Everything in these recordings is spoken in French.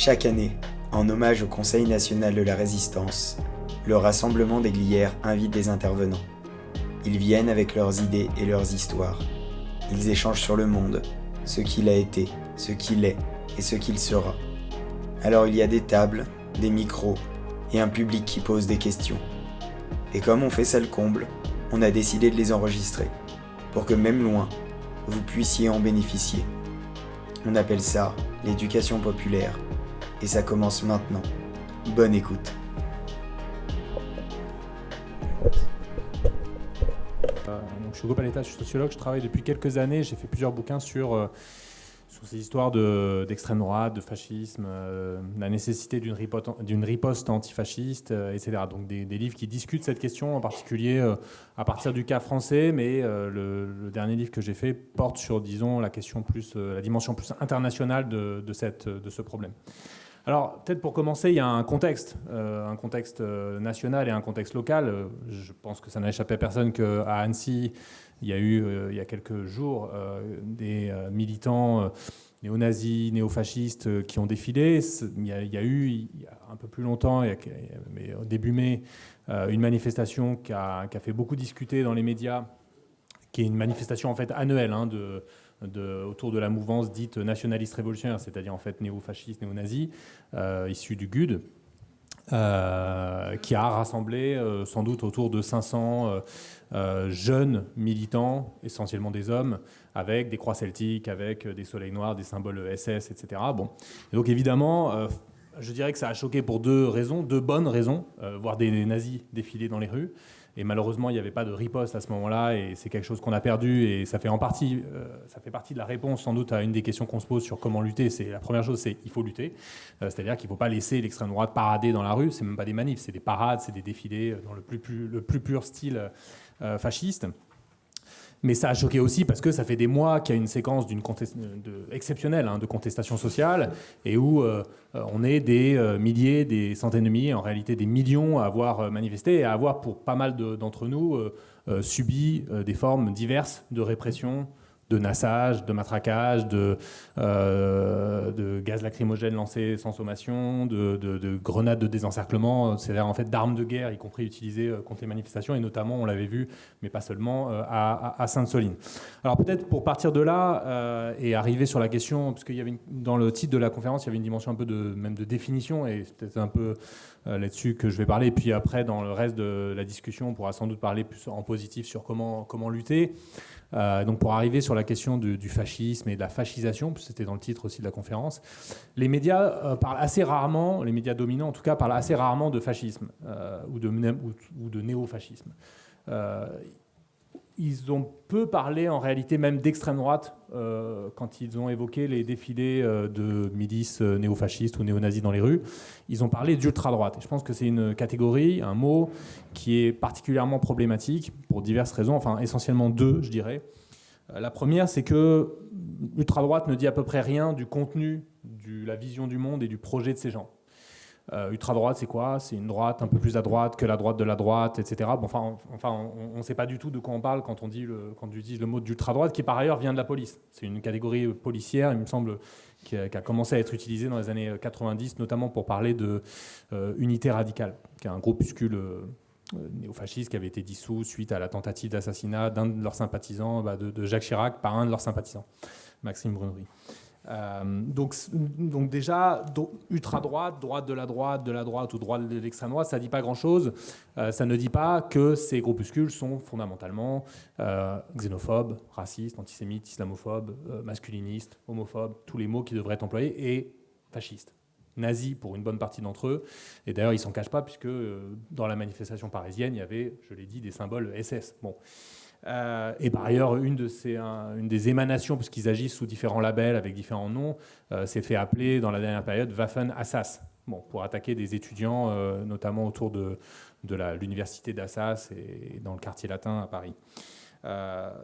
Chaque année, en hommage au Conseil national de la Résistance, le Rassemblement des Glières invite des intervenants. Ils viennent avec leurs idées et leurs histoires. Ils échangent sur le monde, ce qu'il a été, ce qu'il est et ce qu'il sera. Alors il y a des tables, des micros et un public qui pose des questions. Et comme on fait ça le comble, on a décidé de les enregistrer, pour que même loin, vous puissiez en bénéficier. On appelle ça l'éducation populaire, et ça commence maintenant. Bonne écoute. Donc, je suis Hugo Paletta, je suis sociologue, je travaille depuis quelques années, j'ai fait plusieurs bouquins sur ces histoires d'extrême droite, de fascisme, la nécessité d'une riposte antifasciste, etc. Donc des livres qui discutent cette question, en particulier à partir du cas français, mais le dernier livre que j'ai fait porte sur, disons, la dimension plus internationale de ce problème. Alors, peut-être pour commencer, il y a un contexte national et un contexte local. Je pense que ça n'a échappé à personne qu'à Annecy, il y a eu, il y a quelques jours, des militants néo-nazis, néo-fascistes qui ont défilé. Il y a eu un peu plus longtemps, mais au début mai, une manifestation qui a fait beaucoup discuter dans les médias, qui est une manifestation en fait annuelle autour de la mouvance dite nationaliste révolutionnaire, c'est-à-dire en fait néo-fasciste, néo-nazi, issue du GUD, qui a rassemblé sans doute autour de 500 jeunes militants, essentiellement des hommes, avec des croix celtiques, avec des soleils noirs, des symboles SS, etc. Bon. Et donc évidemment, je dirais que ça a choqué pour deux bonnes raisons, voir des nazis défiler dans les rues. Et malheureusement, il n'y avait pas de riposte à ce moment-là, et c'est quelque chose qu'on a perdu, et ça fait partie de la réponse sans doute à une des questions qu'on se pose sur comment lutter. La première chose, c'est qu'il faut lutter, c'est-à-dire qu'il ne faut pas laisser l'extrême droite parader dans la rue. C'est même pas des manifs, c'est des parades, c'est des défilés dans le plus pur style fasciste. Mais ça a choqué aussi parce que ça fait des mois qu'il y a une séquence exceptionnelle de contestation sociale, et où on est des milliers, des centaines de milliers, en réalité des millions à avoir manifesté et à avoir, pour pas mal d'entre nous, subi des formes diverses de répression, de nassage, de matraquage, de gaz lacrymogène lancé sans sommation, de grenades de désencerclement, c'est-à-dire en fait d'armes de guerre, y compris utilisées contre les manifestations, et notamment, on l'avait vu, mais pas seulement, à Sainte-Soline. Alors peut-être pour partir de là et arriver sur la question, parce qu'il y avait dans le titre de la conférence, il y avait une dimension un peu même de définition, et c'est peut-être un peu là-dessus que je vais parler, et puis après, dans le reste de la discussion, on pourra sans doute parler plus en positif sur comment lutter. Donc pour arriver sur la question du fascisme et de la fascisation, puisque c'était dans le titre aussi de la conférence, les médias parlent assez rarement, les médias dominants en tout cas, parlent assez rarement de fascisme ou de néo-fascisme. Ils ont peu parlé en réalité même d'extrême droite quand ils ont évoqué les défilés de milices néo-fascistes ou néo-nazis dans les rues. Ils ont parlé d'ultra-droite. Et je pense que c'est une catégorie, un mot qui est particulièrement problématique pour diverses raisons, enfin essentiellement deux, je dirais. La première, c'est que l'ultra-droite ne dit à peu près rien du contenu, de la vision du monde et du projet de ces gens. Ultra-droite, c'est quoi? C'est une droite un peu plus à droite que la droite de la droite, etc. Bon, on ne sait pas du tout de quoi on parle quand on utilise le mot d'ultra-droite, qui par ailleurs vient de la police. C'est une catégorie policière, il me semble, qui a commencé à être utilisée dans les années 90, notamment pour parler de Unité Radicale, qui est un groupuscule néofasciste qui avait été dissous suite à la tentative d'assassinat d'un de leurs sympathisants, de Jacques Chirac, par un de leurs sympathisants, Maxime Brunerie. Donc déjà, ultra-droite, droite de la droite ou droite de l'extrême droite, ça ne dit pas grand-chose. Ça ne dit pas que ces groupuscules sont fondamentalement xénophobes, racistes, antisémites, islamophobes, masculinistes, homophobes, tous les mots qui devraient être employés, et fascistes. Nazis pour une bonne partie d'entre eux. Et d'ailleurs, ils ne s'en cachent pas, puisque dans la manifestation parisienne, il y avait, je l'ai dit, des symboles SS. Bon. Et par ailleurs, une des émanations, puisqu'ils agissent sous différents labels avec différents noms, s'est fait appeler dans la dernière période Waffen-Assas, pour attaquer des étudiants, notamment autour de l'université d'Assas et dans le quartier latin à Paris.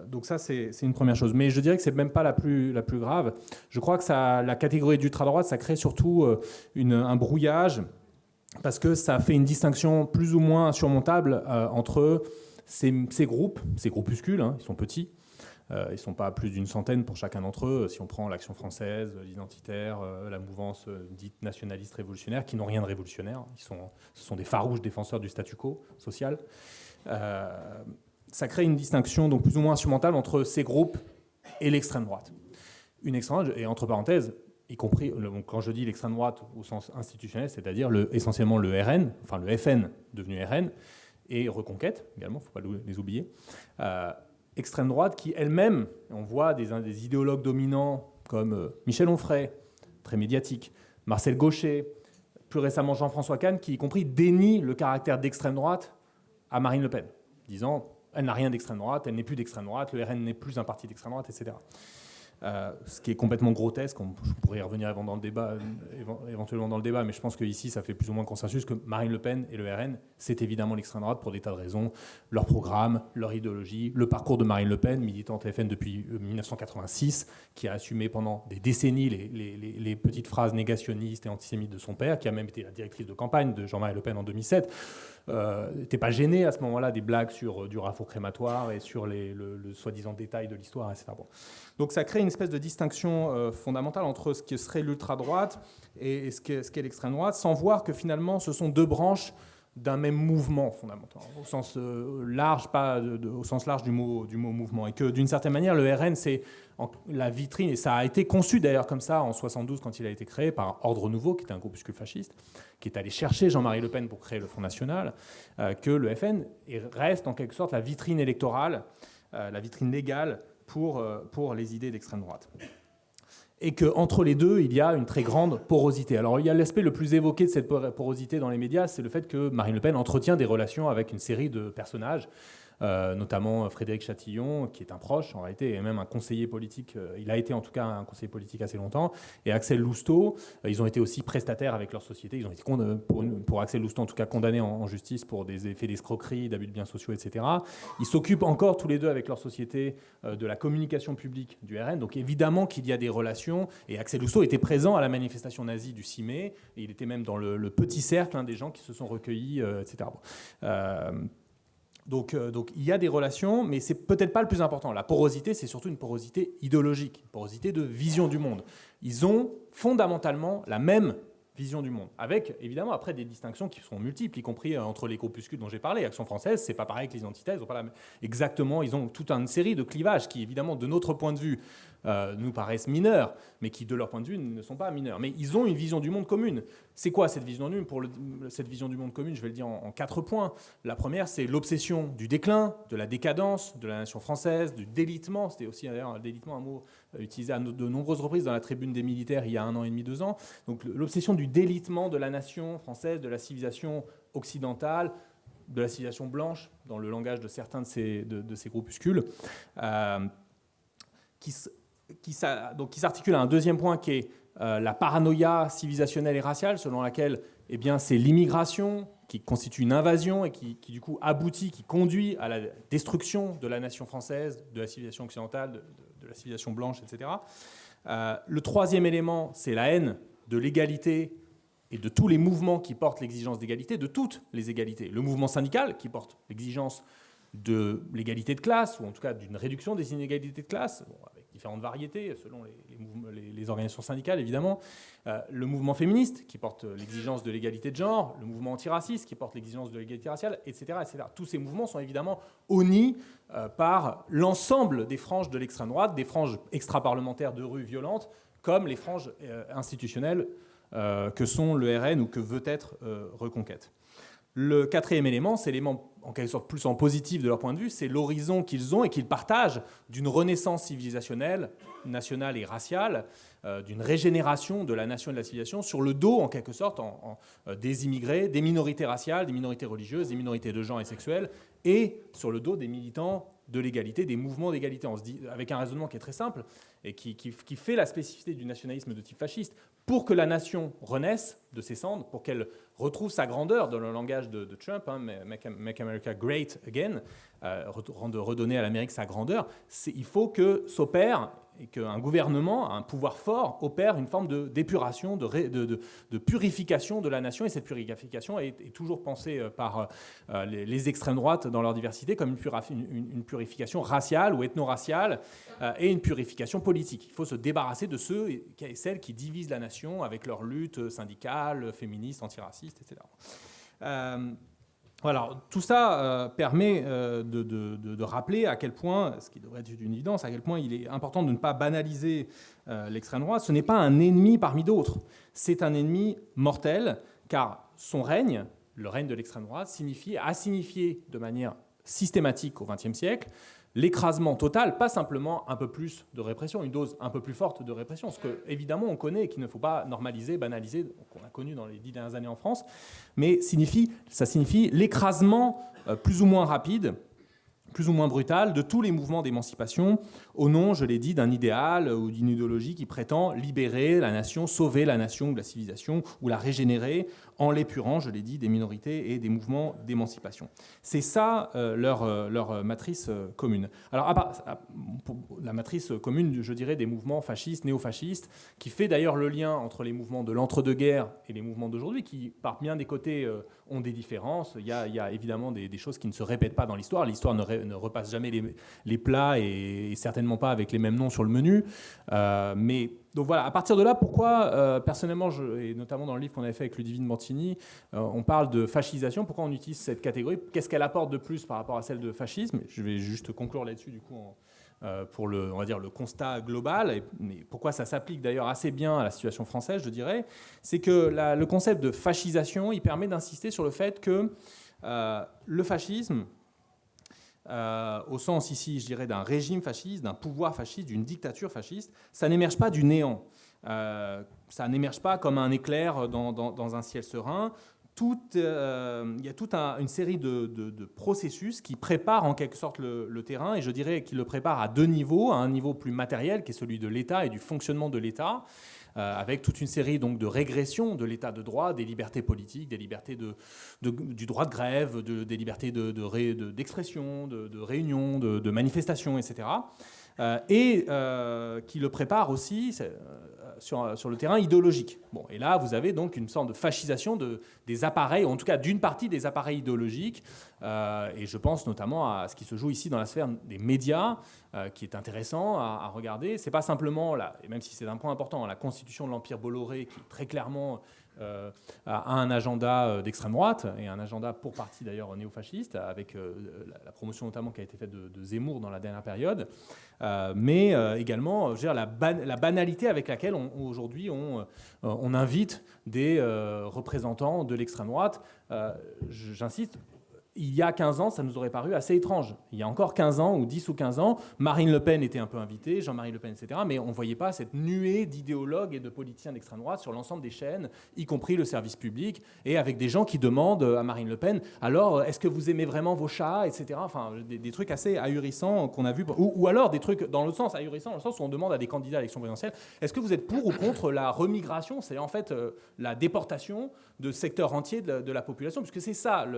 Donc ça, c'est une première chose. Mais je dirais que c'est même pas la plus grave. Je crois que la catégorie d'ultra-droite, ça crée surtout un brouillage, parce que ça fait une distinction plus ou moins insurmontable entre ces groupuscules, ils sont petits, Ils ne sont pas plus d'une centaine pour chacun d'entre eux. Si on prend l'Action française, l'Identitaire, la mouvance dite nationaliste révolutionnaire, qui n'ont rien de révolutionnaire. Ce sont des farouches défenseurs du statu quo social. Ça crée une distinction donc plus ou moins insurmontable entre ces groupes et l'extrême droite. Une extrême droite, et entre parenthèses, y compris, quand je dis l'extrême droite au sens institutionnel, c'est-à-dire essentiellement le RN, enfin le FN devenu RN, et Reconquête également, il ne faut pas les oublier. Extrême droite qui elle-même, on voit des idéologues dominants comme Michel Onfray, très médiatique, Marcel Gauchet, plus récemment Jean-François Kahn, qui y compris dénie le caractère d'extrême droite à Marine Le Pen, disant elle n'a rien d'extrême droite, elle n'est plus d'extrême droite, le RN n'est plus un parti d'extrême droite, etc. Ce qui est complètement grotesque, je pourrais y revenir éventuellement dans le débat, mais je pense qu'ici ça fait plus ou moins consensus que Marine Le Pen et le RN, c'est évidemment l'extrême droite pour des tas de raisons, leur programme, leur idéologie, le parcours de Marine Le Pen, militante FN depuis 1986, qui a assumé pendant des décennies les petites phrases négationnistes et antisémites de son père, qui a même été la directrice de campagne de Jean-Marie Le Pen en 2007, n'était pas gêné à ce moment-là des blagues sur du raffort crématoire et sur le soi-disant détail de l'histoire, etc. Bon. Donc ça crée une espèce de distinction fondamentale entre ce qui serait l'ultra-droite et ce qu'est l'extrême droite, sans voir que finalement ce sont deux branches d'un même mouvement fondamental, au sens large, pas au sens large du mot mouvement, et que d'une certaine manière le RN c'est la vitrine, et ça a été conçu d'ailleurs comme ça en 72 quand il a été créé par Ordre Nouveau, qui était un groupuscule fasciste, qui est allé chercher Jean-Marie Le Pen pour créer le Front National, que le FN reste en quelque sorte la vitrine électorale, la vitrine légale pour les idées d'extrême droite. Et qu'entre les deux, il y a une très grande porosité. Alors, il y a l'aspect le plus évoqué de cette porosité dans les médias, c'est le fait que Marine Le Pen entretient des relations avec une série de personnages, notamment Frédéric Chatillon, qui est un proche en réalité, et même un conseiller politique. Il a été en tout cas un conseiller politique assez longtemps, et Axel Lousteau. Ils ont été aussi prestataires avec leur société. Ils ont été, pour Axel Lousteau en tout cas, condamnés en justice pour des effets d'escroquerie, d'abus de biens sociaux, etc. Ils s'occupent encore tous les deux avec leur société de la communication publique du RN. Donc évidemment qu'il y a des relations, et Axel Lousteau était présent à la manifestation nazie du 6 mai, et il était même dans le petit cercle des gens qui se sont recueillis, etc. Donc il y a des relations, mais c'est peut-être pas le plus important. La porosité, c'est surtout une porosité idéologique, une porosité de vision du monde. Ils ont fondamentalement la même vision du monde, avec évidemment après des distinctions qui sont multiples, y compris entre les groupuscules dont j'ai parlé. Action française, c'est pas pareil que les identitaires, ils ont pas exactement, ils ont toute une série de clivages qui évidemment de notre point de vue nous paraissent mineurs, mais qui de leur point de vue ne sont pas mineurs. Mais ils ont une vision du monde commune. C'est quoi cette vision du monde ? Cette vision du monde commune, je vais le dire en 4 points. La première, c'est l'obsession du déclin, de la décadence, de la nation française, du délitement. C'était aussi d'ailleurs délitement, un mot utilisé à de nombreuses reprises dans la tribune des militaires il y a 1 an et demi, 2 ans. Donc l'obsession du délitement de la nation française, de la civilisation occidentale, de la civilisation blanche, dans le langage de certains de ces groupuscules, qui s'articule à un deuxième point qui est la paranoïa civilisationnelle et raciale, selon laquelle c'est l'immigration qui constitue une invasion et qui du coup aboutit, qui conduit à la destruction de la nation française, de la civilisation occidentale, de la civilisation blanche, etc. Le troisième élément, c'est la haine de l'égalité et de tous les mouvements qui portent l'exigence d'égalité, de toutes les égalités. Le mouvement syndical qui porte l'exigence de l'égalité de classe, ou en tout cas d'une réduction des inégalités de classe, avec différentes variétés selon les organisations syndicales évidemment, le mouvement féministe qui porte l'exigence de l'égalité de genre, le mouvement antiraciste qui porte l'exigence de l'égalité raciale, etc., etc. Tous ces mouvements sont évidemment honnis par l'ensemble des franges de l'extrême droite, des franges extra-parlementaires de rue violentes, comme les franges institutionnelles que sont le RN ou que veut être Reconquête. Le quatrième élément, c'est l'élément en quelque sorte plus en positif de leur point de vue, c'est l'horizon qu'ils ont et qu'ils partagent d'une renaissance civilisationnelle, nationale et raciale, d'une régénération de la nation et de la civilisation sur le dos, en quelque sorte, des immigrés, des minorités raciales, des minorités religieuses, des minorités de genre et sexuelles, et sur le dos des militants de l'égalité, des mouvements d'égalité. On se dit, avec un raisonnement qui est très simple, et qui fait la spécificité du nationalisme de type fasciste, pour que la nation renaisse de ses cendres, pour qu'elle retrouve sa grandeur, dans le langage de Trump, hein, Make America Great Again, redonner à l'Amérique sa grandeur, il faut que s'opère et qu'un gouvernement, un pouvoir fort, opère une forme d'épuration, de purification de la nation. Et cette purification est toujours pensée par les extrêmes droites dans leur diversité comme une purification raciale ou ethno-raciale et une purification politique. Il faut se débarrasser de ceux et celles qui divisent la nation avec leur lutte syndicale, féministe, antiraciste, etc. Voilà, tout ça permet de rappeler à quel point, ce qui devrait être une évidence, à quel point il est important de ne pas banaliser l'extrême droite. Ce n'est pas un ennemi parmi d'autres, c'est un ennemi mortel, car son règne, le règne de l'extrême droite, a signifié de manière systématique au XXe siècle l'écrasement total, pas simplement un peu plus de répression, une dose un peu plus forte de répression, ce que évidemment on connaît et qu'il ne faut pas normaliser, banaliser, qu'on a connu dans les 10 dernières années en France, mais ça signifie l'écrasement plus ou moins rapide, plus ou moins brutal, de tous les mouvements d'émancipation, au nom, je l'ai dit, d'un idéal ou d'une idéologie qui prétend libérer la nation, sauver la nation ou la civilisation, ou la régénérer, en l'épurant, je l'ai dit, des minorités et des mouvements d'émancipation. C'est ça leur matrice commune. Alors, la matrice commune, je dirais, des mouvements fascistes, néofascistes, qui fait d'ailleurs le lien entre les mouvements de l'entre-deux-guerres et les mouvements d'aujourd'hui, qui, par bien des côtés, ont des différences. Il y a évidemment des choses qui ne se répètent pas dans l'histoire. L'histoire ne repasse jamais les plats et certainement pas avec les mêmes noms sur le menu. Mais donc voilà, à partir de là, pourquoi, personnellement, et notamment dans le livre qu'on avait fait avec Ludivine Bantini, on parle de fascisation, pourquoi on utilise cette catégorie, qu'est-ce qu'elle apporte de plus par rapport à celle de fascisme? Je vais juste conclure là-dessus, du coup, pour on va dire, le constat global, mais pourquoi ça s'applique d'ailleurs assez bien à la situation française, je dirais, c'est que le concept de fascisation, il permet d'insister sur le fait que le fascisme, au sens ici, je dirais, d'un régime fasciste, d'un pouvoir fasciste, d'une dictature fasciste, ça n'émerge pas du néant. Ça n'émerge pas comme un éclair dans un ciel serein. Il y a toute une série de processus qui préparent en quelque sorte le terrain, et je dirais qu'ils le préparent à deux niveaux, à un niveau plus matériel qui est celui de l'État et du fonctionnement de l'État, avec toute une série donc de régressions de l'état de droit, des libertés politiques, des libertés du droit de grève, des libertés d'expression, de réunion, de manifestation, etc. Et qui le prépare aussi sur le terrain idéologique. Bon, et là, vous avez donc une sorte de fascisation des appareils, ou en tout cas d'une partie des appareils idéologiques, et je pense notamment à ce qui se joue ici dans la sphère des médias, qui est intéressant à regarder. C'est pas simplement, et même si c'est un point important, la constitution de l'Empire Bolloré, qui très clairement a un agenda d'extrême droite, et un agenda pour partie d'ailleurs néofasciste, avec la promotion notamment qui a été faite de Zemmour dans la dernière période, mais également je veux dire, la banalité avec laquelle aujourd'hui on invite des représentants de l'extrême droite. J'insiste, il y a 15 ans, ça nous aurait paru assez étrange. Il y a encore 15 ans, ou 10 ou 15 ans, Marine Le Pen était un peu invitée, Jean-Marie Le Pen, etc., mais on ne voyait pas cette nuée d'idéologues et de politiciens d'extrême droite sur l'ensemble des chaînes, y compris le service public, et avec des gens qui demandent à Marine Le Pen, alors, est-ce que vous aimez vraiment vos chats, etc. Enfin, des trucs assez ahurissants qu'on a vus, ou alors des trucs dans l'autre sens, ahurissants, dans le sens où on demande à des candidats à l'élection présidentielle, est-ce que vous êtes pour ou contre la remigration, c'est-à-dire en fait la déportation de secteurs entiers de la population, puisque c'est ça,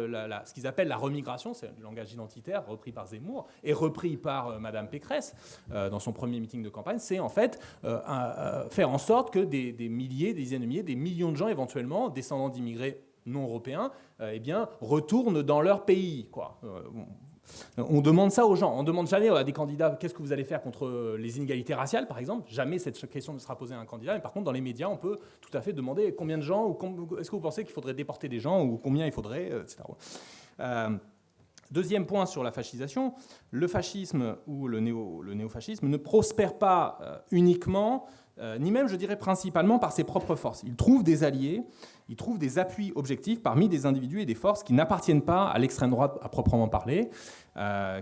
ce qu'ils appellent la remigration, c'est le langage identitaire repris par Zemmour et repris par Madame Pécresse dans son premier meeting de campagne, c'est en fait faire en sorte que des milliers, des dizaines de milliers, des millions de gens éventuellement, descendants d'immigrés non européens, eh bien, retournent dans leur pays, quoi. On demande ça aux gens. On ne demande jamais à des candidats qu'est-ce que vous allez faire contre les inégalités raciales, par exemple. Jamais cette question ne sera posée à un candidat. Mais par contre, dans les médias, on peut tout à fait demander combien de gens, ou est-ce que vous pensez qu'il faudrait déporter des gens, ou combien il faudrait, etc. Deuxième point sur la fascisation, le fascisme ou le néofascisme ne prospère pas uniquement, ni même, je dirais, principalement par ses propres forces. Il trouve des alliés, ils trouvent des appuis objectifs parmi des individus et des forces qui n'appartiennent pas à l'extrême droite à proprement parler,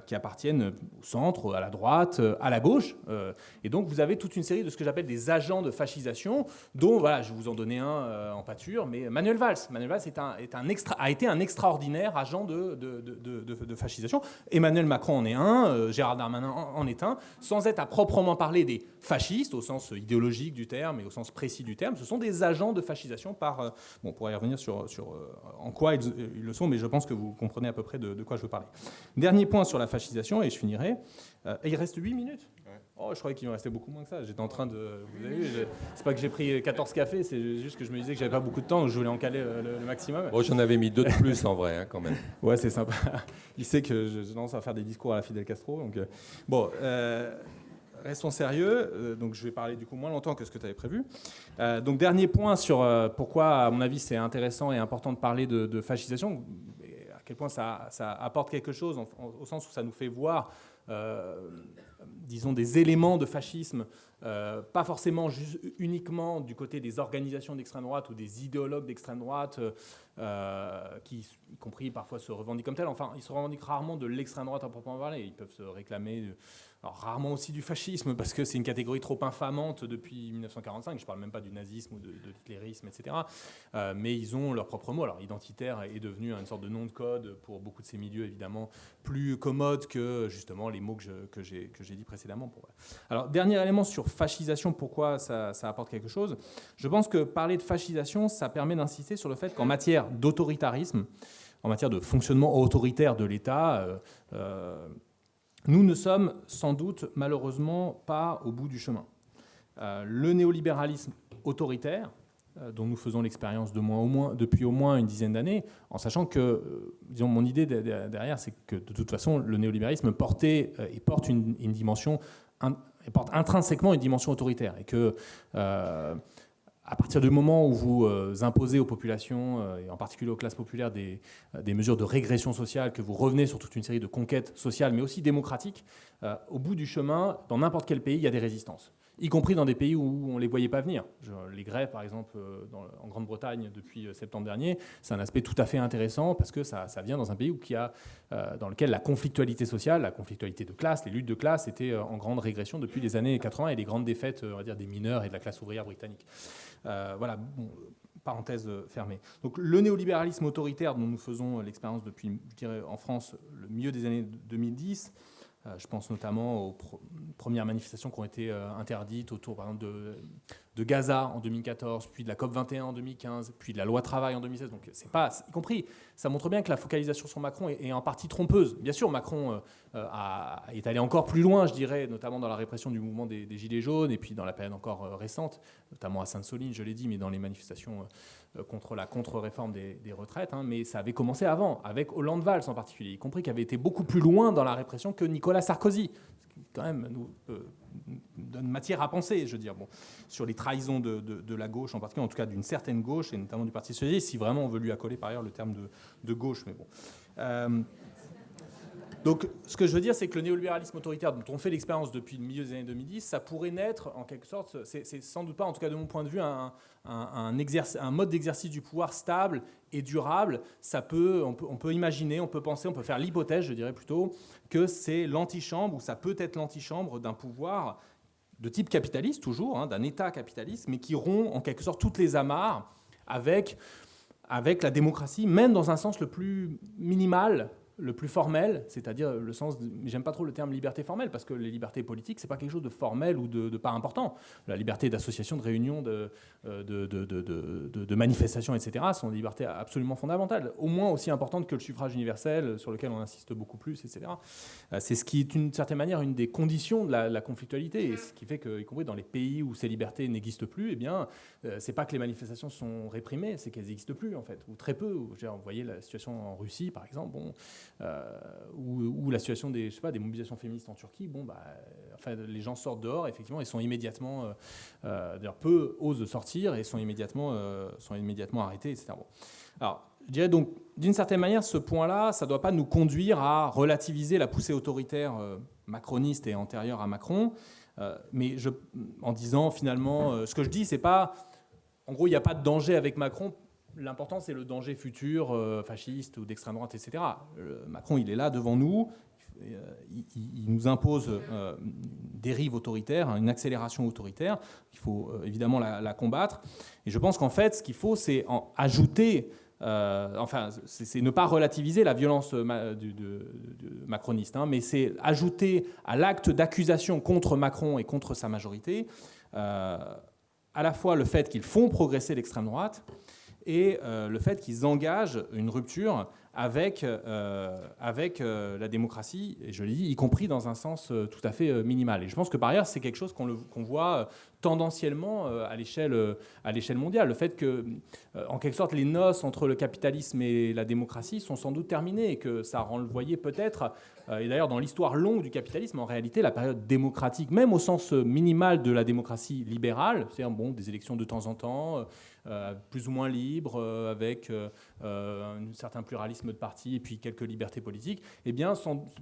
qui appartiennent au centre, à la droite, à la gauche. Et donc vous avez toute une série de ce que j'appelle des agents de fascisation, dont, voilà, je vais vous en donner un en pâture, mais Manuel Valls. Manuel Valls a été un extraordinaire agent de fascisation. Emmanuel Macron en est un, Gérard Darmanin en est un, sans être à proprement parler des fascistes, au sens idéologique du terme et au sens précis du terme. Ce sont des agents de fascisation par... on pourrait y revenir sur en quoi ils le sont, mais je pense que vous comprenez à peu près de quoi je veux parler. Dernier point sur la fascisation, et je finirai. Et il reste 8 minutes. Ouais. Oh, je croyais qu'il me restait beaucoup moins que ça. J'étais en train de... Vous avez vu, c'est pas que j'ai pris 14 cafés, c'est juste que je me disais que j'avais pas beaucoup de temps, donc je voulais en caler le maximum. Bon, j'en avais mis 2 de plus en vrai, quand même. Ouais, c'est sympa. Il sait que je lance à faire des discours à la Fidel Castro. Donc, bon, restons sérieux. Donc, je vais parler du coup moins longtemps que ce que tu avais prévu. Donc, dernier point sur pourquoi, à mon avis, c'est intéressant et important de parler de fascisation. À quel point ça apporte quelque chose, au sens où ça nous fait voir, disons, des éléments de fascisme, pas forcément uniquement du côté des organisations d'extrême droite ou des idéologues d'extrême droite, qui, y compris parfois, se revendiquent comme tels. Enfin, ils se revendiquent rarement de l'extrême droite à proprement parler. Ils peuvent se réclamer, alors, rarement aussi du fascisme, parce que c'est une catégorie trop infamante depuis 1945. Je ne parle même pas du nazisme ou de l'hitlérisme, etc. Mais ils ont leur propre mot. Alors, identitaire est devenu une sorte de nom de code pour beaucoup de ces milieux, évidemment, plus commode que, justement, les mots que j'ai dit précédemment. Alors, dernier élément sur fascisation, pourquoi ça apporte quelque chose. Je pense que parler de fascisation, ça permet d'insister sur le fait qu'en matière d'autoritarisme, en matière de fonctionnement autoritaire de l'État, nous ne sommes sans doute, malheureusement, pas au bout du chemin. Le néolibéralisme autoritaire, dont nous faisons l'expérience depuis au moins une dizaine d'années, en sachant que, disons, mon idée derrière, c'est que de toute façon, le néolibéralisme porte une dimension, porte intrinsèquement une dimension autoritaire, et que à partir du moment où vous imposez aux populations, et en particulier aux classes populaires, des mesures de régression sociale, que vous revenez sur toute une série de conquêtes sociales, mais aussi démocratiques, au bout du chemin, dans n'importe quel pays, il y a des résistances. Y compris dans des pays où on ne les voyait pas venir. Les grèves, par exemple, en Grande-Bretagne depuis septembre dernier, c'est un aspect tout à fait intéressant parce que ça vient dans un pays dans lequel la conflictualité sociale, la conflictualité de classe, les luttes de classe étaient en grande régression depuis les années 80 et les grandes défaites, on va dire, des mineurs et de la classe ouvrière britannique. Voilà, bon, parenthèse fermée. Donc le néolibéralisme autoritaire dont nous faisons l'expérience depuis, je dirais, en France, le milieu des années 2010, je pense notamment aux premières manifestations qui ont été interdites autour, par exemple, de Gaza en 2014, puis de la COP21 en 2015, puis de la loi travail en 2016. Donc, c'est pas, y compris, ça montre bien que la focalisation sur Macron est en partie trompeuse. Bien sûr, Macron est allé encore plus loin, je dirais, notamment dans la répression du mouvement des Gilets jaunes, et puis dans la période encore récente, notamment à Sainte-Soline, je l'ai dit, mais dans les manifestations contre la contre-réforme des retraites. Hein, mais ça avait commencé avant, avec Hollande-Valls en particulier, y compris qui avait été beaucoup plus loin dans la répression que Nicolas Sarkozy. Ce qui, quand même, nous donne matière à penser, je veux dire, bon, sur les trahisons de la gauche, en particulier, en tout cas d'une certaine gauche, et notamment du Parti socialiste, si vraiment on veut lui accoler par ailleurs le terme de gauche. Mais bon. Donc, ce que je veux dire, c'est que le néolibéralisme autoritaire dont on fait l'expérience depuis le milieu des années 2010, ça pourrait naître, en quelque sorte, c'est sans doute pas, en tout cas de mon point de vue, un mode d'exercice du pouvoir stable et durable. On peut imaginer, on peut penser, on peut faire l'hypothèse, je dirais plutôt, que c'est l'antichambre, ou ça peut être l'antichambre d'un pouvoir de type capitaliste, toujours, hein, d'un État capitaliste, mais qui rompt en quelque sorte toutes les amarres avec la démocratie, même dans un sens le plus minimal, le plus formel, c'est-à-dire le sens... J'aime pas trop le terme liberté formelle, parce que les libertés politiques, c'est pas quelque chose de formel ou de pas important. La liberté d'association, de réunion, de manifestation, etc., sont des libertés absolument fondamentales, au moins aussi importantes que le suffrage universel, sur lequel on insiste beaucoup plus, etc. C'est ce qui est, d'une certaine manière, une des conditions de la conflictualité, et ce qui fait que, y compris dans les pays où ces libertés n'existent plus, eh bien, c'est pas que les manifestations sont réprimées, c'est qu'elles n'existent plus, en fait, ou très peu. Vous voyez la situation en Russie, par exemple, bon... ou la situation des mobilisations féministes en Turquie, bon, enfin, les gens sortent dehors, effectivement, et sont immédiatement, d'ailleurs, peu osent sortir et sont immédiatement arrêtés, etc. Bon. Alors, je dirais donc, d'une certaine manière, ce point-là, ça ne doit pas nous conduire à relativiser la poussée autoritaire macroniste et antérieure à Macron, mais en disant, finalement, ce que je dis, c'est pas... En gros, il n'y a pas de danger avec Macron, l'important, c'est le danger futur, fasciste ou d'extrême droite, etc. Macron, il est là devant nous. Il nous impose une dérive autoritaire, une accélération autoritaire. Il faut évidemment la combattre. Et je pense qu'en fait, ce qu'il faut, c'est ajouter... c'est ne pas relativiser la violence macroniste, mais c'est ajouter à l'acte d'accusation contre Macron et contre sa majorité à la fois le fait qu'ils font progresser l'extrême droite et le fait qu'ils engagent une rupture avec la démocratie, et je l'ai dit, y compris dans un sens tout à fait minimal. Et je pense que par ailleurs, c'est quelque chose qu'on voit tendanciellement à l'échelle mondiale. Le fait que, en quelque sorte, les noces entre le capitalisme et la démocratie sont sans doute terminées et que ça renvoyait peut-être, et d'ailleurs dans l'histoire longue du capitalisme, en réalité, la période démocratique, même au sens minimal de la démocratie libérale, c'est-à-dire des élections de temps en temps, plus ou moins libres, avec un certain pluralisme de partis et puis quelques libertés politiques, eh bien,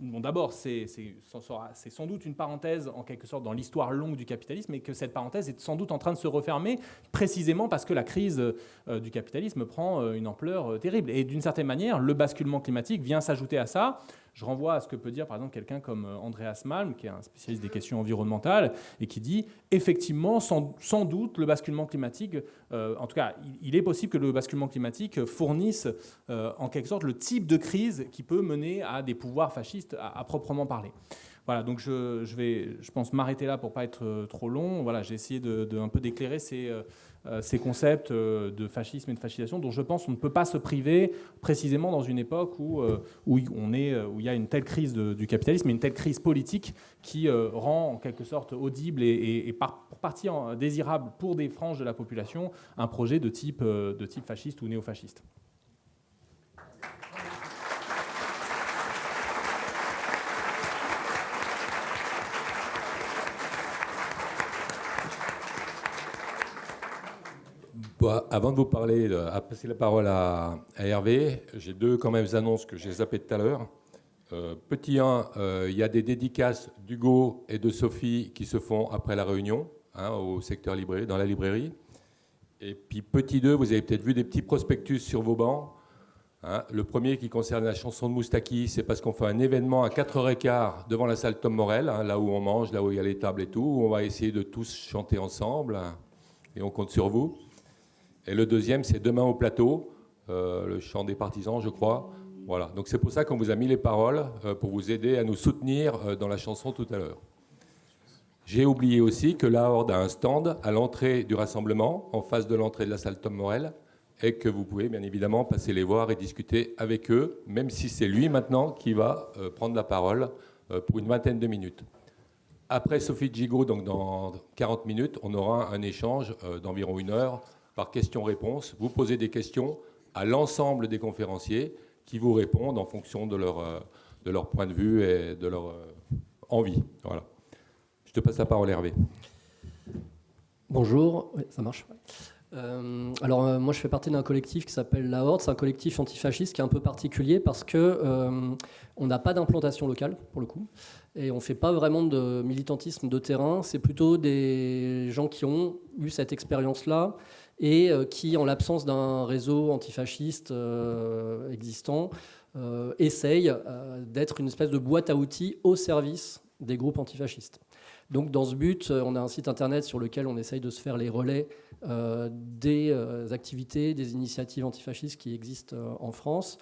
d'abord, c'est sans doute une parenthèse, en quelque sorte, dans l'histoire longue du capitalisme, et que cette parenthèse est sans doute en train de se refermer, précisément parce que la crise du capitalisme prend une ampleur terrible. Et d'une certaine manière, le basculement climatique vient s'ajouter à ça. Je renvoie à ce que peut dire, par exemple, quelqu'un comme Andreas Malm, qui est un spécialiste des questions environnementales, et qui dit, effectivement, sans doute, le basculement climatique, en tout cas, il est possible que le basculement climatique fournisse, en quelque sorte, le type de crise qui peut mener à des pouvoirs fascistes à proprement parler. Voilà, donc je vais, je pense, m'arrêter là pour ne pas être trop long. Voilà, j'ai essayé de un peu d'éclairer ces concepts de fascisme et de fascisation dont je pense qu'on ne peut pas se priver précisément dans une époque où il y a une telle crise du capitalisme et une telle crise politique qui rend en quelque sorte audible et pour partie désirable pour des franges de la population un projet de type fasciste ou néofasciste. Bon, avant de vous parler, de passer la parole à Hervé, j'ai deux quand même annonces que j'ai zappées tout à l'heure. Petit 1, il y a des dédicaces d'Hugo et de Sophie qui se font après la réunion, au secteur librairie, dans la librairie. Et puis petit 2, vous avez peut-être vu des petits prospectus sur vos bancs. Le premier qui concerne la chanson de Moustaki, c'est parce qu'on fait un événement à 4h15 devant la salle Tom Morel, là où on mange, là où il y a les tables et tout, où on va essayer de tous chanter ensemble, et on compte sur vous. Et le deuxième, c'est demain au plateau, le chant des partisans, je crois. Voilà. Donc c'est pour ça qu'on vous a mis les paroles, pour vous aider à nous soutenir dans la chanson tout à l'heure. J'ai oublié aussi que la Horde a un stand à l'entrée du rassemblement, en face de l'entrée de la salle Tom Morel, et que vous pouvez bien évidemment passer les voir et discuter avec eux, même si c'est lui maintenant qui va prendre la parole pour une vingtaine de minutes. Après Sophie Gigot, donc dans 40 minutes, on aura un échange d'environ 1 heure par questions-réponses. Vous posez des questions à l'ensemble des conférenciers qui vous répondent en fonction de leur point de vue et de leur envie. Voilà. Je te passe la parole, Hervé. Bonjour, oui, ça marche. Alors moi je fais partie d'un collectif qui s'appelle La Horde. C'est un collectif antifasciste qui est un peu particulier parce que on n'a pas d'implantation locale pour le coup et on fait pas vraiment de militantisme de terrain. C'est plutôt des gens qui ont eu cette expérience-là et qui, en l'absence d'un réseau antifasciste existant, essayent d'être une espèce de boîte à outils au service des groupes antifascistes. Donc dans ce but, on a un site internet sur lequel on essaye de se faire les relais des activités, des initiatives antifascistes qui existent en France.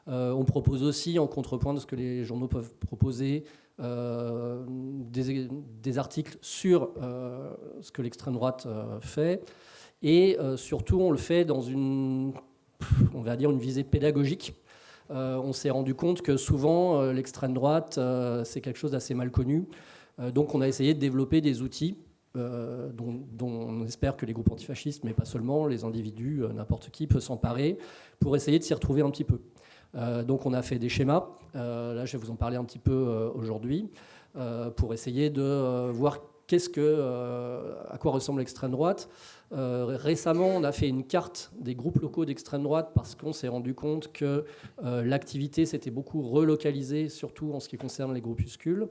On propose aussi, en contrepoint de ce que les journaux peuvent proposer, des articles sur ce que l'extrême droite fait. Et surtout, on le fait dans une visée pédagogique. On s'est rendu compte que souvent, l'extrême droite, c'est quelque chose d'assez mal connu. Donc on a essayé de développer des outils dont on espère que les groupes antifascistes, mais pas seulement, les individus, n'importe qui peut s'emparer pour essayer de s'y retrouver un petit peu. Donc on a fait des schémas, là je vais vous en parler un petit peu aujourd'hui, pour essayer de voir à quoi ressemble l'extrême droite. Récemment, on a fait une carte des groupes locaux d'extrême droite parce qu'on s'est rendu compte que l'activité s'était beaucoup relocalisée, surtout en ce qui concerne les groupuscules.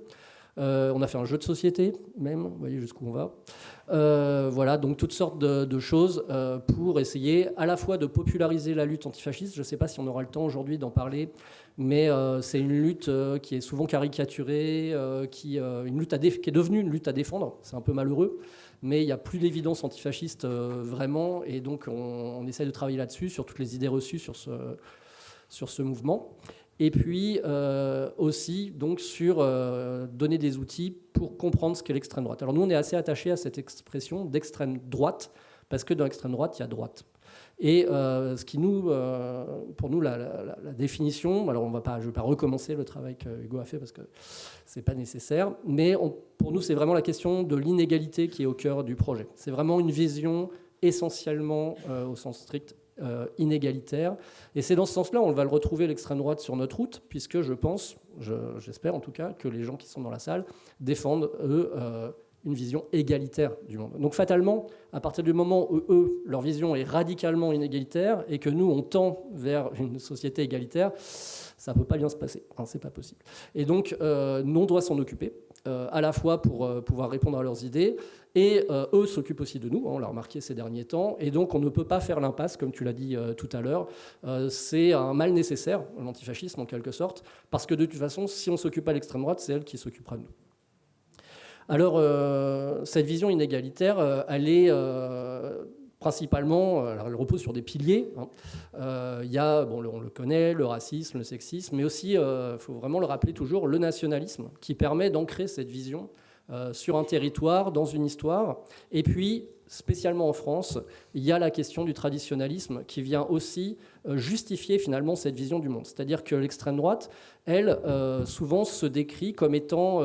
On a fait un jeu de société, même, vous voyez jusqu'où on va. Voilà, donc toutes sortes de choses pour essayer à la fois de populariser la lutte antifasciste. Je ne sais pas si on aura le temps aujourd'hui d'en parler, mais c'est une lutte qui est souvent caricaturée, qui est devenue une lutte à défendre. C'est un peu malheureux, mais il n'y a plus d'évidence antifasciste vraiment, et donc on essaie de travailler là-dessus, sur toutes les idées reçues sur ce mouvement. Et puis aussi donc sur donner des outils pour comprendre ce qu'est l'extrême droite. Alors nous, on est assez attachés à cette expression d'extrême droite, parce que dans l'extrême droite, il y a droite. Et ce qui pour nous, la définition, alors je ne vais pas recommencer le travail que Hugo a fait parce que ce n'est pas nécessaire, mais pour nous, c'est vraiment la question de l'inégalité qui est au cœur du projet. C'est vraiment une vision essentiellement, au sens strict, inégalitaire. Et c'est dans ce sens-là, on va le retrouver l'extrême droite sur notre route, puisque j'espère en tout cas, que les gens qui sont dans la salle défendent, eux, une vision égalitaire du monde. Donc fatalement, à partir du moment où eux, leur vision est radicalement inégalitaire et que nous, on tend vers une société égalitaire, ça ne peut pas bien se passer. Enfin, c'est pas possible. Et donc, nous, on doit s'en occuper, à la fois pour pouvoir répondre à leurs idées, et eux s'occupent aussi de nous, on l'a remarqué ces derniers temps, et donc on ne peut pas faire l'impasse, comme tu l'as dit tout à l'heure. C'est un mal nécessaire, l'antifascisme en quelque sorte, parce que de toute façon, si on s'occupe pas de l'extrême droite, c'est elle qui s'occupera de nous. Alors, cette vision inégalitaire, elle est principalement, elle repose sur des piliers. Il y a, on le connaît, le racisme, le sexisme, mais aussi, il faut vraiment le rappeler toujours, le nationalisme, qui permet d'ancrer cette vision sur un territoire, dans une histoire. Et puis, spécialement en France, il y a la question du traditionnalisme qui vient aussi justifier finalement cette vision du monde. C'est-à-dire que l'extrême droite, elle, souvent se décrit comme étant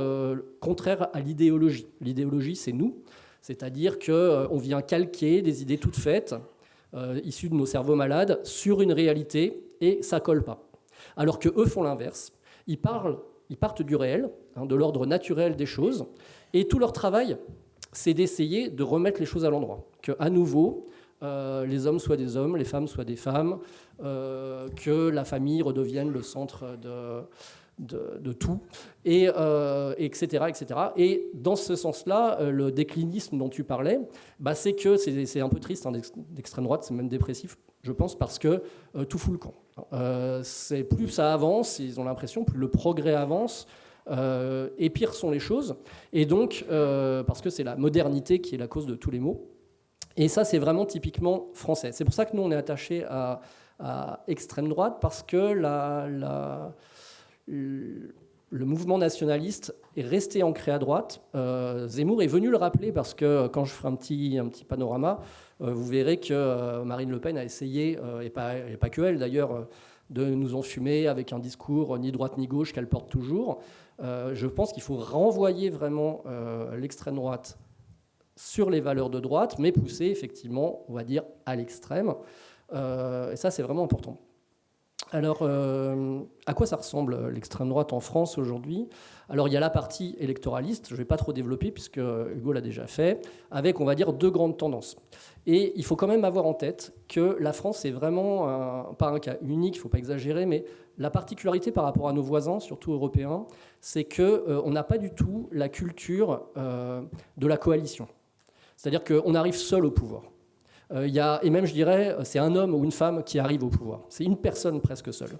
contraire à l'idéologie. L'idéologie, c'est nous. C'est-à-dire qu'on vient calquer des idées toutes faites, issues de nos cerveaux malades, sur une réalité, et ça colle pas. Alors qu'eux font l'inverse. Ils partent du réel, de l'ordre naturel des choses, et tout leur travail, c'est d'essayer de remettre les choses à l'endroit. Qu'à nouveau, les hommes soient des hommes, les femmes soient des femmes, que la famille redevienne le centre de tout, et, etc., etc. Et dans ce sens-là, le déclinisme dont tu parlais, c'est que c'est un peu triste, d'extrême droite, c'est même dépressif, je pense, parce que tout fout le camp. Plus ça avance, ils ont l'impression, plus le progrès avance, et pire sont les choses. Et donc, parce que c'est la modernité qui est la cause de tous les maux. Et ça, c'est vraiment typiquement français. C'est pour ça que nous, on est attachés à extrême droite, parce que le mouvement nationaliste est resté ancré à droite. Zemmour est venu le rappeler, parce que quand je ferai un petit panorama, vous verrez que Marine Le Pen a essayé, et pas que elle d'ailleurs, de nous enfumer avec un discours ni droite ni gauche qu'elle porte toujours. Je pense qu'il faut renvoyer vraiment l'extrême droite sur les valeurs de droite, mais pousser effectivement, on va dire, à l'extrême. Et ça, c'est vraiment important. Alors, à quoi ça ressemble l'extrême droite en France aujourd'hui ? Alors, il y a la partie électoraliste, je ne vais pas trop développer puisque Hugo l'a déjà fait, avec, on va dire, deux grandes tendances. Et il faut quand même avoir en tête que la France est vraiment, pas un cas unique, il ne faut pas exagérer, mais la particularité par rapport à nos voisins, surtout européens, c'est qu'on n'a pas du tout la culture de la coalition. C'est-à-dire qu'on arrive seul au pouvoir. Et même, je dirais, c'est un homme ou une femme qui arrive au pouvoir. C'est une personne presque seule.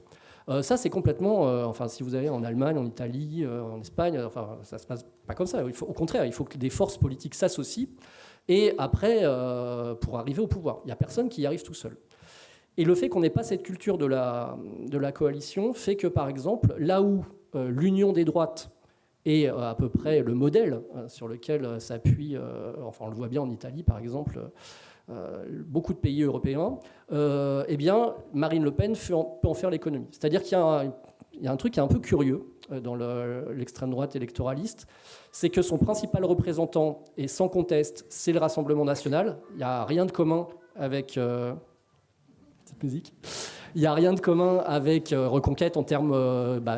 Ça, c'est complètement... si vous allez en Allemagne, en Italie, en Espagne, ça ne se passe pas comme ça. Au contraire, il faut que des forces politiques s'associent. Et après, pour arriver au pouvoir, il n'y a personne qui y arrive tout seul. Et le fait qu'on n'ait pas cette culture de la coalition fait que, par exemple, là où l'union des droites est à peu près le modèle sur lequel s'appuie, on le voit bien en Italie, par exemple, beaucoup de pays européens, eh bien, Marine Le Pen peut en faire l'économie. C'est-à-dire qu'il y a un truc qui est un peu curieux dans l'extrême droite électoraliste, c'est que son principal représentant, et sans conteste, c'est le Rassemblement national. Il n'y a rien de commun avec... petite musique. Il n'y a rien de commun avec Reconquête en termes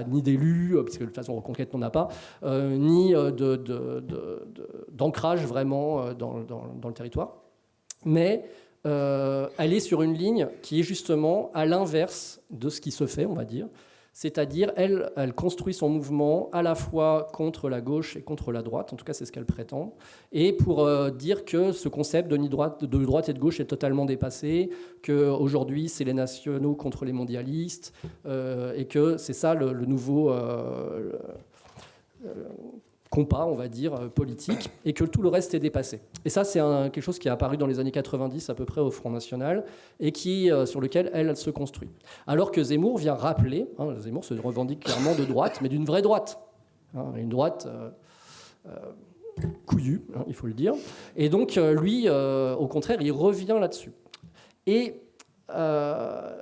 ni d'élus, puisque de toute façon Reconquête n'en a pas, ni d'ancrage vraiment dans le territoire. Mais elle est sur une ligne qui est justement à l'inverse de ce qui se fait, on va dire. C'est-à-dire, elle construit son mouvement à la fois contre la gauche et contre la droite, en tout cas c'est ce qu'elle prétend, et pour dire que ce concept de droite et de gauche est totalement dépassé, qu'aujourd'hui c'est les nationaux contre les mondialistes, et que c'est ça le nouveau compas, on va dire, politique, et que tout le reste est dépassé. Et ça, c'est quelque chose qui est apparu dans les années 90 à peu près au Front National, et sur lequel elle se construit. Alors que Zemmour vient rappeler, Zemmour se revendique clairement de droite, mais d'une vraie droite, une droite couillue, il faut le dire. Et donc, lui, au contraire, il revient là-dessus. Et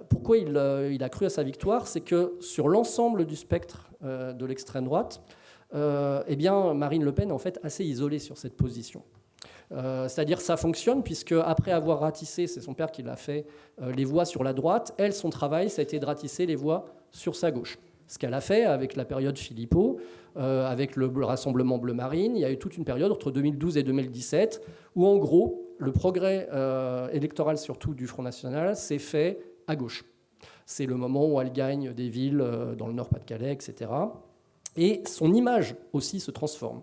pourquoi il a cru à sa victoire, c'est que sur l'ensemble du spectre de l'extrême droite, eh bien, Marine Le Pen est en fait assez isolée sur cette position. C'est-à-dire ça fonctionne puisque après avoir ratissé, c'est son père qui l'a fait, les voix sur la droite, elle, son travail, ça a été de ratisser les voix sur sa gauche. Ce qu'elle a fait avec la période Philippot, avec le Rassemblement Bleu Marine, il y a eu toute une période entre 2012 et 2017 où en gros, le progrès électoral surtout du Front National s'est fait à gauche. C'est le moment où elle gagne des villes dans le Nord-Pas-de-Calais, etc. Et son image aussi se transforme.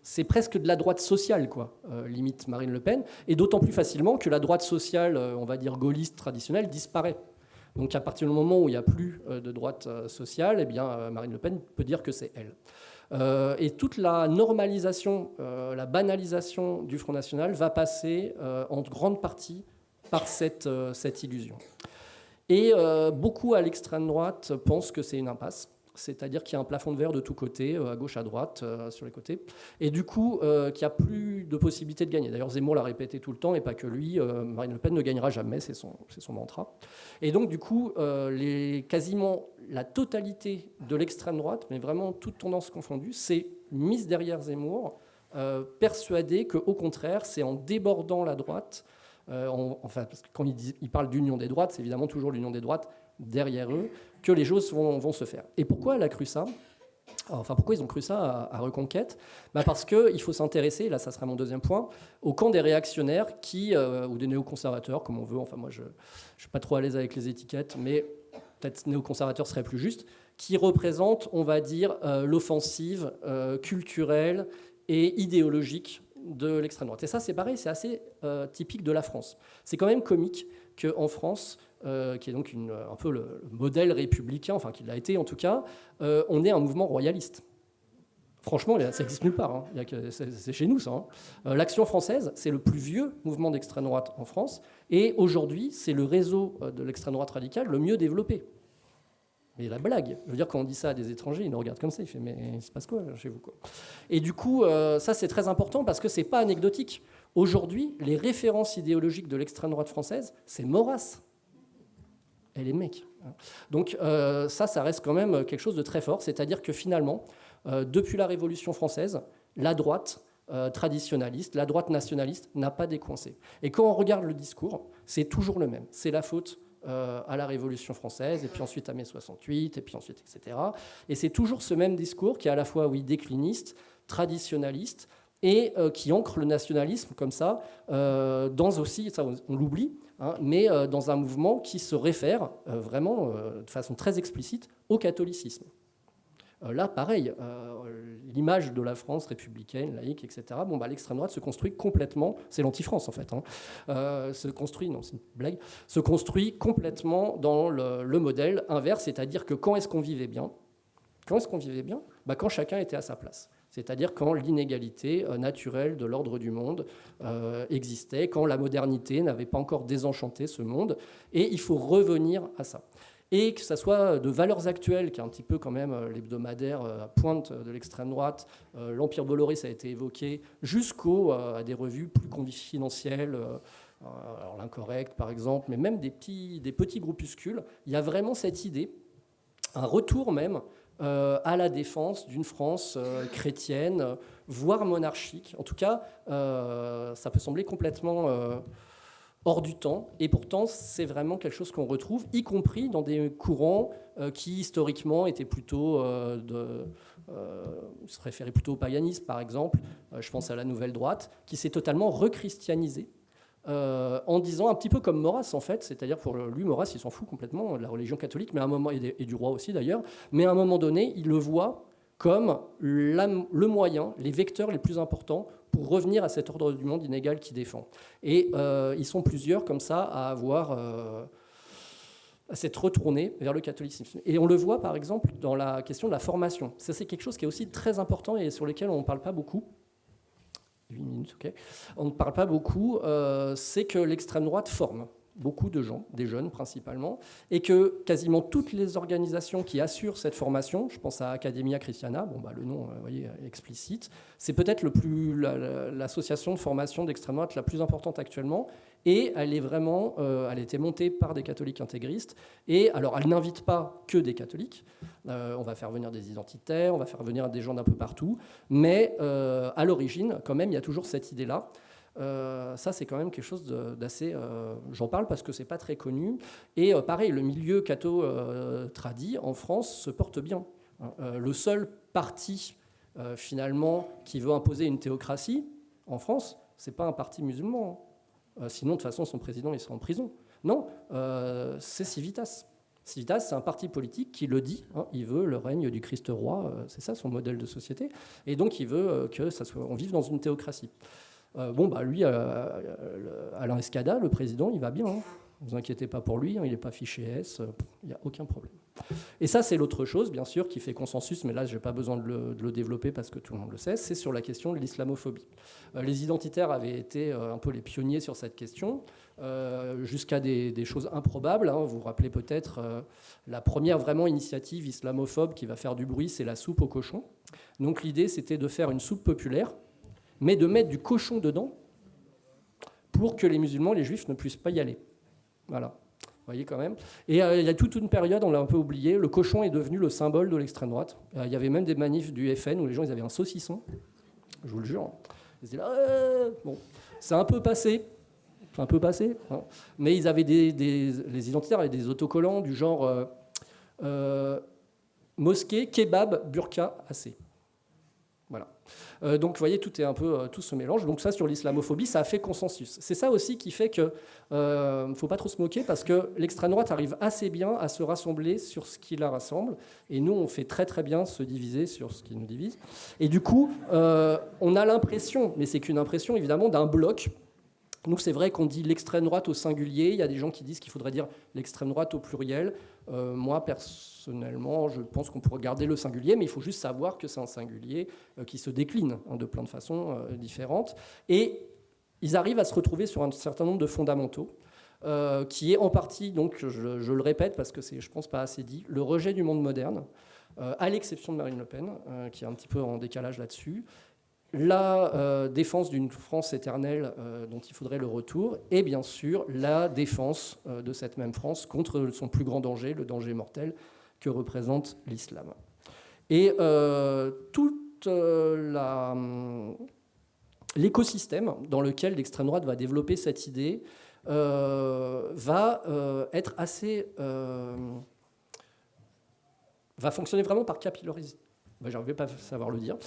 C'est presque de la droite sociale, quoi, limite Marine Le Pen, et d'autant plus facilement que la droite sociale, on va dire gaulliste traditionnelle, disparaît. Donc à partir du moment où il n'y a plus de droite sociale, eh bien, Marine Le Pen peut dire que c'est elle. Et toute la normalisation, la banalisation du Front National va passer en grande partie par cette illusion. Et beaucoup à l'extrême droite pensent que c'est une impasse. C'est-à-dire qu'il y a un plafond de verre de tous côtés, à gauche, à droite, sur les côtés. Et du coup, qu'il n'y a plus de possibilité de gagner. D'ailleurs, Zemmour l'a répété tout le temps, et pas que lui. Marine Le Pen ne gagnera jamais, c'est son mantra. Et donc, du coup, quasiment la totalité de l'extrême droite, mais vraiment toute tendance confondue, s'est mise derrière Zemmour, persuadée qu'au contraire, c'est en débordant la droite, enfin, parce que quand il parle d'union des droites, c'est évidemment toujours l'union des droites derrière eux, que les choses vont se faire. Et pourquoi elle a cru ça ? Enfin, pourquoi ils ont cru ça à Reconquête ? Parce qu'il faut s'intéresser, là ça sera mon deuxième point, au camp des réactionnaires ou des néoconservateurs, comme on veut. Enfin, moi je ne suis pas trop à l'aise avec les étiquettes, mais peut-être néoconservateur serait plus juste, qui représentent, on va dire, l'offensive culturelle et idéologique de l'extrême droite. Et ça, c'est pareil, c'est assez typique de la France. C'est quand même comique qu'en France, qui est donc un peu le modèle républicain, enfin qui l'a été en tout cas, on est un mouvement royaliste. Franchement, ça n'existe nulle part. C'est chez nous, ça. L'Action française, c'est le plus vieux mouvement d'extrême droite en France. Et aujourd'hui, c'est le réseau de l'extrême droite radicale le mieux développé. Mais la blague, je veux dire, quand on dit ça à des étrangers, ils nous regardent comme ça, ils font « mais il se passe quoi chez vous » quoi. Et du coup, ça c'est très important parce que c'est pas anecdotique. Aujourd'hui, les références idéologiques de l'extrême droite française, c'est Maurras. Et les mecs. Donc ça reste quand même quelque chose de très fort, c'est-à-dire que finalement, depuis la Révolution française, la droite traditionnaliste, la droite nationaliste n'a pas décoincé. Et quand on regarde le discours, c'est toujours le même. C'est la faute à la Révolution française, et puis ensuite à mai 68, et puis ensuite, etc. Et c'est toujours ce même discours qui est à la fois, oui, décliniste, traditionnaliste, et qui ancre le nationalisme comme ça, dans aussi, ça on l'oublie, mais dans un mouvement qui se réfère vraiment de façon très explicite au catholicisme. Là, pareil, l'image de la France républicaine, laïque, etc., l'extrême droite se construit complètement, c'est l'anti-France en fait, se construit complètement dans le modèle inverse, c'est-à-dire que quand est-ce qu'on vivait bien ? Quand chacun était à sa place. C'est-à-dire quand l'inégalité naturelle de l'ordre du monde existait, quand la modernité n'avait pas encore désenchanté ce monde, et il faut revenir à ça. Et que ça soit de Valeurs Actuelles, qui est un petit peu quand même l'hebdomadaire à pointe de l'extrême droite, l'Empire Bolloré, ça a été évoqué, à des revues plus confidentielles, alors l'Incorrect par exemple, mais même des petits groupuscules, il y a vraiment cette idée, un retour même, à la défense d'une France chrétienne, voire monarchique. En tout cas, ça peut sembler complètement hors du temps, et pourtant c'est vraiment quelque chose qu'on retrouve, y compris dans des courants qui historiquement étaient plutôt se référaient plutôt au paganisme, par exemple. Je pense à la Nouvelle Droite, qui s'est totalement rechristianisée en disant un petit peu comme Maurras en fait, c'est-à-dire pour lui Maurras il s'en fout complètement de la religion catholique, mais à un moment et du roi aussi d'ailleurs, mais à un moment donné il le voit comme le moyen, les vecteurs les plus importants pour revenir à cet ordre du monde inégal qu'il défend. Et ils sont plusieurs comme ça à avoir à s'être retournés vers le catholicisme. Et on le voit par exemple dans la question de la formation. Ça c'est quelque chose qui est aussi très important et sur lequel on ne parle pas beaucoup. 8 minutes, ok. On ne parle pas beaucoup, c'est que l'extrême droite forme beaucoup de gens, des jeunes principalement, et que quasiment toutes les organisations qui assurent cette formation, je pense à Academia Christiana, bon, bah, le nom vous voyez, explicite, c'est peut-être l'association de formation d'extrême droite la plus importante actuellement, et elle est vraiment, elle a été montée par des catholiques intégristes, et alors elle n'invite pas que des catholiques, on va faire venir des identitaires, on va faire venir des gens d'un peu partout, mais à l'origine, quand même, il y a toujours cette idée-là. Ça, c'est quand même quelque chose d'assez... J'en parle parce que c'est pas très connu. Et pareil, le milieu catho-tradi en France se porte bien. Le seul parti, finalement, qui veut imposer une théocratie en France, c'est pas un parti musulman. Sinon, de toute façon, son président, il sera en prison. Non, c'est Civitas. Civitas, c'est un parti politique qui le dit. Il veut le règne du Christ roi. C'est ça, son modèle de société. Et donc, il veut qu'on vive dans une théocratie. Lui, Alain Escada, le président, il va bien. Ne vous inquiétez pas pour lui, il n'est pas fiché S, il n'y a aucun problème. Et ça, c'est l'autre chose, bien sûr, qui fait consensus, mais là, je n'ai pas besoin de le développer parce que tout le monde le sait, c'est sur la question de l'islamophobie. Les identitaires avaient été un peu les pionniers sur cette question, jusqu'à des choses improbables. Vous vous rappelez peut-être la première vraiment initiative islamophobe qui va faire du bruit, c'est la soupe au cochon. Donc l'idée, c'était de faire une soupe populaire, mais de mettre du cochon dedans pour que les musulmans, les juifs ne puissent pas y aller. Voilà, vous voyez quand même. Et il y a toute une période, on l'a un peu oublié, le cochon est devenu le symbole de l'extrême droite. Il y avait même des manifs du FN où les gens ils avaient un saucisson, je vous le jure. Ils étaient là, bon, c'est un peu passé, mais ils avaient les identitaires avaient des autocollants du genre mosquée, kebab, burqa, assez. Voilà. Donc vous voyez, tout est un peu, tout se mélange. Donc ça, sur l'islamophobie, ça a fait consensus. C'est ça aussi qui fait que faut pas trop se moquer parce que l'extrême droite arrive assez bien à se rassembler sur ce qui la rassemble, et nous, on fait très très bien se diviser sur ce qui nous divise. Et du coup, on a l'impression, mais c'est qu'une impression évidemment, d'un bloc. Nous, c'est vrai qu'on dit l'extrême droite au singulier. Il y a des gens qui disent qu'il faudrait dire l'extrême droite au pluriel. Moi, personnellement, je pense qu'on pourrait garder le singulier, mais il faut juste savoir que c'est un singulier qui se décline de plein de façons différentes. Et ils arrivent à se retrouver sur un certain nombre de fondamentaux, qui est en partie, donc je le répète parce que c'est, je pense, pas assez dit, le rejet du monde moderne, à l'exception de Marine Le Pen, qui est un petit peu en décalage là-dessus. La défense d'une France éternelle dont il faudrait le retour, et bien sûr la défense de cette même France contre son plus grand danger, le danger mortel que représente l'islam. Et tout l'écosystème dans lequel l'extrême droite va développer cette idée va être assez... va fonctionner vraiment par capillarisation. Je ne vais pas savoir le dire.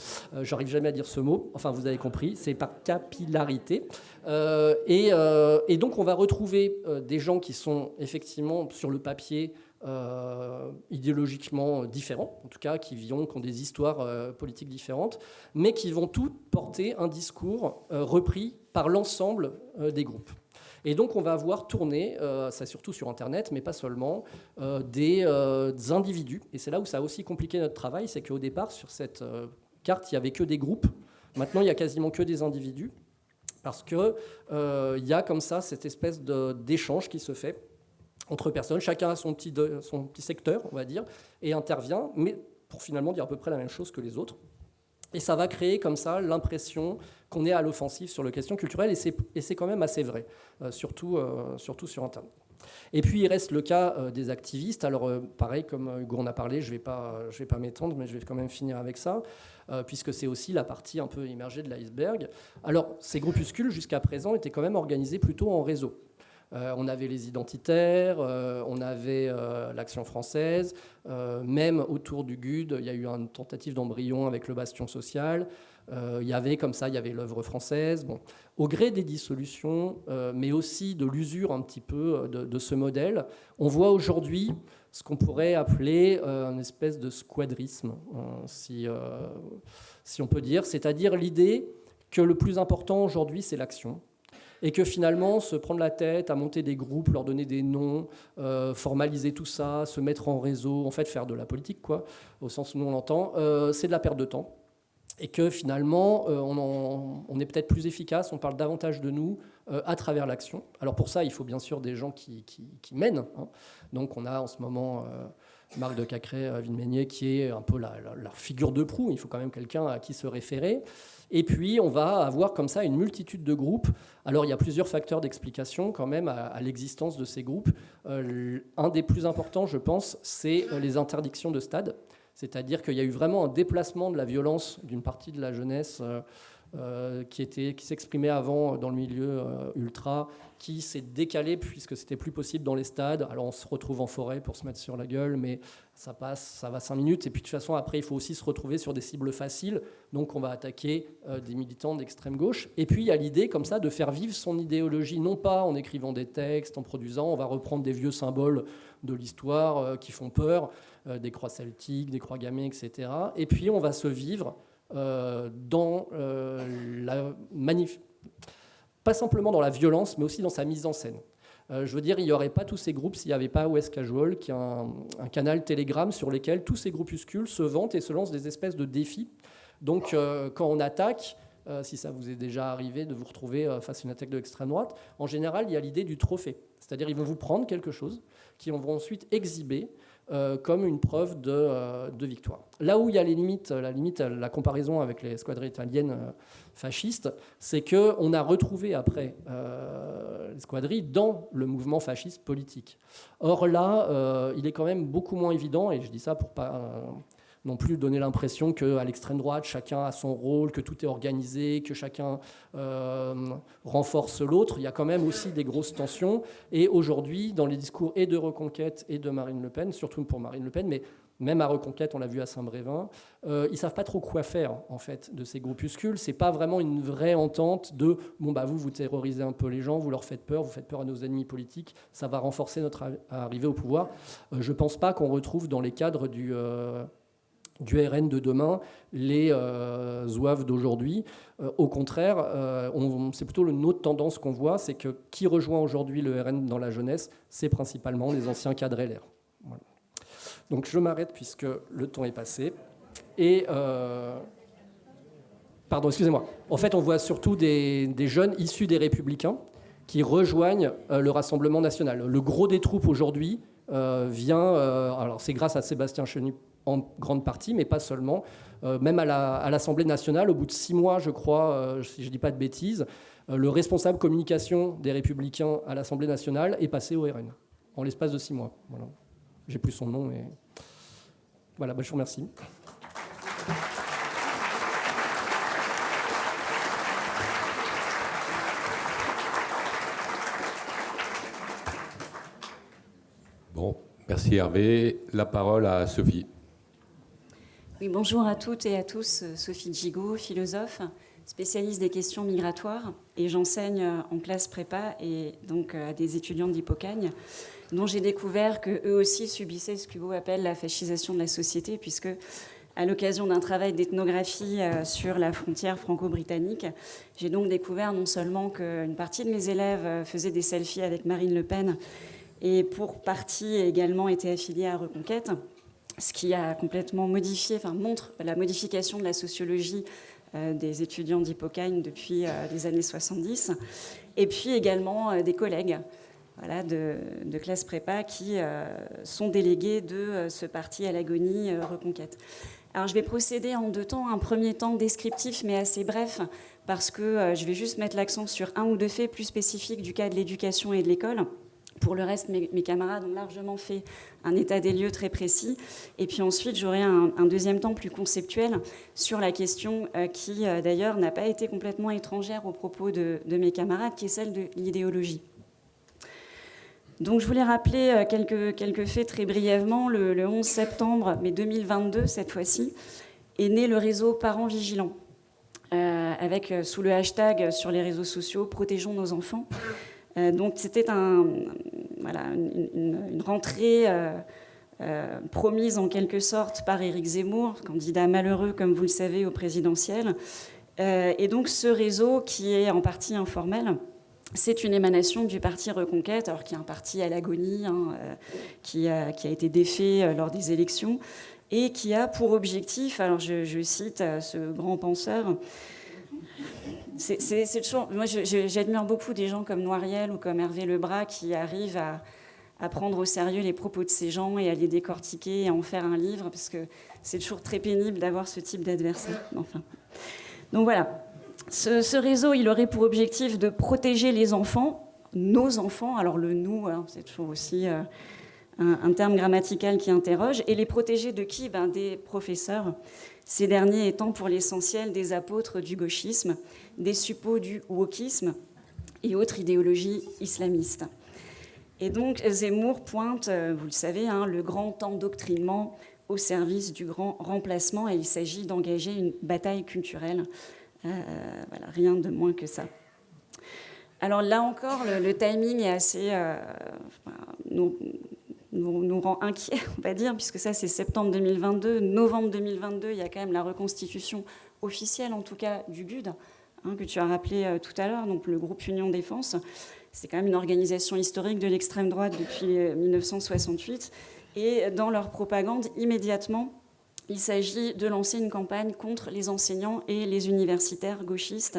J'arrive jamais à dire ce mot. Enfin, vous avez compris, c'est par capillarité. Et donc, on va retrouver des gens qui sont effectivement, sur le papier, idéologiquement différents, en tout cas, qui ont des histoires politiques différentes, mais qui vont toutes porter un discours repris par l'ensemble des groupes. Et donc, on va voir tourner, ça surtout sur Internet, mais pas seulement, des individus. Et c'est là où ça a aussi compliqué notre travail, c'est qu'au départ, sur cette carte, il n'y avait que des groupes. Maintenant, il n'y a quasiment que des individus, parce qu'il y a comme ça cette espèce d'échange qui se fait entre personnes. Chacun a son petit secteur, on va dire, et intervient, mais pour finalement dire à peu près la même chose que les autres. Et ça va créer comme ça l'impression qu'on est à l'offensive sur les questions culturelles, et c'est quand même assez vrai, surtout sur Internet. Et puis il reste le cas des activistes. Alors pareil, comme Hugo en a parlé, je vais pas m'étendre, mais je vais quand même finir avec ça, puisque c'est aussi la partie un peu immergée de l'iceberg. Alors ces groupuscules, jusqu'à présent, étaient quand même organisés plutôt en réseau. On avait les identitaires, on avait l'Action française, même autour du GUD, il y a eu une tentative d'embryon avec le Bastion social. Il y avait comme ça, il y avait l'œuvre française. Bon, au gré des dissolutions, mais aussi de l'usure un petit peu de ce modèle, on voit aujourd'hui ce qu'on pourrait appeler une espèce de squadrisme, si on peut dire, c'est-à-dire l'idée que le plus important aujourd'hui, c'est l'action. Et que finalement, se prendre la tête à monter des groupes, leur donner des noms, formaliser tout ça, se mettre en réseau, en fait faire de la politique, quoi, au sens où nous on l'entend, c'est de la perte de temps. Et que finalement, on est peut-être plus efficace, on parle davantage de nous à travers l'action. Alors pour ça, il faut bien sûr des gens qui mènent. Hein. Donc on a en ce moment Marc de Cacré, Villemeignier, qui est un peu la figure de proue. Il faut quand même quelqu'un à qui se référer. Et puis on va avoir comme ça une multitude de groupes. Alors il y a plusieurs facteurs d'explication quand même à l'existence de ces groupes. Un des plus importants, je pense, c'est les interdictions de stade. C'est-à-dire qu'il y a eu vraiment un déplacement de la violence d'une partie de la jeunesse qui s'exprimait avant dans le milieu ultra, qui s'est décalé puisque c'était plus possible dans les stades. Alors on se retrouve en forêt pour se mettre sur la gueule, mais ça passe, ça va 5 minutes. Et puis de toute façon, après, il faut aussi se retrouver sur des cibles faciles. Donc on va attaquer des militants d'extrême gauche. Et puis il y a l'idée comme ça de faire vivre son idéologie, non pas en écrivant des textes, en produisant, on va reprendre des vieux symboles de l'histoire qui font peur, des croix celtiques, des croix gammées, etc. Et puis on va se vivre dans la pas simplement dans la violence, mais aussi dans sa mise en scène. Je veux dire, il n'y aurait pas tous ces groupes s'il n'y avait pas West Casual, qui est un canal Telegram sur lequel tous ces groupuscules se vantent et se lancent des espèces de défis. Donc quand on attaque, si ça vous est déjà arrivé de vous retrouver face à une attaque de l'extrême droite, en général, il y a l'idée du trophée. C'est-à-dire ils vont vous prendre quelque chose qu'ils vont ensuite exhiber comme une preuve de victoire. Là où il y a la comparaison avec les squadrilles italiennes fascistes, c'est qu'on a retrouvé après les squadrilles dans le mouvement fasciste politique. Or là, il est quand même beaucoup moins évident, et je dis ça pour pas non plus donner l'impression qu'à l'extrême droite, chacun a son rôle, que tout est organisé, que chacun renforce l'autre. Il y a quand même aussi des grosses tensions. Et aujourd'hui, dans les discours et de Reconquête et de Marine Le Pen, surtout pour Marine Le Pen, mais même à Reconquête, on l'a vu à Saint-Brévin, ils ne savent pas trop quoi faire en fait, de ces groupuscules. Ce n'est pas vraiment une vraie entente de « bon, bah, vous terrorisez un peu les gens, vous leur faites peur, vous faites peur à nos ennemis politiques, ça va renforcer notre arrivée au pouvoir ». Je ne pense pas qu'on retrouve dans les cadres du RN de demain, les zouaves d'aujourd'hui. Au contraire, c'est plutôt une autre tendance qu'on voit, c'est que qui rejoint aujourd'hui le RN dans la jeunesse, c'est principalement les anciens cadres LR. Voilà. Donc je m'arrête puisque le temps est passé. Et pardon, excusez-moi. En fait, on voit surtout des jeunes issus des Républicains qui rejoignent le Rassemblement national. Le gros des troupes aujourd'hui vient, alors c'est grâce à Sébastien Chenu en grande partie, mais pas seulement. Même à l'Assemblée nationale, au bout de 6 mois, je crois, si je ne dis pas de bêtises, le responsable communication des Républicains à l'Assemblée nationale est passé au RN, en l'espace de 6 mois. Voilà. J'ai plus son nom, mais voilà, je vous remercie. Bon, merci Hervé. La parole à Sophie. Oui, bonjour à toutes et à tous. Sophie Gigot, philosophe, spécialiste des questions migratoires, et j'enseigne en classe prépa et donc à des étudiants d'Hippocagne, dont j'ai découvert qu'eux aussi subissaient ce qu'Hugo appelle la fascisation de la société, puisque à l'occasion d'un travail d'ethnographie sur la frontière franco-britannique, j'ai donc découvert non seulement qu'une partie de mes élèves faisaient des selfies avec Marine Le Pen et pour partie également étaient affiliés à Reconquête, ce qui a complètement modifié, montre la modification de la sociologie des étudiants d'Hippocagne depuis les années 70, et puis également des collègues de classe prépa qui sont délégués de ce parti à l'agonie Reconquête. Alors je vais procéder en 2 temps, un premier temps descriptif mais assez bref, parce que je vais juste mettre l'accent sur 1 ou 2 faits plus spécifiques du cas de l'éducation et de l'école. Pour le reste, mes camarades ont largement fait un état des lieux très précis. Et puis ensuite, j'aurai un deuxième temps plus conceptuel sur la question qui, d'ailleurs, n'a pas été complètement étrangère aux propos de mes camarades, qui est celle de l'idéologie. Donc, je voulais rappeler quelques faits très brièvement. Le 11 septembre, mais 2022, cette fois-ci, est né le réseau Parents Vigilants. avec sous le hashtag sur les réseaux sociaux « Protégeons nos enfants ». Donc c'était une rentrée promise en quelque sorte par Éric Zemmour, candidat malheureux, comme vous le savez, au présidentiel. Et donc ce réseau, qui est en partie informel, c'est une émanation du parti Reconquête, alors qui est un parti à l'agonie, qui a été défait lors des élections, et qui a pour objectif, alors je cite ce grand penseur, c'est toujours, moi j'admire beaucoup des gens comme Noiriel ou comme Hervé Lebras qui arrivent à prendre au sérieux les propos de ces gens et à les décortiquer et à en faire un livre, parce que c'est toujours très pénible d'avoir ce type d'adversaire. Enfin. Donc voilà, ce réseau, il aurait pour objectif de protéger les enfants, nos enfants, alors le « nous », c'est toujours aussi un terme grammatical qui interroge, et les protéger de qui ? Des professeurs, ces derniers étant pour l'essentiel des apôtres du gauchisme, des suppôts du wokisme et autres idéologies islamistes. Et donc Zemmour pointe, vous le savez, le grand endoctrinement au service du grand remplacement, et il s'agit d'engager une bataille culturelle. Voilà, rien de moins que ça. Alors là encore, le timing est assez... nous rend inquiets, on va dire, puisque ça c'est septembre 2022. Novembre 2022, il y a quand même la reconstitution officielle, en tout cas, du GUD, que tu as rappelé tout à l'heure, donc le groupe Union Défense. C'est quand même une organisation historique de l'extrême droite depuis 1968. Et dans leur propagande, immédiatement, il s'agit de lancer une campagne contre les enseignants et les universitaires gauchistes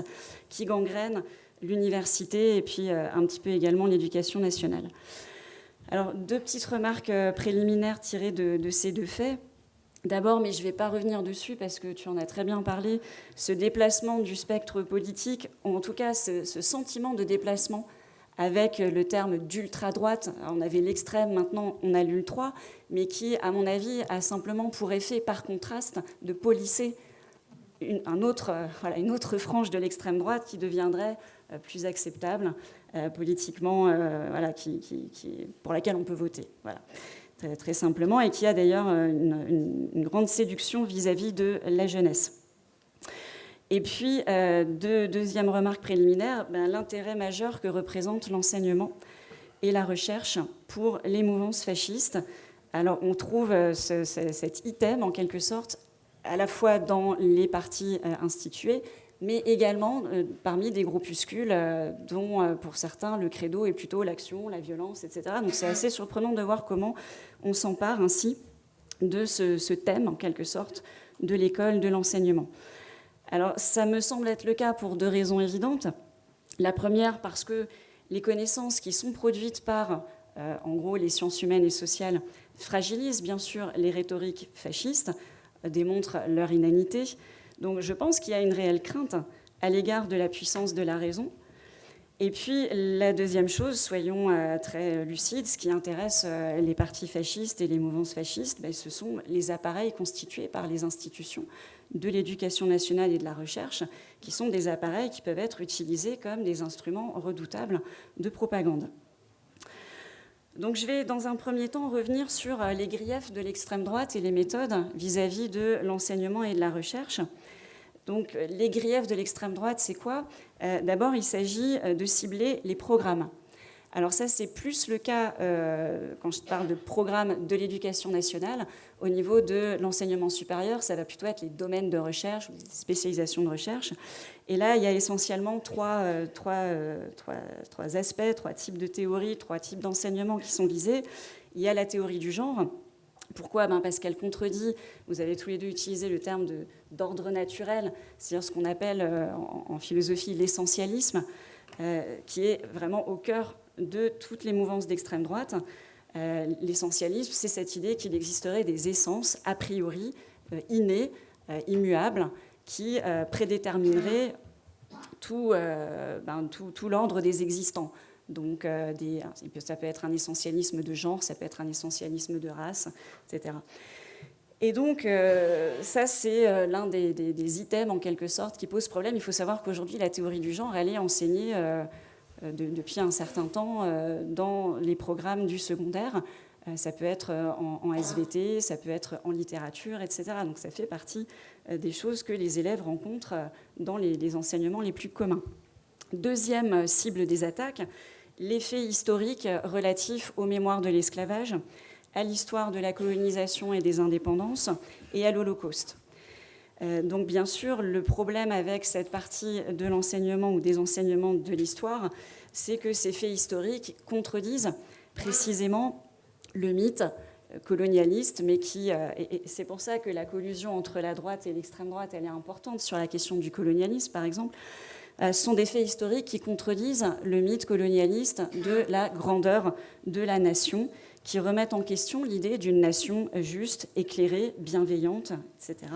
qui gangrènent l'université et puis un petit peu également l'éducation nationale. Alors, 2 petites remarques préliminaires tirées de ces 2 faits. D'abord, mais je ne vais pas revenir dessus parce que tu en as très bien parlé, ce déplacement du spectre politique, ou en tout cas ce sentiment de déplacement avec le terme d'ultra-droite. On avait l'extrême, maintenant on a l'ultra, mais qui, à mon avis, a simplement pour effet, par contraste, de polisser une autre frange de l'extrême droite qui deviendrait plus acceptable politiquement, pour laquelle on peut voter. Voilà. Très, très simplement, et qui a d'ailleurs une grande séduction vis-à-vis de la jeunesse. Et puis, deuxième remarque préliminaire, l'intérêt majeur que représente l'enseignement et la recherche pour les mouvances fascistes. Alors, on trouve cet item, en quelque sorte, à la fois dans les partis institués, mais également parmi des groupuscules dont, pour certains, le credo est plutôt l'action, la violence, etc. Donc c'est assez surprenant de voir comment on s'empare ainsi de ce thème, en quelque sorte, de l'école, de l'enseignement. Alors ça me semble être le cas pour 2 raisons évidentes. La première, parce que les connaissances qui sont produites par, en gros, les sciences humaines et sociales fragilisent bien sûr les rhétoriques fascistes, démontrent leur inanité. Donc je pense qu'il y a une réelle crainte à l'égard de la puissance de la raison. Et puis la deuxième chose, soyons très lucides, ce qui intéresse les partis fascistes et les mouvances fascistes, ce sont les appareils constitués par les institutions de l'éducation nationale et de la recherche, qui sont des appareils qui peuvent être utilisés comme des instruments redoutables de propagande. Donc je vais dans un premier temps revenir sur les griefs de l'extrême droite et les méthodes vis-à-vis de l'enseignement et de la recherche. Donc les griefs de l'extrême droite, c'est quoi ? D'abord, il s'agit de cibler les programmes. Alors ça, c'est plus le cas quand je parle de programme de l'éducation nationale. Au niveau de l'enseignement supérieur, ça va plutôt être les domaines de recherche, les spécialisations de recherche. Et là, il y a essentiellement trois aspects, 3 types de théories, 3 types d'enseignements qui sont visés. Il y a la théorie du genre. Pourquoi ? Parce qu'elle contredit, vous avez tous les deux utilisé le terme d'ordre naturel, c'est-à-dire ce qu'on appelle en philosophie l'essentialisme, qui est vraiment au cœur de toutes les mouvances d'extrême droite. L'essentialisme, c'est cette idée qu'il existerait des essences a priori innées, immuables, qui prédétermineraient tout l'ordre des existants. Donc, ça peut être un essentialisme de genre, ça peut être un essentialisme de race, etc. Et donc, ça, c'est l'un des items, en quelque sorte, qui pose problème. Il faut savoir qu'aujourd'hui, la théorie du genre, elle est enseignée depuis un certain temps dans les programmes du secondaire. Ça peut être en SVT, ça peut être en littérature, etc. Donc ça fait partie des choses que les élèves rencontrent dans les enseignements les plus communs. Deuxième cible des attaques, l'effet historique relatif aux mémoires de l'esclavage, à l'histoire de la colonisation et des indépendances et à l'Holocauste. Donc bien sûr, le problème avec cette partie de l'enseignement ou des enseignements de l'histoire, c'est que ces faits historiques contredisent précisément le mythe colonialiste, mais et c'est pour ça que la collusion entre la droite et l'extrême droite, elle est importante sur la question du colonialisme, par exemple, sont des faits historiques qui contredisent le mythe colonialiste de la grandeur de la nation, qui remettent en question l'idée d'une nation juste, éclairée, bienveillante, etc.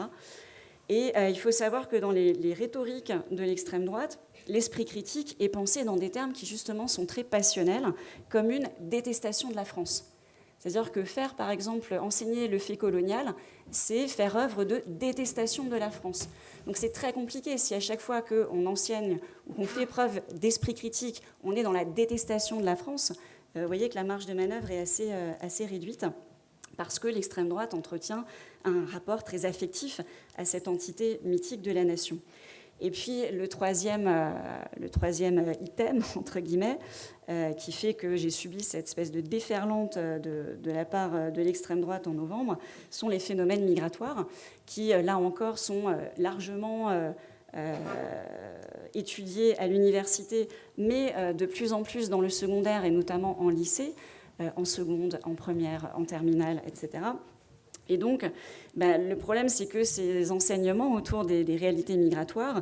Et il faut savoir que dans les rhétoriques de l'extrême droite, l'esprit critique est pensé dans des termes qui justement sont très passionnels, comme une détestation de la France. C'est-à-dire que faire, par exemple, enseigner le fait colonial, c'est faire œuvre de détestation de la France. Donc c'est très compliqué si à chaque fois qu'on enseigne ou qu'on fait preuve d'esprit critique, on est dans la détestation de la France. Vous voyez que la marge de manœuvre est assez réduite, parce que l'extrême droite entretient un rapport très affectif à cette entité mythique de la nation. Et puis le troisième item, entre guillemets, qui fait que j'ai subi cette espèce de déferlante de la part de l'extrême droite en novembre, sont les phénomènes migratoires, qui, là encore, sont largement étudiés à l'université, mais de plus en plus dans le secondaire et notamment en lycée, en seconde, en première, en terminale, etc. Et donc, le problème, c'est que ces enseignements autour des réalités migratoires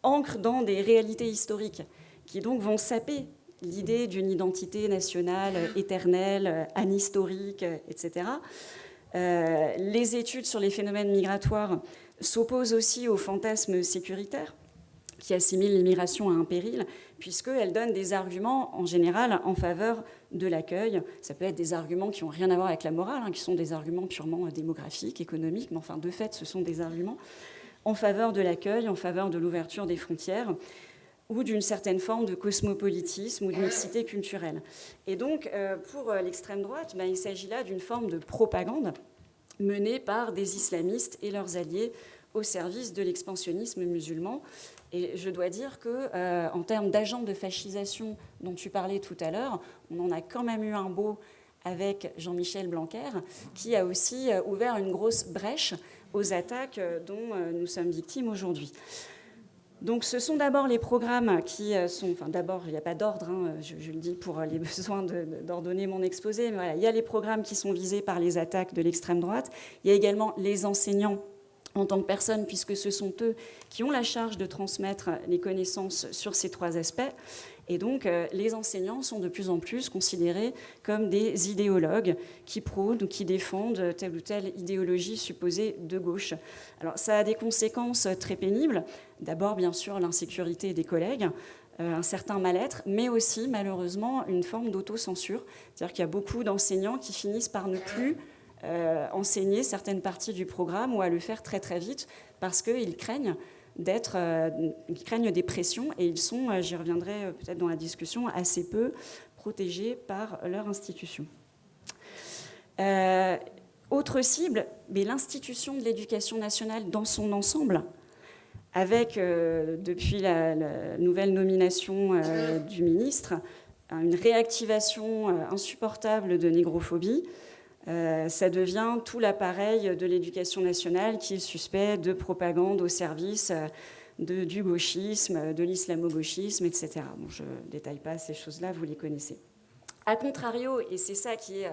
ancrent dans des réalités historiques qui donc vont saper l'idée d'une identité nationale éternelle, anhistorique, etc. Les études sur les phénomènes migratoires s'opposent aussi au fantasme sécuritaire qui assimile l'immigration à un péril, puisqu'elle donne des arguments, en général, en faveur de l'accueil. Ça peut être des arguments qui n'ont rien à voir avec la morale, qui sont des arguments purement démographiques, économiques, mais enfin, de fait, ce sont des arguments en faveur de l'accueil, en faveur de l'ouverture des frontières, ou d'une certaine forme de cosmopolitisme ou de mixité culturelle. Et donc, pour l'extrême droite, il s'agit là d'une forme de propagande menée par des islamistes et leurs alliés au service de l'expansionnisme musulman. Et je dois dire qu'en termes d'agents de fascisation dont tu parlais tout à l'heure, on en a quand même eu un beau avec Jean-Michel Blanquer, qui a aussi ouvert une grosse brèche aux attaques dont nous sommes victimes aujourd'hui. Donc ce sont d'abord les programmes qui sont... Enfin d'abord, il n'y a pas d'ordre, je le dis pour les besoins d'ordonner mon exposé, mais voilà, il y a les programmes qui sont visés par les attaques de l'extrême droite, il y a également les enseignants en tant que personnes, puisque ce sont eux qui ont la charge de transmettre les connaissances sur ces trois aspects. Et donc, les enseignants sont de plus en plus considérés comme des idéologues qui prônent ou qui défendent telle ou telle idéologie supposée de gauche. Alors, ça a des conséquences très pénibles. D'abord, bien sûr, l'insécurité des collègues, un certain mal-être, mais aussi, malheureusement, une forme d'autocensure. C'est-à-dire qu'il y a beaucoup d'enseignants qui finissent par ne plus enseigner certaines parties du programme ou à le faire très très vite parce qu'ils craignent ils craignent des pressions et ils sont, j'y reviendrai peut-être dans la discussion, assez peu protégés par leur institution. Autre cible, mais l'institution de l'éducation nationale dans son ensemble, avec, depuis la nouvelle nomination du ministre, une réactivation insupportable de négrophobie. Ça devient tout l'appareil de l'éducation nationale qui est suspect de propagande au service du gauchisme, de l'islamo-gauchisme, etc. Bon, je ne détaille pas ces choses-là, vous les connaissez. A contrario, et c'est ça qui est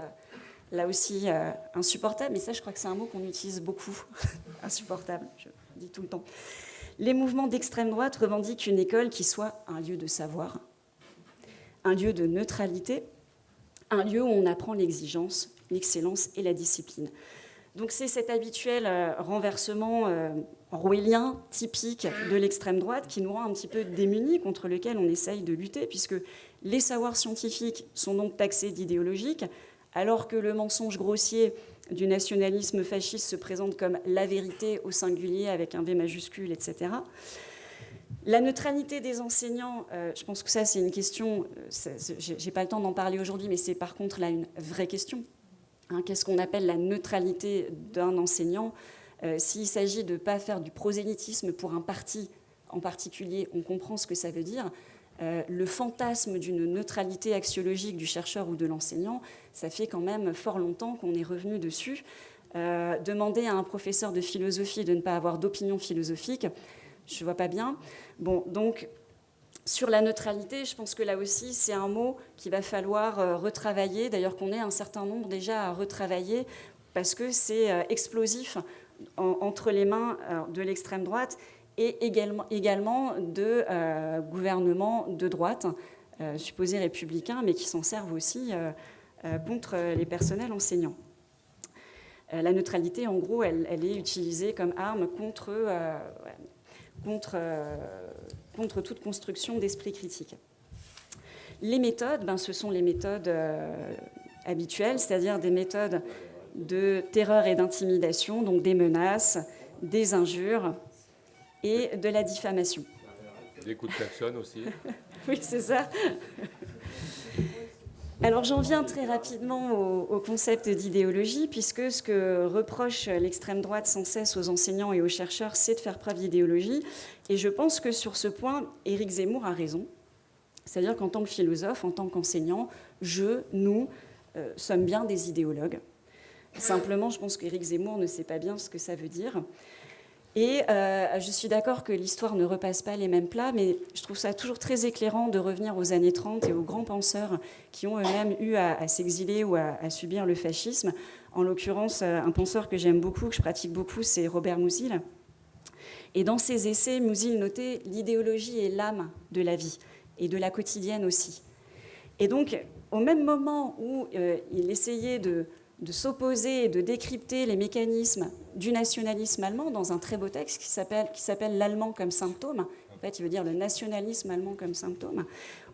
là aussi insupportable, mais ça je crois que c'est un mot qu'on utilise beaucoup, insupportable, je le dis tout le temps. Les mouvements d'extrême droite revendiquent une école qui soit un lieu de savoir, un lieu de neutralité, un lieu où on apprend l'exigence, l'excellence et la discipline. Donc c'est cet habituel renversement orwellien typique de l'extrême droite qui nous rend un petit peu démunis, contre lequel on essaye de lutter, puisque les savoirs scientifiques sont donc taxés d'idéologiques, alors que le mensonge grossier du nationalisme fasciste se présente comme la vérité au singulier avec un V majuscule, etc. La neutralité des enseignants, je pense que ça c'est une question, j'ai pas le temps d'en parler aujourd'hui, mais c'est par contre là une vraie question. Hein, qu'est-ce qu'on appelle la neutralité d'un enseignant? S'il s'agit de ne pas faire du prosélytisme pour un parti en particulier, on comprend ce que ça veut dire. Le fantasme d'une neutralité axiologique du chercheur ou de l'enseignant, ça fait quand même fort longtemps qu'on est revenu dessus. Demander à un professeur de philosophie de ne pas avoir d'opinion philosophique, je ne vois pas bien. Bon, donc, sur la neutralité, je pense que là aussi, c'est un mot qu'il va falloir retravailler. D'ailleurs, qu'on ait un certain nombre déjà à retravailler, parce que c'est explosif entre les mains de l'extrême droite et également de gouvernements de droite, supposés républicains, mais qui s'en servent aussi contre les personnels enseignants. La neutralité, en gros, elle est utilisée comme arme contre toute construction d'esprit critique. Les méthodes, ce sont les méthodes habituelles, c'est-à-dire des méthodes de terreur et d'intimidation, donc des menaces, des injures et de la diffamation. Des coups de klaxon aussi. Oui, c'est ça. Alors j'en viens très rapidement au concept d'idéologie, puisque ce que reproche l'extrême droite sans cesse aux enseignants et aux chercheurs, c'est de faire preuve d'idéologie. Et je pense que sur ce point, Éric Zemmour a raison. C'est-à-dire qu'en tant que philosophe, en tant qu'enseignant, nous sommes bien des idéologues. Simplement, je pense qu'Éric Zemmour ne sait pas bien ce que ça veut dire. Et je suis d'accord que l'histoire ne repasse pas les mêmes plats, mais je trouve ça toujours très éclairant de revenir aux années 30 et aux grands penseurs qui ont eux-mêmes eu à s'exiler ou à subir le fascisme. En l'occurrence, un penseur que j'aime beaucoup, que je pratique beaucoup, c'est Robert Musil. Et dans ses essais, Musil notait l'idéologie est l'âme de la vie, et de la quotidienne aussi. Et donc, au même moment où il essayait de s'opposer et de décrypter les mécanismes du nationalisme allemand dans un très beau texte qui s'appelle « L'allemand comme symptôme ». En fait, il veut dire le nationalisme allemand comme symptôme.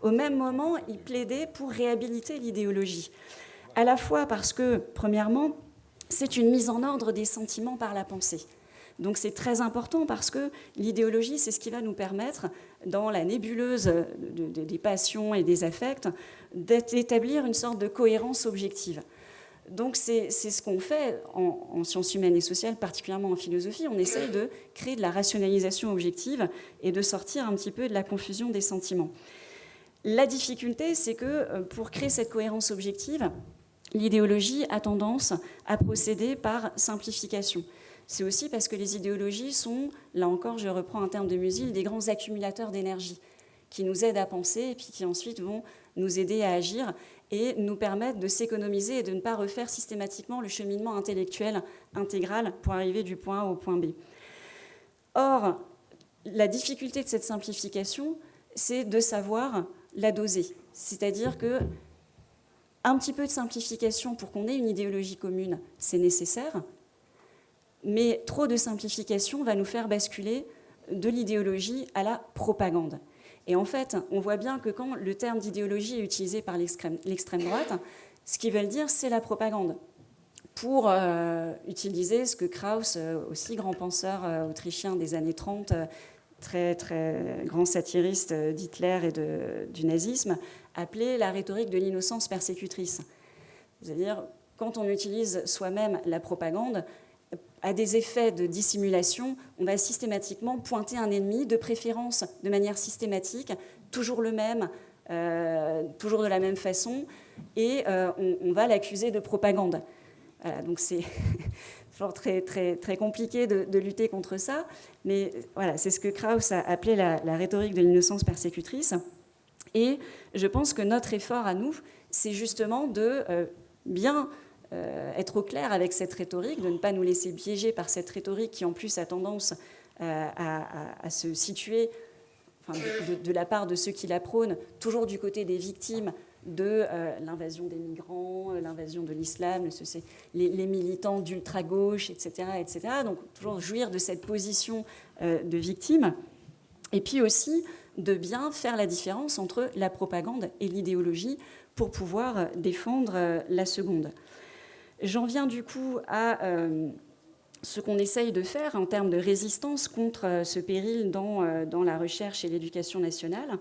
Au même moment, il plaidait pour réhabiliter l'idéologie. À la fois parce que, premièrement, c'est une mise en ordre des sentiments par la pensée. Donc c'est très important parce que l'idéologie, c'est ce qui va nous permettre, dans la nébuleuse des passions et des affects, d'établir une sorte de cohérence objective. Donc c'est ce qu'on fait en sciences humaines et sociales, particulièrement en philosophie. On essaye de créer de la rationalisation objective et de sortir un petit peu de la confusion des sentiments. La difficulté, c'est que pour créer cette cohérence objective, l'idéologie a tendance à procéder par simplification. C'est aussi parce que les idéologies sont, là encore, je reprends un terme de Musil, des grands accumulateurs d'énergie qui nous aident à penser et puis qui ensuite vont nous aider à agir et nous permettre de s'économiser et de ne pas refaire systématiquement le cheminement intellectuel intégral pour arriver du point A au point B. Or, la difficulté de cette simplification, c'est de savoir la doser. C'est-à-dire que un petit peu de simplification pour qu'on ait une idéologie commune, c'est nécessaire, mais trop de simplification va nous faire basculer de l'idéologie à la propagande. Et en fait, on voit bien que quand le terme d'idéologie est utilisé par l'extrême droite, ce qu'ils veulent dire, c'est la propagande. Pour utiliser ce que Krauss, aussi grand penseur autrichien des années 30, très, très grand satiriste d'Hitler et du nazisme, appelait la rhétorique de l'innocence persécutrice. C'est-à-dire, quand on utilise soi-même la propagande, à des effets de dissimulation, on va systématiquement pointer un ennemi, de préférence de manière systématique, toujours le même, toujours de la même façon, et on va l'accuser de propagande. Voilà, donc c'est très, très, très compliqué de lutter contre ça, mais voilà, c'est ce que Krauss a appelé la rhétorique de l'innocence persécutrice. Et je pense que notre effort à nous, c'est justement de bien être au clair avec cette rhétorique, de ne pas nous laisser piéger par cette rhétorique qui en plus a tendance à se situer, enfin, de la part de ceux qui la prônent, toujours du côté des victimes de l'invasion des migrants, l'invasion de l'islam, les militants d'ultra-gauche, etc., etc. Donc toujours jouir de cette position de victime. Et puis aussi de bien faire la différence entre la propagande et l'idéologie pour pouvoir défendre la seconde. J'en viens du coup à ce qu'on essaye de faire en termes de résistance contre ce péril dans la recherche et l'éducation nationale,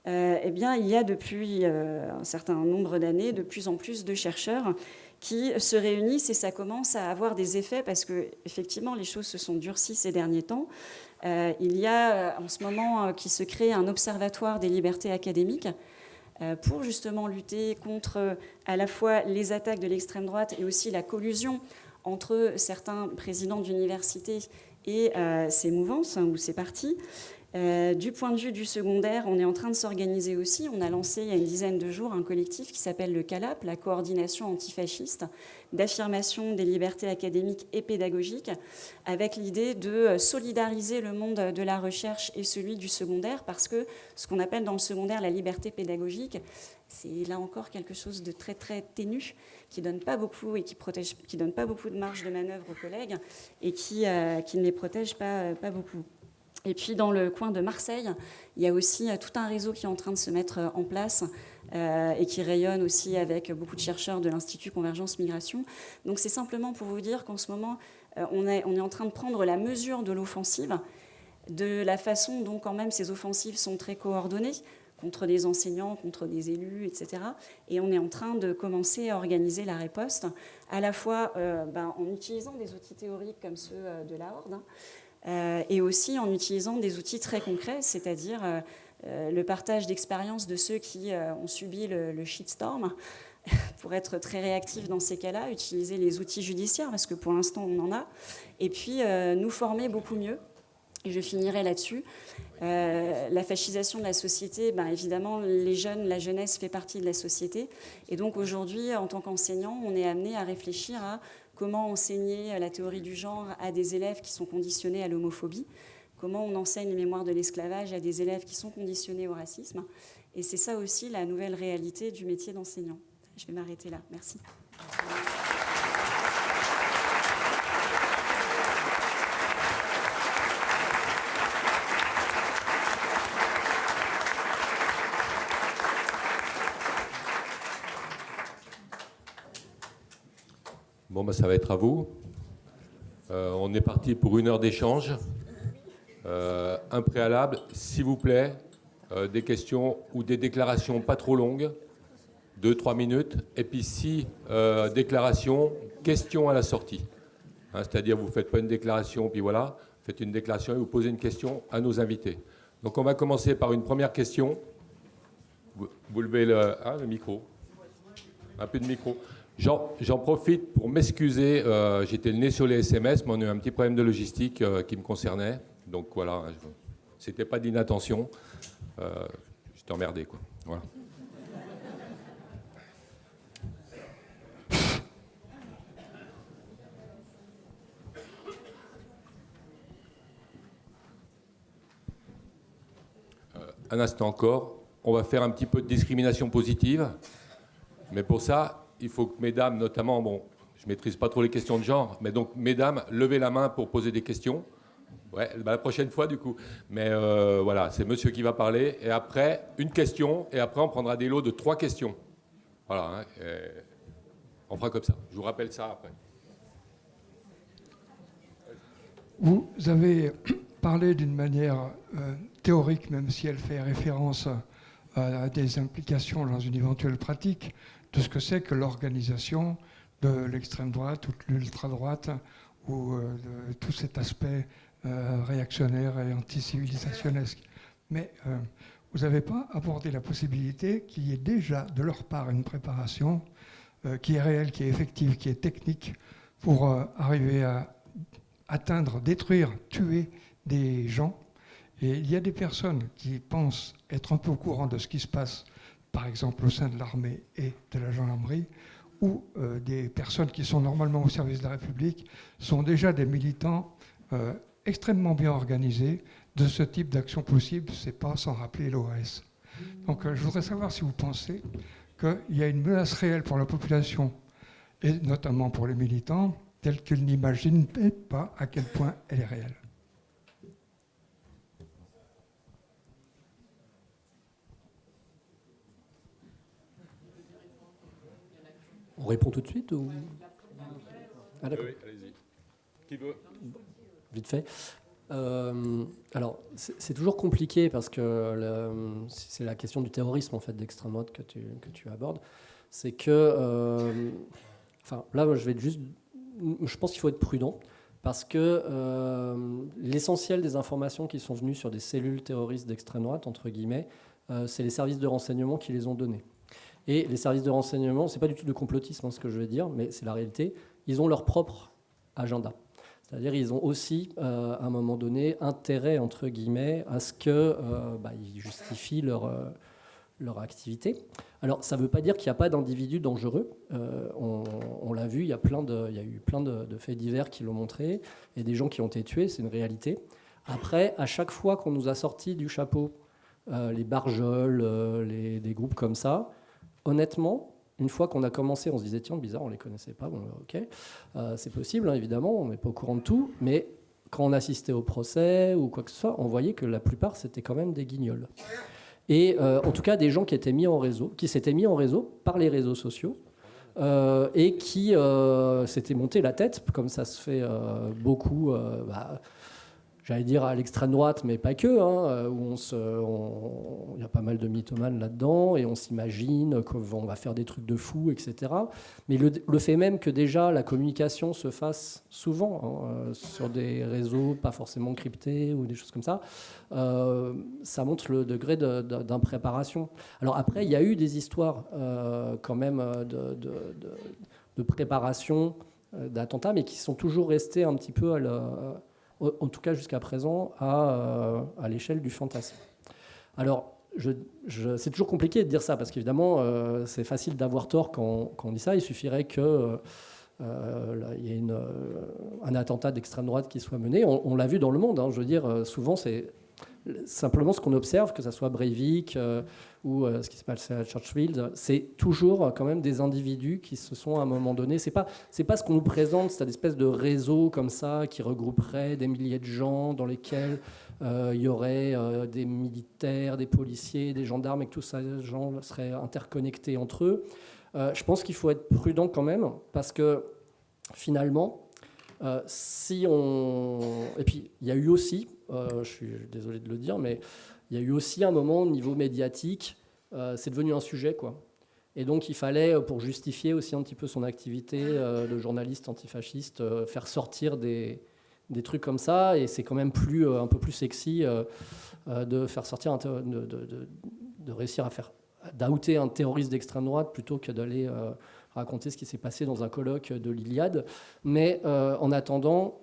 eh bien, il y a depuis un certain nombre d'années de plus en plus de chercheurs qui se réunissent et ça commence à avoir des effets parce que effectivement les choses se sont durcies ces derniers temps. Il y a en ce moment qui se crée un observatoire des libertés académiques pour justement lutter contre à la fois les attaques de l'extrême droite et aussi la collusion entre certains présidents d'universités et ces mouvances ou ces partis. Du point de vue du secondaire, on est en train de s'organiser aussi. On a lancé il y a une dizaine de jours un collectif qui s'appelle le CALAP, la coordination antifasciste d'affirmation des libertés académiques et pédagogiques, avec l'idée de solidariser le monde de la recherche et celui du secondaire, parce que ce qu'on appelle dans le secondaire la liberté pédagogique, c'est là encore quelque chose de très très ténu, qui donne pas beaucoup et qui donne pas beaucoup de marge de manœuvre aux collègues et qui ne les protège pas beaucoup. Et puis dans le coin de Marseille, il y a aussi tout un réseau qui est en train de se mettre en place et qui rayonne aussi avec beaucoup de chercheurs de l'Institut Convergence Migration. Donc c'est simplement pour vous dire qu'en ce moment, on est en train de prendre la mesure de l'offensive, de la façon dont quand même ces offensives sont très coordonnées contre des enseignants, contre des élus, etc. Et on est en train de commencer à organiser la riposte, à la fois en utilisant des outils théoriques comme ceux de la Horde, et aussi en utilisant des outils très concrets, c'est-à-dire le partage d'expériences de ceux qui ont subi le shitstorm, pour être très réactif dans ces cas-là, utiliser les outils judiciaires, parce que pour l'instant on en a, et puis nous former beaucoup mieux. Et je finirai là-dessus. La fascisation de la société, évidemment, les jeunes, la jeunesse fait partie de la société. Et donc aujourd'hui, en tant qu'enseignant, on est amené à réfléchir à comment enseigner la théorie du genre à des élèves qui sont conditionnés à l'homophobie, comment on enseigne les mémoires de l'esclavage à des élèves qui sont conditionnés au racisme. Et c'est ça aussi la nouvelle réalité du métier d'enseignant. Je vais m'arrêter là. Merci. Bon, ça va être à vous. On est parti pour 1 heure d'échange. Un préalable, s'il vous plaît, des questions ou des déclarations pas trop longues, 2-3 minutes. Et puis si déclaration, question à la sortie. C'est-à-dire, vous ne faites pas une déclaration, puis voilà, faites une déclaration et vous posez une question à nos invités. Donc on va commencer par une première question. Vous levez le micro. Un peu de micro. J'en profite pour m'excuser. J'étais le nez sur les SMS, mais on a eu un petit problème de logistique qui me concernait. Donc voilà, c'était pas d'inattention. J'étais emmerdé, quoi. Voilà. Un instant encore. On va faire un petit peu de discrimination positive. Mais pour ça, il faut que mesdames, notamment, je ne maîtrise pas trop les questions de genre, mais donc, mesdames, levez la main pour poser des questions. Ouais, la prochaine fois, du coup. Mais voilà, c'est monsieur qui va parler. Et après, une question. Et après, on prendra des lots de 3 questions. Voilà. On fera comme ça. Je vous rappelle ça après. Vous avez parlé d'une manière théorique, même si elle fait référence à des implications dans une éventuelle pratique, de ce que c'est que l'organisation de l'extrême droite ou de l'ultra-droite ou de tout cet aspect réactionnaire et anticivilisationnesque. Mais vous n'avez pas abordé la possibilité qu'il y ait déjà de leur part une préparation qui est réelle, qui est effective, qui est technique pour arriver à atteindre, détruire, tuer des gens. Et il y a des personnes qui pensent être un peu au courant de ce qui se passe, par exemple au sein de l'armée et de la gendarmerie, ou des personnes qui sont normalement au service de la République sont déjà des militants extrêmement bien organisés de ce type d'action possible. Ce n'est pas sans rappeler l'OAS. Donc je voudrais savoir si vous pensez qu'il y a une menace réelle pour la population, et notamment pour les militants, telle qu'ils n'imaginent pas à quel point elle est réelle. On répond tout de suite ou... Ah, d'accord. Oui, allez-y. Qui veut? Vite fait. Alors, c'est toujours compliqué parce que c'est la question du terrorisme en fait d'extrême droite que tu abordes. C'est que, là, je pense qu'il faut être prudent parce que l'essentiel des informations qui sont venues sur des cellules terroristes d'extrême droite, entre guillemets, c'est les services de renseignement qui les ont données. Et les services de renseignement, c'est pas du tout de complotisme ce que je veux dire, mais c'est la réalité. Ils ont leur propre agenda. C'est-à-dire ils ont aussi, à un moment donné, intérêt, entre guillemets, à ce qu'ils justifient leur activité. Alors, ça ne veut pas dire qu'il n'y a pas d'individus dangereux. On l'a vu, il y a eu plein de faits divers qui l'ont montré, et des gens qui ont été tués, c'est une réalité. Après, à chaque fois qu'on nous a sorti du chapeau les Barjols, des groupes comme ça, honnêtement, une fois qu'on a commencé, on se disait, tiens, bizarre, on ne les connaissait pas, bon, ok, c'est possible, hein, évidemment, on n'est pas au courant de tout, mais quand on assistait au procès ou quoi que ce soit, on voyait que la plupart, c'était quand même des guignols. Et en tout cas, des gens qui s'étaient mis en réseau par les réseaux sociaux, et qui s'étaient monté la tête, comme ça se fait beaucoup, j'allais dire à l'extrême droite, mais pas que, hein, où il y a pas mal de mythomanes là-dedans, et on s'imagine qu'on va faire des trucs de fous, etc. Mais le fait même que déjà la communication se fasse souvent sur des réseaux pas forcément cryptés ou des choses comme ça, ça montre le degré d'impréparation. Alors après, il y a eu des histoires quand même de préparation d'attentats, mais qui sont toujours restées un petit peu en tout cas jusqu'à présent, à l'échelle du fantasme. Alors, c'est toujours compliqué de dire ça, parce qu'évidemment, c'est facile d'avoir tort quand on dit ça. Il suffirait qu'il y ait un attentat d'extrême droite qui soit mené. On l'a vu dans le monde, hein, je veux dire, souvent, c'est simplement ce qu'on observe, que ce soit Breivik ou ce qui se passe à Churchill, c'est toujours quand même des individus qui se sont à un moment donné. C'est pas ce qu'on nous présente, c'est une espèce de réseau comme ça qui regrouperait des milliers de gens dans lesquels il y aurait des militaires, des policiers, des gendarmes et que tous ces gens seraient interconnectés entre eux. Je pense qu'il faut être prudent quand même parce que finalement, et puis il y a eu aussi, je suis désolé de le dire, mais il y a eu aussi un moment au niveau médiatique, c'est devenu un sujet, quoi. Et donc il fallait, pour justifier aussi un petit peu son activité de journaliste antifasciste, faire sortir des trucs comme ça, et c'est quand même un peu plus sexy de faire sortir, de réussir à faire d'outer un terroriste d'extrême droite plutôt que d'aller raconter ce qui s'est passé dans un colloque de l'Iliade. Mais en attendant,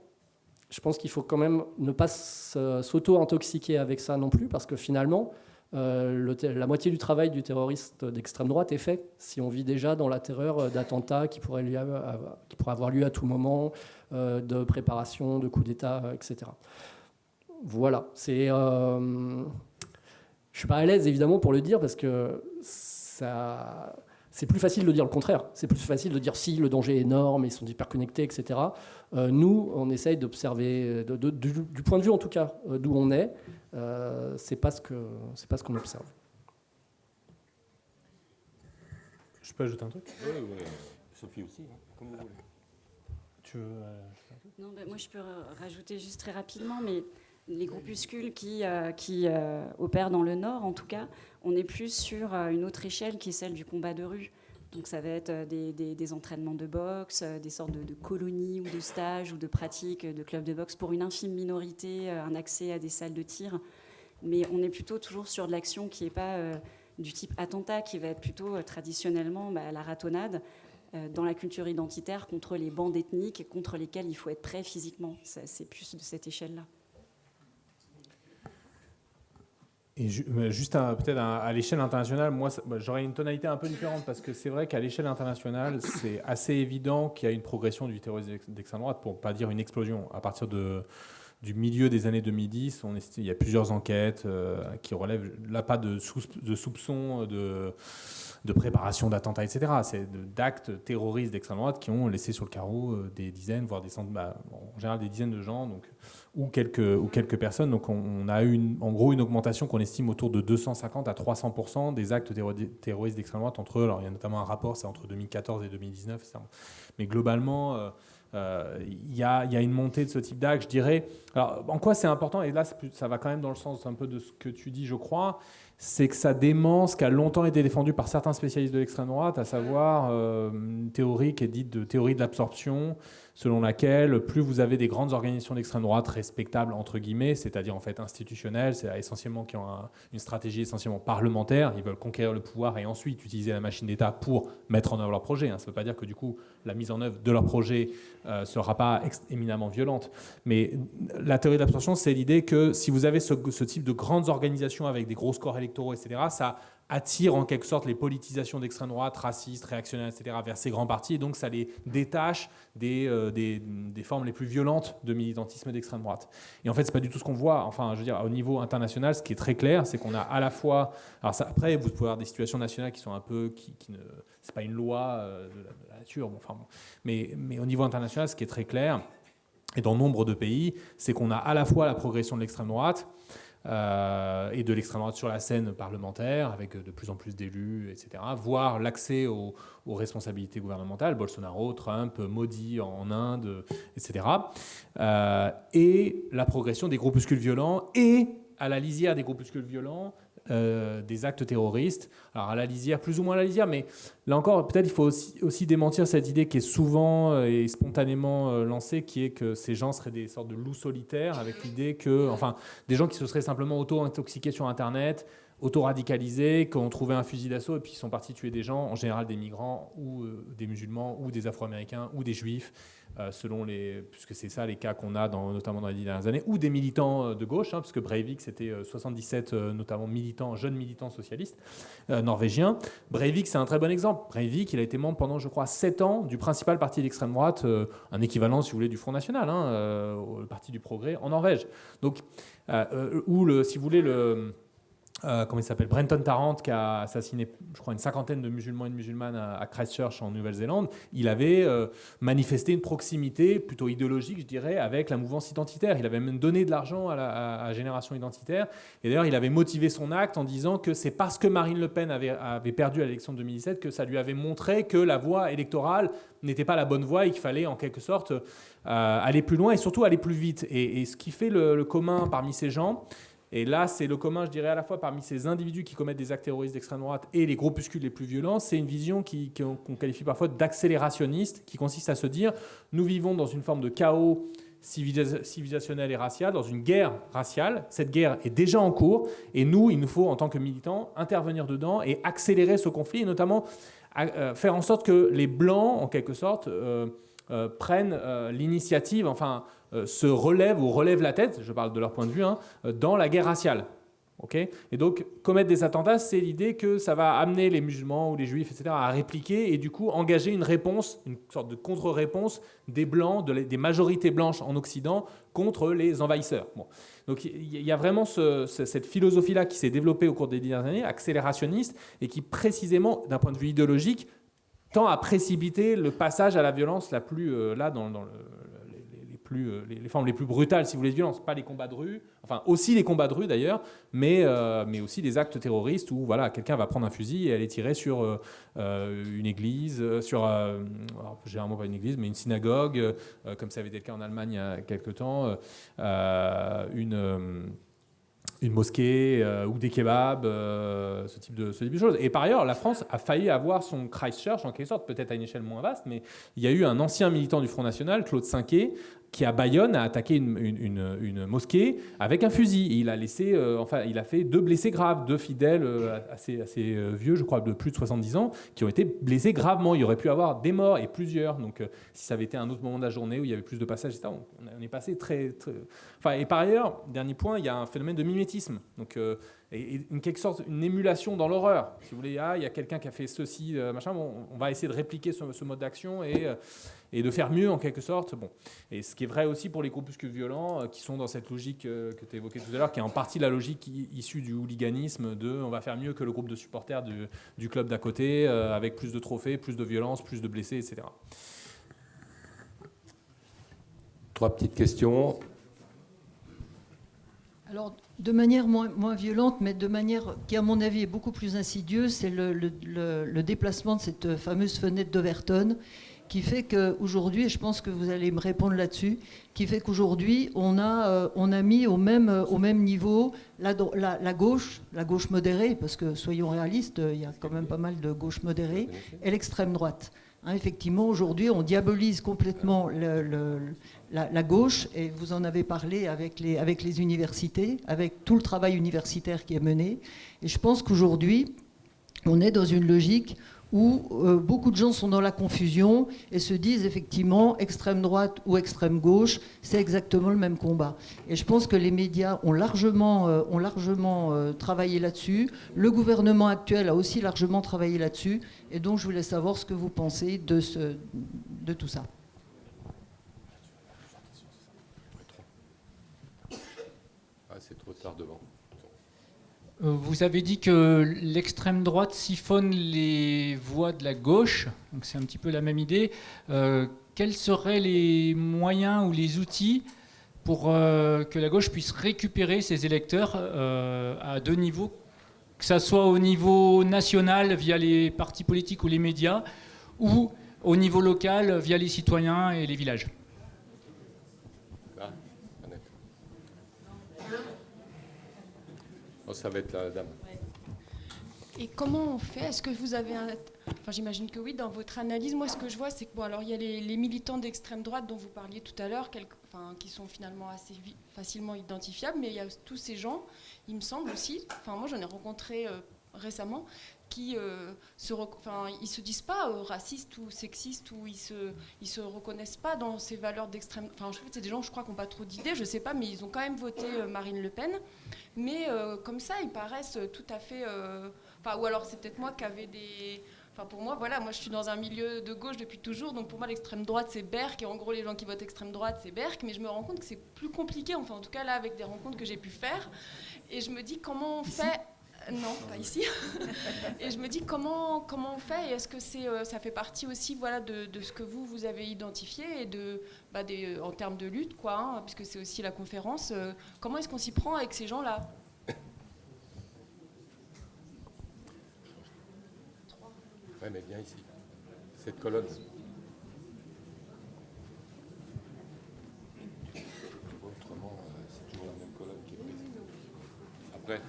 je pense qu'il faut quand même ne pas s'auto-intoxiquer avec ça non plus, parce que finalement, la moitié du travail du terroriste d'extrême droite est fait si on vit déjà dans la terreur d'attentats qui pourraient avoir lieu à tout moment, de préparation, de coups d'État, etc. Voilà. Je ne suis pas à l'aise, évidemment, pour le dire, parce que c'est plus facile de dire le contraire. C'est plus facile de dire si le danger est énorme, ils sont hyper connectés, etc. Nous, on essaye d'observer, du point de vue en tout cas, d'où on est, c'est pas ce qu'on observe. Je peux ajouter un truc ? Oui. Sophie aussi, hein, comme vous voulez. Tu veux Non, moi je peux rajouter juste très rapidement, mais les groupuscules qui opèrent dans le Nord, en tout cas, on est plus sur une autre échelle qui est celle du combat de rue. Donc ça va être des entraînements de boxe, des sortes de colonies ou de stages ou de pratiques de clubs de boxe pour une infime minorité, un accès à des salles de tir. Mais on est plutôt toujours sur de l'action qui n'est pas du type attentat, qui va être plutôt traditionnellement la ratonnade dans la culture identitaire contre les bandes ethniques contre lesquelles il faut être prêt physiquement. C'est plus de cette échelle-là. Et juste peut-être à l'échelle internationale, moi j'aurais une tonalité un peu différente parce que c'est vrai qu'à l'échelle internationale, c'est assez évident qu'il y a une progression du terrorisme d'extrême droite, pour ne pas dire une explosion. À partir du milieu des années 2010, il y a plusieurs enquêtes qui relèvent là pas de soupçons de préparation d'attentats, etc. C'est d'actes terroristes d'extrême droite qui ont laissé sur le carreau des dizaines, voire des centaines, en général des dizaines de gens, donc, ou quelques personnes. Donc on a eu en gros une augmentation qu'on estime autour de 250 à 300% des actes terroristes d'extrême droite alors il y a notamment un rapport, c'est entre 2014 et 2019, mais globalement y a une montée de ce type d'acte, je dirais. Alors, en quoi c'est important, et là ça va quand même dans le sens un peu de ce que tu dis, je crois, c'est que ça dément ce qui a longtemps été défendu par certains spécialistes de l'extrême droite, à savoir une théorie qui est dite de théorie de l'absorption, selon laquelle plus vous avez des grandes organisations d'extrême droite respectables, entre guillemets, c'est-à-dire en fait institutionnelles, c'est essentiellement qui ont une stratégie essentiellement parlementaire, ils veulent conquérir le pouvoir et ensuite utiliser la machine d'État pour mettre en œuvre leur projet. Ça ne veut pas dire que du coup la mise en œuvre de leur projet ne sera pas éminemment violente. Mais la théorie de l'absorption, c'est l'idée que si vous avez ce type de grandes organisations avec des gros scores électoraux, etc., ça attire en quelque sorte les politisations d'extrême droite, racistes, réactionnaires, etc., vers ces grands partis, et donc ça les détache des formes les plus violentes de militantisme d'extrême droite. Et en fait, c'est pas du tout ce qu'on voit. Enfin, je veux dire, au niveau international, ce qui est très clair, c'est qu'on a à la fois... Alors ça, après, vous pouvez avoir des situations nationales qui sont un peu... qui ne, c'est pas une loi de la nature, bon, enfin, bon. Mais au niveau international, ce qui est très clair, et dans nombre de pays, c'est qu'on a à la fois la progression de l'extrême droite, et de l'extrême droite sur la scène parlementaire, avec de plus en plus d'élus, etc., voire l'accès aux responsabilités gouvernementales, Bolsonaro, Trump, Modi en Inde, etc., et la progression des groupuscules violents, et à la lisière des groupuscules violents, des actes terroristes. Alors à la lisière, plus ou moins à la lisière, mais là encore, peut-être il faut aussi démentir cette idée qui est souvent et spontanément lancée, qui est que ces gens seraient des sortes de loups solitaires, avec l'idée que, enfin, des gens qui se seraient simplement auto-intoxiqués sur Internet, auto-radicalisés, qui ont trouvé un fusil d'assaut et puis ils sont partis tuer des gens, en général des migrants ou des musulmans ou des Afro-Américains ou des Juifs, puisque c'est ça les cas qu'on a notamment dans les 10 dernières années, ou des militants de gauche, puisque Breivik c'était 77 notamment jeunes militants socialistes norvégiens. Breivik c'est un très bon exemple. Breivik il a été membre pendant je crois 7 ans du principal parti d'extrême droite, un équivalent si vous voulez du Front National, le Parti du Progrès en Norvège. Donc, si vous voulez comment il s'appelle, Brenton Tarrant, qui a assassiné, je crois, une cinquantaine de musulmans et de musulmanes à Christchurch en Nouvelle-Zélande, il avait manifesté une proximité plutôt idéologique, je dirais, avec la mouvance identitaire. Il avait même donné de l'argent à la génération identitaire. Et d'ailleurs, il avait motivé son acte en disant que c'est parce que Marine Le Pen avait perdu à l'élection de 2017 que ça lui avait montré que la voie électorale n'était pas la bonne voie et qu'il fallait en quelque sorte aller plus loin et surtout aller plus vite. Et ce qui fait le commun parmi ces gens, et là, c'est le commun, je dirais, à la fois parmi ces individus qui commettent des actes terroristes d'extrême droite et les groupuscules les plus violents, c'est une vision qu'on qualifie parfois d'accélérationniste, qui consiste à se dire « nous vivons dans une forme de chaos civilisationnel et racial, dans une guerre raciale. Cette guerre est déjà en cours et il nous faut, en tant que militants, intervenir dedans et accélérer ce conflit, et notamment faire en sorte que les Blancs, en quelque sorte, prennent l'initiative, se relèvent la tête, je parle de leur point de vue, dans la guerre raciale. Okay, et donc, commettre des attentats, c'est l'idée que ça va amener les musulmans ou les juifs, etc., à répliquer et du coup engager une réponse, une sorte de contre-réponse des Blancs, des majorités blanches en Occident contre les envahisseurs. Bon. Donc il y a vraiment cette philosophie-là qui s'est développée au cours des dernières années, accélérationniste, et qui précisément, d'un point de vue idéologique, tend à précipiter le passage à la violence la plus, les formes les plus brutales, si vous voulez, de violence. Pas les combats de rue, enfin aussi les combats de rue d'ailleurs, mais aussi des actes terroristes où voilà, quelqu'un va prendre un fusil et aller tirer sur une église, généralement pas une église, mais une synagogue, comme ça avait été le cas en Allemagne il y a quelque temps, une mosquée ou des kebabs, ce type de choses. Et par ailleurs, la France a failli avoir son Christchurch, en quelque sorte, peut-être à une échelle moins vaste, mais il y a eu un ancien militant du Front National, Claude Cinquet, qui à Bayonne a attaqué une mosquée avec un fusil. Et il a fait 2 blessés graves, 2 fidèles assez vieux, je crois, de plus de 70 ans, qui ont été blessés gravement. Il y aurait pu avoir des morts et plusieurs. Donc, si ça avait été un autre moment de la journée où il y avait plus de passages, etc., on est passé très... et par ailleurs, dernier point, il y a un phénomène de mimétisme. Donc, et quelque sorte, une émulation dans l'horreur. Si vous voulez, il y a quelqu'un qui a fait ceci, machin, on va essayer de répliquer ce mode d'action et de faire mieux en quelque sorte. Bon. Et ce qui est vrai aussi pour les groupuscules violents qui sont dans cette logique que tu évoquais tout à l'heure, qui est en partie la logique issue du hooliganisme on va faire mieux que le groupe de supporters du club d'à côté, avec plus de trophées, plus de violence, plus de blessés, etc. 3 petites questions. Alors, De manière moins violente, mais de manière qui, à mon avis, est beaucoup plus insidieuse, c'est le déplacement de cette fameuse fenêtre d'Overton, qui fait qu'aujourd'hui, et je pense que vous allez me répondre là-dessus, qui fait qu'aujourd'hui, on a mis au même niveau la gauche modérée, parce que soyons réalistes, il y a quand même pas mal de gauche modérée, et l'extrême droite. Effectivement, aujourd'hui, on diabolise complètement la gauche, et vous en avez parlé avec les universités, avec tout le travail universitaire qui est mené. Et je pense qu'aujourd'hui, on est dans une logique où beaucoup de gens sont dans la confusion et se disent effectivement extrême droite ou extrême gauche, c'est exactement le même combat. Et je pense que les médias ont largement travaillé là-dessus. Le gouvernement actuel a aussi largement travaillé là-dessus. Et donc je voulais savoir ce que vous pensez de tout ça. Ah, c'est trop tard devant. Vous avez dit que l'extrême droite siphonne les voix de la gauche, donc c'est un petit peu la même idée. Quels seraient les moyens ou les outils pour que la gauche puisse récupérer ses électeurs à deux niveaux, que ça soit au niveau national via les partis politiques ou les médias, ou au niveau local via les citoyens et les villages? Oh, ça va être la dame. Et comment on fait? Est-ce que vous avez Enfin, j'imagine que oui, dans votre analyse, moi ce que je vois, c'est que alors il y a les militants d'extrême droite dont vous parliez tout à l'heure, qui sont finalement assez facilement identifiables, mais il y a tous ces gens, il me semble aussi, moi j'en ai rencontré récemment, qui ils se disent pas racistes ou sexistes, ou ils se reconnaissent pas dans ces valeurs d'extrême. En fait, c'est des gens, je crois, qui n'ont pas trop d'idées, je sais pas, mais ils ont quand même voté Marine Le Pen. Mais comme ça, ils paraissent tout à fait. Ou alors c'est peut-être moi qui avais des. Pour moi, voilà, moi je suis dans un milieu de gauche depuis toujours, donc pour moi l'extrême droite c'est Berck, et en gros les gens qui votent extrême droite c'est Berck, mais je me rends compte que c'est plus compliqué, en tout cas là avec des rencontres que j'ai pu faire, et je me dis comment on fait. Non, pas ici. Et je me dis comment on fait, et est-ce que ça fait partie aussi de ce que vous avez identifié, et en termes de lutte, puisque c'est aussi la conférence, comment est-ce qu'on s'y prend avec ces gens-là? Ouais, mais viens ici, cette colonne. Autrement, c'est toujours la même colonne qui est prise. Après.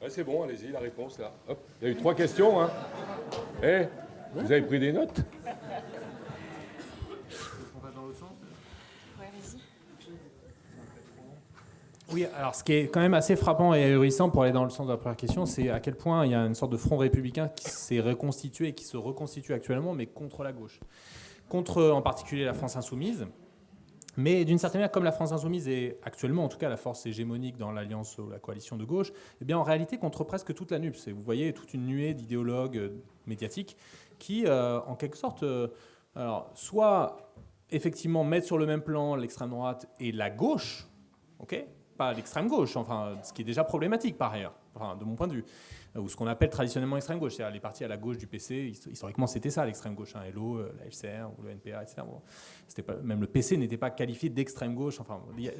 Ouais, c'est bon, allez-y, la réponse là. Hop. Il y a eu 3 questions, hein. Vous avez pris des notes? On va dans l'autre sens? Ouais, vas-y. Oui, alors ce qui est quand même assez frappant et ahurissant pour aller dans le sens de la première question, c'est à quel point il y a une sorte de front républicain qui s'est reconstitué et qui se reconstitue actuellement, mais contre la gauche. Contre en particulier la France insoumise. Mais d'une certaine manière, comme la France insoumise est actuellement, en tout cas, la force hégémonique dans l'alliance ou la coalition de gauche, eh bien, en réalité, contre presque toute la NUPES. Et vous voyez toute une nuée d'idéologues médiatiques qui, en quelque sorte, soit effectivement mettent sur le même plan l'extrême droite et la gauche, ok, pas l'extrême gauche, ce qui est déjà problématique par ailleurs, de mon point de vue, ou ce qu'on appelle traditionnellement extrême gauche, c'est-à-dire les partis à la gauche du PC, historiquement c'était ça l'extrême gauche, LO, la LCR ou le NPA, etc. Même le PC n'était pas qualifié d'extrême gauche.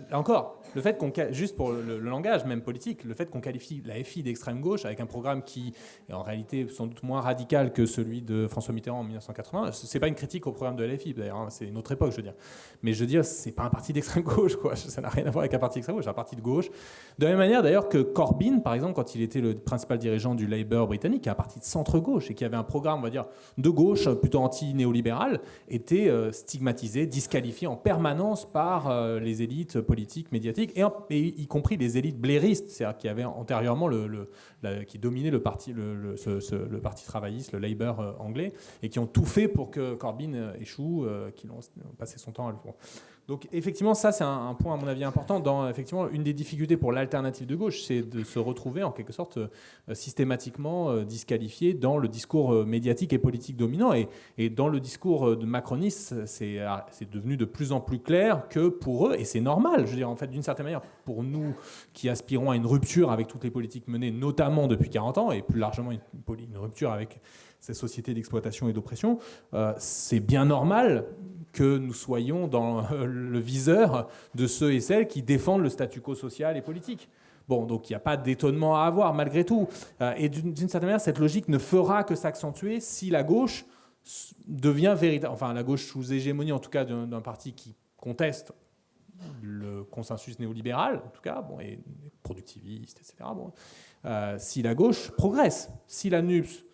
Là encore, le fait qu'on, juste pour le langage même politique, le fait qu'on qualifie la FI d'extrême gauche avec un programme qui est en réalité sans doute moins radical que celui de François Mitterrand en 1980, c'est pas une critique au programme de la FI d'ailleurs, c'est une autre époque je veux dire. Mais je veux dire, c'est pas un parti d'extrême gauche, quoi. Ça n'a rien à voir avec un parti d'extrême gauche, c'est un parti de gauche. De la même manière d'ailleurs que Corbyn, par exemple, quand il était le principal dirigeant du Labour britannique, qui est un parti de centre-gauche et qui avait un programme, on va dire, de gauche, plutôt anti-néolibéral, était stigmatisé, disqualifié en permanence par les élites politiques, médiatiques, et y compris les élites blairistes, c'est-à-dire qui avaient antérieurement qui dominaient le parti travailliste, le Labour anglais, et qui ont tout fait pour que Corbyn échoue, qui ont passé son temps à le faire. Donc effectivement, ça c'est un point à mon avis important. Effectivement, une des difficultés pour l'alternative de gauche, c'est de se retrouver en quelque sorte systématiquement disqualifié dans le discours médiatique et politique dominant. Et dans le discours de macroniste, c'est devenu de plus en plus clair que pour eux, et c'est normal, je veux dire, en fait, d'une certaine manière, pour nous qui aspirons à une rupture avec toutes les politiques menées, notamment depuis 40 ans, et plus largement une rupture avec ces sociétés d'exploitation et d'oppression, c'est bien normal que nous soyons dans le viseur de ceux et celles qui défendent le statu quo social et politique. Bon, donc il n'y a pas d'étonnement à avoir malgré tout. Et d'une certaine manière, cette logique ne fera que s'accentuer si la gauche devient véritable, enfin la gauche sous hégémonie en tout cas d'un parti qui conteste le consensus néolibéral, en tout cas, bon, et productiviste, etc. Bon, si la gauche progresse, si la NUPS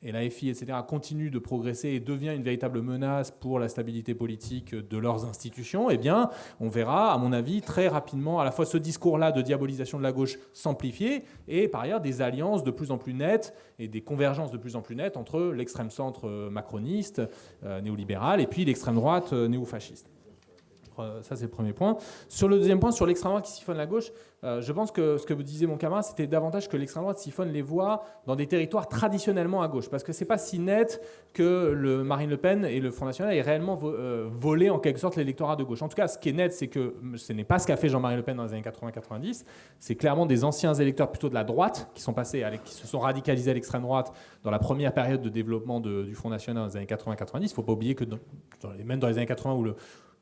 et la FI, etc., continuent de progresser et devient une véritable menace pour la stabilité politique de leurs institutions, eh bien, on verra, à mon avis, très rapidement, à la fois ce discours-là de diabolisation de la gauche s'amplifier et, par ailleurs, des alliances de plus en plus nettes et des convergences de plus en plus nettes entre l'extrême centre macroniste, néolibéral, et puis l'extrême droite néofasciste. Ça, c'est le premier point. Sur le deuxième point, sur l'extrême droite qui siphonne la gauche, je pense que ce que vous disiez, mon camarade, c'était davantage que l'extrême droite siphonne les voix dans des territoires traditionnellement à gauche. Parce que c'est pas si net que Marine Le Pen et le Front National aient réellement volé en quelque sorte l'électorat de gauche. En tout cas, ce qui est net, c'est que ce n'est pas ce qu'a fait Jean-Marie Le Pen dans les années 80-90. C'est clairement des anciens électeurs plutôt de la droite qui sont passés, qui se sont radicalisés à l'extrême droite dans la première période de développement du Front National dans les années 80-90. Il ne faut pas oublier que même dans les années 80 où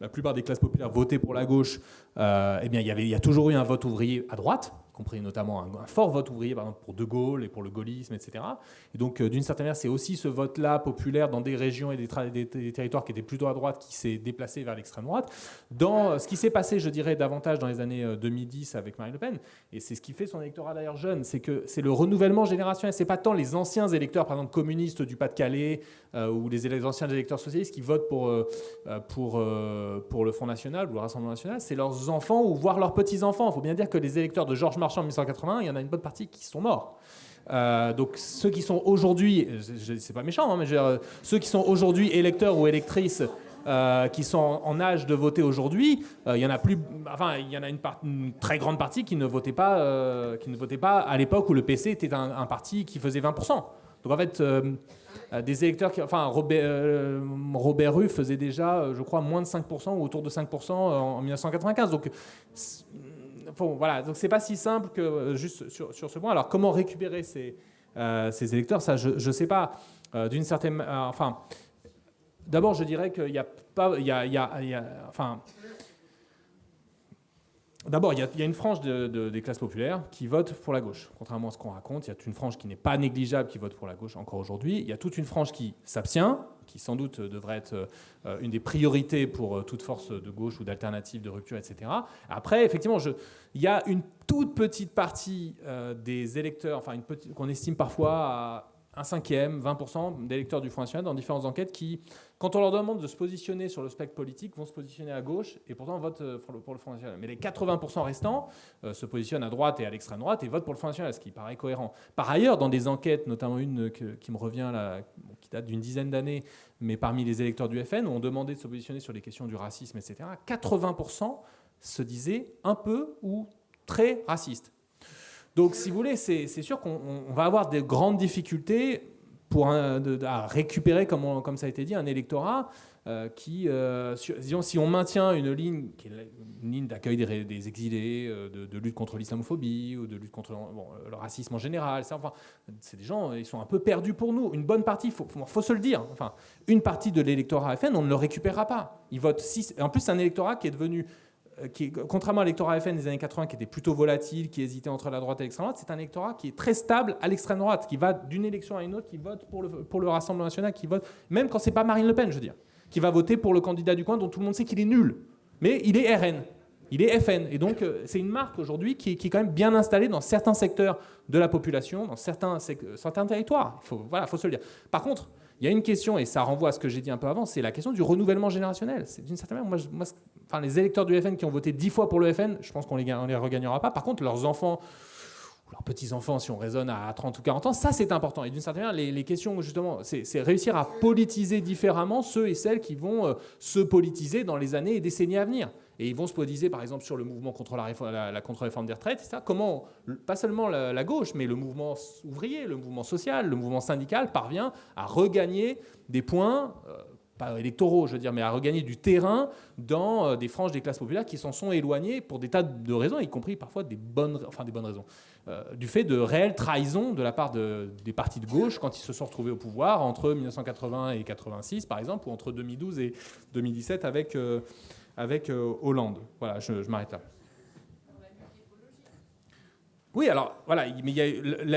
la plupart des classes populaires votaient pour la gauche, eh bien, il y a toujours eu un vote ouvrier à droite, y compris notamment un fort vote ouvrier par exemple, pour De Gaulle et pour le gaullisme, etc. Et donc, d'une certaine manière, c'est aussi ce vote-là populaire dans des régions et des territoires qui étaient plutôt à droite qui s'est déplacé vers l'extrême droite. Dans ce qui s'est passé, je dirais, davantage dans les années 2010 avec Marine Le Pen, et c'est ce qui fait son électorat d'ailleurs jeune, c'est que c'est le renouvellement générationnel. C'est pas tant les anciens électeurs, par exemple communistes du Pas-de-Calais ou les anciens électeurs socialistes qui votent pour le Front National ou le Rassemblement National, c'est leurs enfants ou voire leurs petits-enfants. Il faut bien dire que les électeurs de Georges Marchand en 1980, il y en a une bonne partie qui sont morts. Donc ceux qui sont aujourd'hui, c'est pas méchant, hein, mais ceux qui sont aujourd'hui électeurs ou électrices qui sont en âge de voter aujourd'hui, il y en a une très grande partie qui ne votait pas à l'époque où le PC était un parti qui faisait 20%. Donc en fait, des électeurs Robert Rue faisait déjà, je crois, moins de 5% ou autour de 5% en 1995. Donc voilà, donc c'est pas si simple que juste sur ce point. Alors comment récupérer ces électeurs, ça je sais pas. D'une certaine, d'abord je dirais qu'il y a pas, d'abord, il y a une frange des classes populaires qui votent pour la gauche. Contrairement à ce qu'on raconte, il y a une frange qui n'est pas négligeable qui vote pour la gauche encore aujourd'hui. Il y a toute une frange qui s'abstient, qui sans doute devrait être une des priorités pour toute force de gauche ou d'alternative, de rupture, etc. Après, effectivement, il y a une toute petite partie des électeurs, qu'on estime parfois à 1/5, 20% d'électeurs du Front National dans différentes enquêtes qui, quand on leur demande de se positionner sur le spectre politique, vont se positionner à gauche et pourtant votent pour le Front National. Mais les 80% restants se positionnent à droite et à l'extrême droite et votent pour le Front National, ce qui paraît cohérent. Par ailleurs, dans des enquêtes, notamment une qui me revient là, qui date d'une dizaine d'années, mais parmi les électeurs du FN, où on demandait de se positionner sur les questions du racisme, etc., 80% se disaient un peu ou très racistes. Donc, si vous voulez, c'est sûr qu'on va avoir des grandes difficultés à récupérer, comme ça a été dit, un électorat qui, disons, si on maintient une ligne qui est une ligne d'accueil des exilés, de lutte contre l'islamophobie ou de lutte contre le racisme en général, c'est des gens, ils sont un peu perdus pour nous. Une bonne partie, faut se le dire, une partie de l'électorat FN, on ne le récupérera pas. Ils votent 6. En plus, c'est un électorat qui est devenu... contrairement à l'électorat FN des années 80 qui était plutôt volatile, qui hésitait entre la droite et l'extrême droite, c'est un électorat qui est très stable à l'extrême droite, qui va d'une élection à une autre, qui vote pour le Rassemblement National, qui vote, même quand c'est pas Marine Le Pen, je veux dire, qui va voter pour le candidat du coin dont tout le monde sait qu'il est nul. Mais il est RN, il est FN. Et donc c'est une marque aujourd'hui qui est quand même bien installée dans certains secteurs de la population, dans certains territoires. Il faut se le dire. Par contre, il y a une question, et ça renvoie à ce que j'ai dit un peu avant, c'est la question du renouvellement générationnel. C'est d'une certaine manière, les électeurs du FN qui ont voté 10 fois pour le FN, je pense qu'on les regagnera pas. Par contre, leurs enfants, ou leurs petits-enfants, si on raisonne à 30 ou 40 ans, ça c'est important. Et d'une certaine manière, les questions, justement, c'est réussir à politiser différemment ceux et celles qui vont se politiser dans les années et décennies à venir. Et ils vont se politiser, par exemple, sur le mouvement contre la contre-réforme des retraites, etc. Comment, pas seulement la gauche, mais le mouvement ouvrier, le mouvement social, le mouvement syndical parvient à regagner des points, pas électoraux, je veux dire, mais à regagner du terrain dans des franges des classes populaires qui s'en sont éloignées pour des tas de raisons, y compris parfois des bonnes raisons. du fait de réelles trahisons de la part des partis de gauche quand ils se sont retrouvés au pouvoir entre 1980 et 86 par exemple, ou entre 2012 et 2017 avec Hollande. Voilà, je m'arrête là. Oui, alors voilà, mais il y a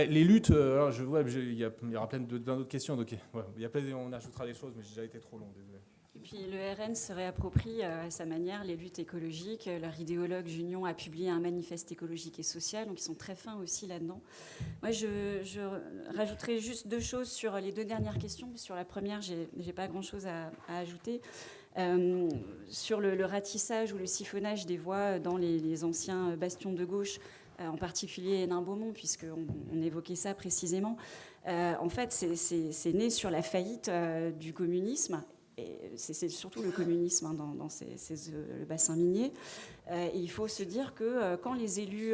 les luttes. Alors je vois, il y aura plein d'autres questions. Donc, ouais, on ajoutera des choses, mais j'ai déjà été trop long, désolé. Et puis le RN se réapproprie à sa manière les luttes écologiques. Leur idéologue Junion a publié un manifeste écologique et social, donc ils sont très fins aussi là-dedans. Moi, je rajouterai juste 2 choses sur les 2 dernières questions. Sur la première, j'ai pas grand-chose à ajouter. Sur le ratissage ou le siphonnage des voix dans les anciens bastions de gauche, en particulier Hénin-Beaumont, puisqu'on évoquait ça précisément. En fait, c'est né sur la faillite du communisme. Et c'est surtout le communisme dans le bassin minier. Et il faut se dire que quand les élus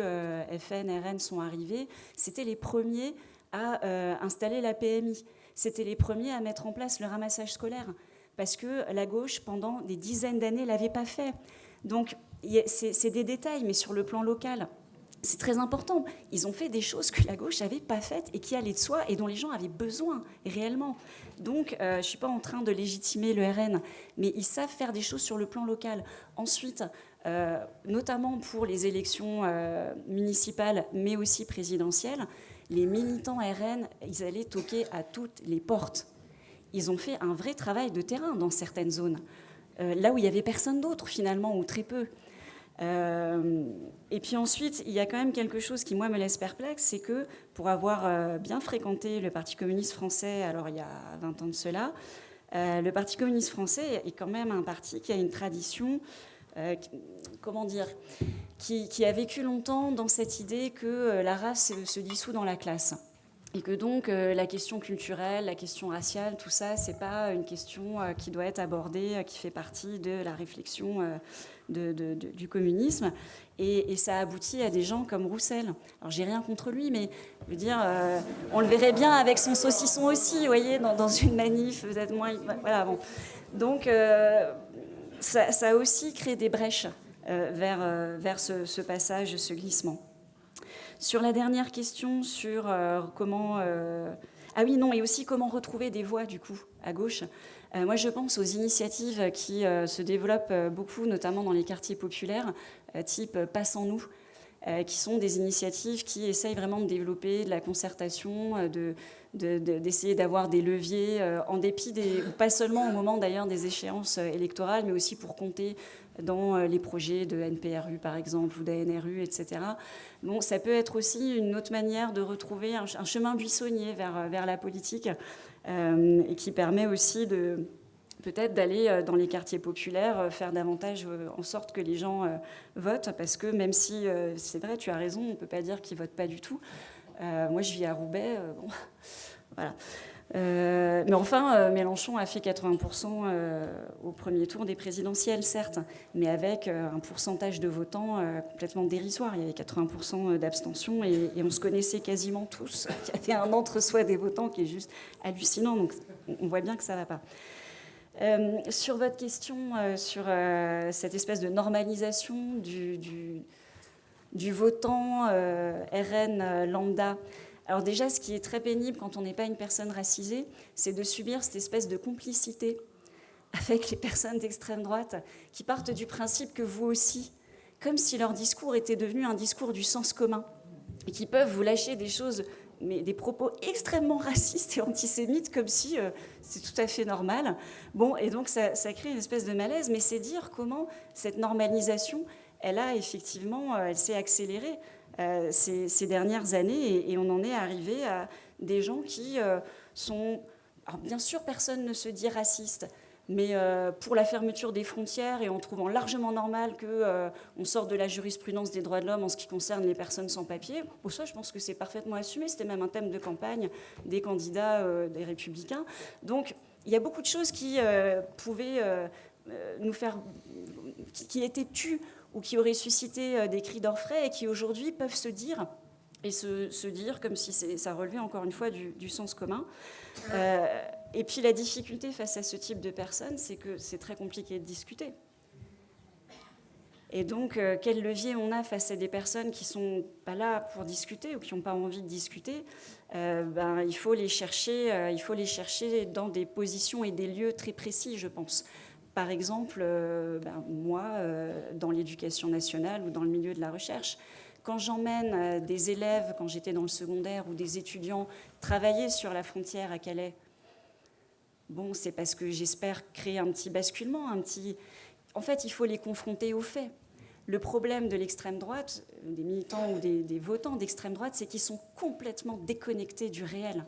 FN, RN sont arrivés, c'était les premiers à installer la PMI. C'était les premiers à mettre en place le ramassage scolaire. Parce que la gauche, pendant des dizaines d'années, ne l'avait pas fait. Donc, c'est des détails, mais sur le plan local, c'est très important. Ils ont fait des choses que la gauche n'avait pas faites et qui allaient de soi et dont les gens avaient besoin réellement. Donc, je ne suis pas en train de légitimer le RN, mais ils savent faire des choses sur le plan local. Ensuite, notamment pour les élections municipales, mais aussi présidentielles, les militants RN, ils allaient toquer à toutes les portes. Ils ont fait un vrai travail de terrain dans certaines zones, là où il n'y avait personne d'autre finalement, ou très peu. Et puis ensuite, il y a quand même quelque chose qui, moi, me laisse perplexe, c'est que pour avoir bien fréquenté le Parti communiste français, alors il y a 20 ans de cela, le Parti communiste français est quand même un parti qui a une tradition, qui a vécu longtemps dans cette idée que la race se dissout dans la classe. Et que donc la question culturelle, la question raciale, tout ça, c'est pas une question qui doit être abordée, qui fait partie de la réflexion du communisme. Et ça aboutit à des gens comme Roussel. Alors j'ai rien contre lui, mais je veux dire, on le verrait bien avec son saucisson aussi, vous voyez, dans une manif, peut-être moins. Voilà, bon. Donc ça a aussi créé des brèches vers ce passage, ce glissement. Sur la dernière question, sur comment... Ah oui, non, et aussi comment retrouver des voix, du coup, à gauche. Moi, je pense aux initiatives qui se développent beaucoup, notamment dans les quartiers populaires, type Passons-nous, qui sont des initiatives qui essayent vraiment de développer de la concertation, d'essayer d'avoir des leviers, en dépit pas seulement au moment, d'ailleurs, des échéances électorales, mais aussi pour compter dans les projets de NPRU, par exemple, ou d'ANRU, etc. Bon, ça peut être aussi une autre manière de retrouver un chemin buissonnier vers la politique, et qui permet aussi peut-être d'aller dans les quartiers populaires, faire davantage en sorte que les gens votent, parce que même si, c'est vrai, tu as raison, on ne peut pas dire qu'ils ne votent pas du tout. Moi, je vis à Roubaix, bon, voilà. Mais enfin, Mélenchon a fait 80% au premier tour des présidentielles, certes, mais avec un pourcentage de votants complètement dérisoire. Il y avait 80% d'abstention et on se connaissait quasiment tous. Il y avait un entre-soi des votants qui est juste hallucinant, donc on voit bien que ça ne va pas. Sur votre question sur cette espèce de normalisation du votant RN lambda, alors déjà, ce qui est très pénible quand on n'est pas une personne racisée, c'est de subir cette espèce de complicité avec les personnes d'extrême droite qui partent du principe que vous aussi, comme si leur discours était devenu un discours du sens commun, et qui peuvent vous lâcher des choses, mais des propos extrêmement racistes et antisémites, comme si c'est tout à fait normal. Bon, et donc ça crée une espèce de malaise, mais c'est dire comment cette normalisation, elle s'est accélérée ces dernières années, et on en est arrivé à des gens qui sont... Alors bien sûr, personne ne se dit raciste, mais pour la fermeture des frontières et en trouvant largement normal qu'on sorte de la jurisprudence des droits de l'homme en ce qui concerne les personnes sans papier, pour ça, je pense que c'est parfaitement assumé. C'était même un thème de campagne des candidats des Républicains. Donc, il y a beaucoup de choses qui pouvaient nous faire... qui étaient tues ou qui auraient suscité des cris d'orfraie et qui aujourd'hui peuvent se dire, et se dire comme si ça relevait encore une fois du sens commun. Et puis la difficulté face à ce type de personnes, c'est que c'est très compliqué de discuter. Et donc, quel levier on a face à des personnes qui ne sont pas là pour discuter ou qui n'ont pas envie de discuter? Il faut les chercher dans des positions et des lieux très précis, je pense. Par exemple, moi, dans l'éducation nationale ou dans le milieu de la recherche, quand j'emmène des élèves, quand j'étais dans le secondaire, ou des étudiants travailler sur la frontière à Calais, bon, c'est parce que j'espère créer un petit basculement, En fait, il faut les confronter aux faits. Le problème de l'extrême droite, des militants ou des votants d'extrême droite, c'est qu'ils sont complètement déconnectés du réel.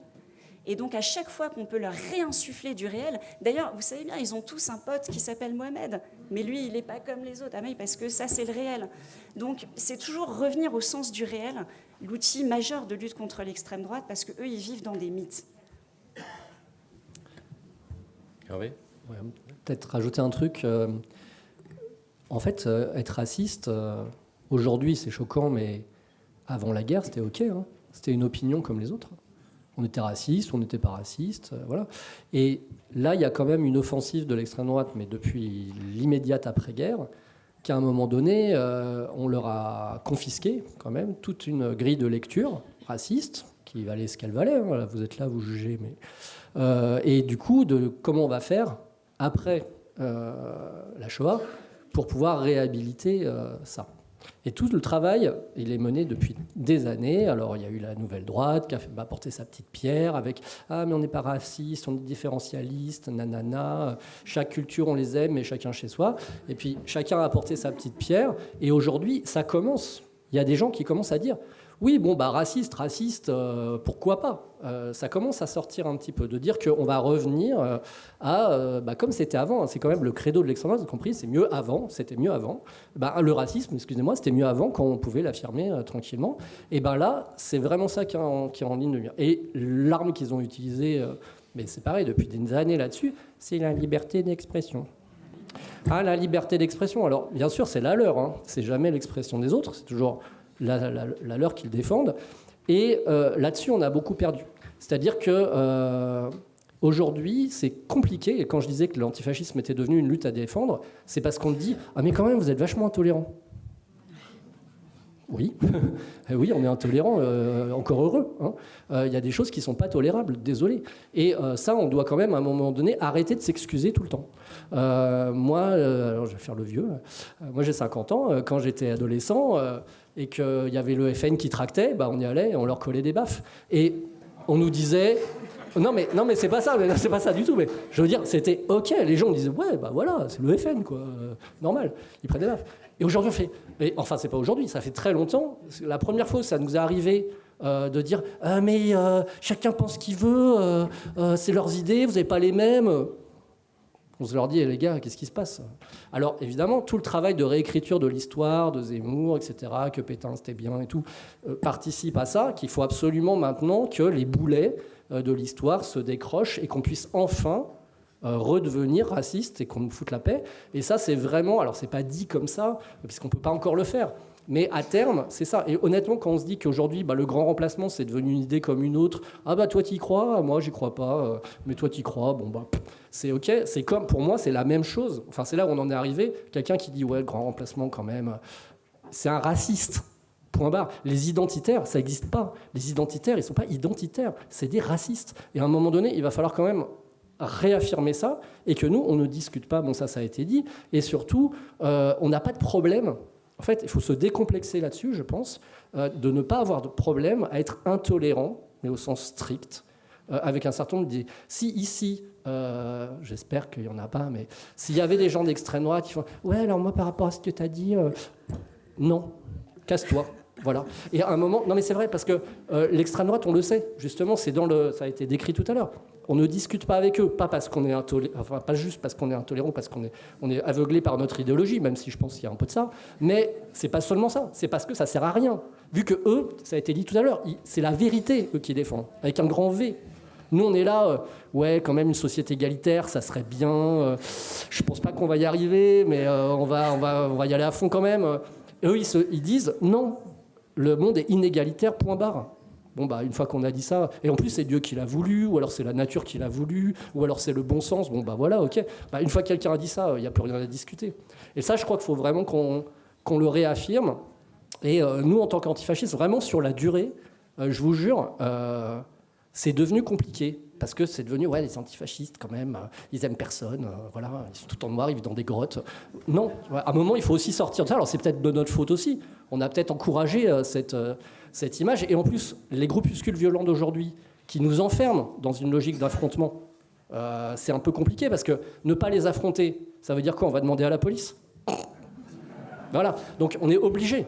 Et donc, à chaque fois qu'on peut leur réinsuffler du réel... D'ailleurs, vous savez bien, ils ont tous un pote qui s'appelle Mohamed. Mais lui, il n'est pas comme les autres. Ah mais parce que ça, c'est le réel. Donc, c'est toujours revenir au sens du réel, l'outil majeur de lutte contre l'extrême droite, parce qu'eux, ils vivent dans des mythes. Hervé ? Ouais, peut-être rajouter un truc. En fait, être raciste, aujourd'hui, c'est choquant, mais avant la guerre, c'était OK. Hein. C'était une opinion comme les autres. On était raciste, on n'était pas raciste, voilà. Et là, il y a quand même une offensive de l'extrême droite, mais depuis l'immédiate après-guerre, qu'à un moment donné, on leur a confisqué quand même toute une grille de lecture raciste, qui valait ce qu'elle valait. Hein. Voilà, vous êtes là, vous jugez. Mais... et du coup, comment on va faire après la Shoah pour pouvoir réhabiliter ça. Et tout le travail, il est mené depuis des années. Alors, il y a eu la nouvelle droite qui a apporté sa petite pierre avec « Ah, mais on n'est pas raciste, on est différentialiste, nanana. Chaque culture, on les aime, mais chacun chez soi. » Et puis, chacun a apporté sa petite pierre. Et aujourd'hui, ça commence. Il y a des gens qui commencent à dire « Oui, bon, raciste, pourquoi pas ?» Ça commence à sortir un petit peu, de dire qu'on va revenir à comme c'était avant. C'est quand même le credo de l'extrême droite, vous avez compris, c'est mieux avant, c'était mieux avant. Le racisme, excusez-moi, c'était mieux avant quand on pouvait l'affirmer tranquillement. Et là, c'est vraiment ça qui est en ligne de mire. Et l'arme qu'ils ont utilisée, mais c'est pareil, depuis des années là-dessus, c'est la liberté d'expression. Ah, la liberté d'expression, alors bien sûr, c'est la leur, hein. C'est jamais l'expression des autres, c'est toujours la leur qu'ils défendent. Et là-dessus, on a beaucoup perdu. C'est-à-dire que aujourd'hui, c'est compliqué. Et quand je disais que l'antifascisme était devenu une lutte à défendre, c'est parce qu'on dit « Ah mais quand même, vous êtes vachement intolérants. » Oui, oui, on est intolérant, encore heureux. Hein. Y a des choses qui ne sont pas tolérables, désolé. Et ça, on doit quand même, à un moment donné, arrêter de s'excuser tout le temps. Moi, alors je vais faire le vieux, moi j'ai 50 ans, quand j'étais adolescent, et qu'il y avait le FN qui tractait, on y allait et on leur collait des baffes. Et on nous disait... Non mais c'est pas ça du tout, mais je veux dire, c'était OK, les gens disaient, ouais, voilà, c'est le FN, quoi, normal, ils prennent des baffes. Et aujourd'hui, on fait... Et, enfin, c'est pas aujourd'hui, ça fait très longtemps. La première fois, ça nous est arrivé de dire mais chacun pense ce qu'il veut, c'est leurs idées, vous n'avez pas les mêmes. On se leur dit, les gars, qu'est-ce qui se passe? Alors, évidemment, tout le travail de réécriture de l'histoire, de Zemmour, etc., que Pétain, c'était bien et tout, participe à ça, qu'il faut absolument maintenant que les boulets de l'histoire se décrochent et qu'on puisse enfin redevenir raciste et qu'on nous foute la paix. Et ça, c'est vraiment... Alors, c'est pas dit comme ça, puisqu'on peut pas encore le faire. Mais à terme, c'est ça. Et honnêtement, quand on se dit qu'aujourd'hui, le grand remplacement, c'est devenu une idée comme une autre. Ah toi, t'y crois? Moi, j'y crois pas. Mais toi, t'y crois? C'est OK. C'est comme, pour moi, c'est la même chose. Enfin, c'est là où on en est arrivé. Quelqu'un qui dit, ouais, le grand remplacement, quand même, c'est un raciste. Point barre. Les identitaires, ça n'existe pas. Les identitaires, ils ne sont pas identitaires. C'est des racistes. Et à un moment donné, il va falloir quand même réaffirmer ça et que nous, on ne discute pas. Bon, ça a été dit. Et surtout, on n'a pas de problème. En fait, il faut se décomplexer là-dessus, je pense, de ne pas avoir de problème à être intolérant, mais au sens strict, avec un certain nombre d'idées. Si ici, j'espère qu'il n'y en a pas, mais s'il y avait des gens d'extrême droite qui font « Ouais, alors moi, par rapport à ce que tu as dit, non, casse-toi ». Voilà. Et à un moment, non mais c'est vrai, parce que l'extrême droite, on le sait, justement, ça a été décrit tout à l'heure. On ne discute pas avec eux, pas parce qu'on est enfin pas juste parce qu'on est intolérant, parce qu'on est aveuglé par notre idéologie, même si je pense qu'il y a un peu de ça. Mais c'est pas seulement ça, c'est parce que ça sert à rien. Vu que eux, ça a été dit tout à l'heure, c'est la vérité eux qui défendent, avec un grand V. Nous, on est là, ouais, quand même une société égalitaire, ça serait bien. Je pense pas qu'on va y arriver, mais on va y aller à fond quand même. Et eux, ils disent non. Le monde est inégalitaire, point barre. Bon, une fois qu'on a dit ça, et en plus c'est Dieu qui l'a voulu, ou alors c'est la nature qui l'a voulu, ou alors c'est le bon sens, bon, voilà, ok. Une fois que quelqu'un a dit ça, il n'y a plus rien à discuter. Et ça, je crois qu'il faut vraiment qu'on le réaffirme. Et nous, en tant qu'antifascistes, vraiment sur la durée, je vous jure, c'est devenu compliqué. Parce que c'est devenu, les antifascistes, quand même, ils aiment personne, voilà, ils sont tout en noir, ils vivent dans des grottes. Non, à un moment, il faut aussi sortir de ça. Alors, c'est peut-être de notre faute aussi. On a peut-être encouragé cette image. Et en plus, les groupuscules violents d'aujourd'hui, qui nous enferment dans une logique d'affrontement, c'est un peu compliqué, parce que ne pas les affronter, ça veut dire quoi? On va demander à la police. Voilà, donc on est obligé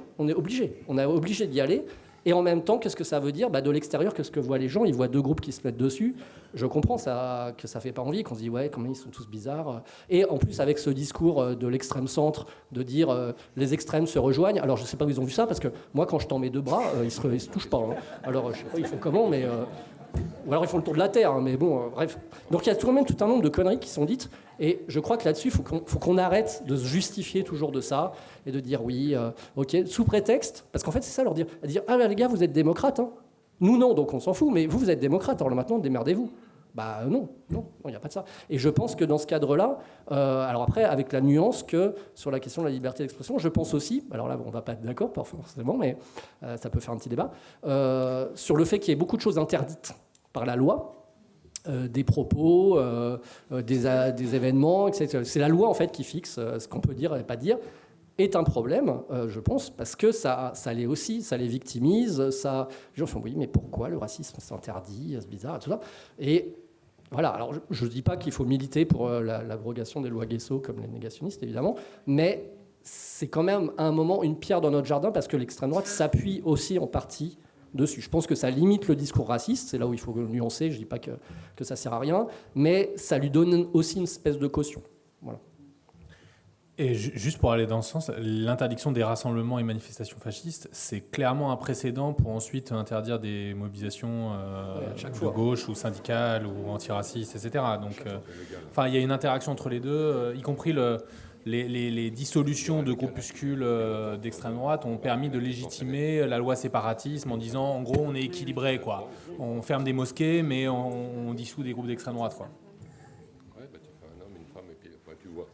d'y aller. Et en même temps, qu'est-ce que ça veut dire? De l'extérieur, qu'est-ce que voient les gens? Ils voient deux groupes qui se mettent dessus. Je comprends ça, que ça fait pas envie, qu'on se dit comment ils sont tous bizarres. Et en plus, avec ce discours de l'extrême centre, de dire les extrêmes se rejoignent. Alors, je sais pas où ils ont vu ça, parce que moi, quand je tends mes deux bras, ils se touchent pas. Hein. Alors, je sais pas, ils font comment, mais ou alors ils font le tour de la Terre. Hein, mais bon, bref. Donc, il y a tout un nombre de conneries qui sont dites. Et je crois que là-dessus, il faut qu'on arrête de se justifier toujours de ça et de dire oui, ok, sous prétexte, parce qu'en fait, c'est ça, leur dire ah les gars, vous êtes démocrates, hein. Nous non, donc on s'en fout, mais vous êtes démocrates, alors maintenant, démerdez-vous. Non, il n'y a pas de ça. Et je pense que dans ce cadre-là, alors après, avec la nuance que sur la question de la liberté d'expression, je pense aussi, alors là, on ne va pas être d'accord, pas forcément, mais ça peut faire un petit débat, sur le fait qu'il y ait beaucoup de choses interdites par la loi, des propos, des événements, etc. C'est la loi en fait qui fixe ce qu'on peut dire et pas dire, est un problème, je pense, parce que ça les aussi, ça les victimise, ça. Les gens font oui, mais pourquoi le racisme c'est interdit, c'est bizarre, tout ça. Et voilà. Alors je ne dis pas qu'il faut militer pour l'abrogation des lois Guesso comme les négationnistes évidemment, mais c'est quand même à un moment une pierre dans notre jardin parce que l'extrême droite s'appuie aussi en partie dessus. Je pense que ça limite le discours raciste, c'est là où il faut le nuancer, je ne dis pas que ça ne sert à rien, mais ça lui donne aussi une espèce de caution. Voilà. Et juste pour aller dans ce sens, l'interdiction des rassemblements et manifestations fascistes, c'est clairement un précédent pour ensuite interdire des mobilisations de gauche ou syndicales ou antiracistes, etc. Donc, il y a une interaction entre les deux, y compris les dissolutions de groupuscules d'extrême droite ont permis de légitimer la loi séparatisme en disant, en gros, on est équilibré, quoi. On ferme des mosquées, mais on dissout des groupes d'extrême droite, quoi. Ouais, tu fais un homme, une femme, et puis tu vois,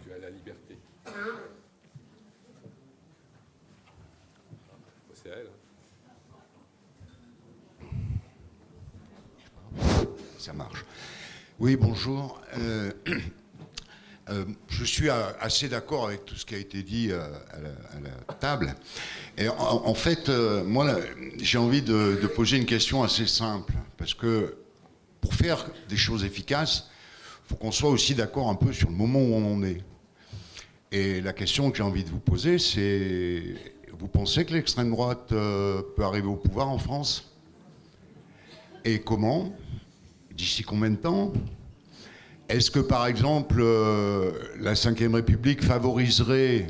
tu as la liberté. C'est elle. Ça marche. Oui, bonjour. Je suis assez d'accord avec tout ce qui a été dit à la table. Et en fait, moi, j'ai envie de poser une question assez simple. Parce que pour faire des choses efficaces, il faut qu'on soit aussi d'accord un peu sur le moment où on en est. Et la question que j'ai envie de vous poser, c'est: vous pensez que l'extrême droite peut arriver au pouvoir en France? Et comment? D'ici combien de temps? Est-ce que, par exemple, la Ve République favoriserait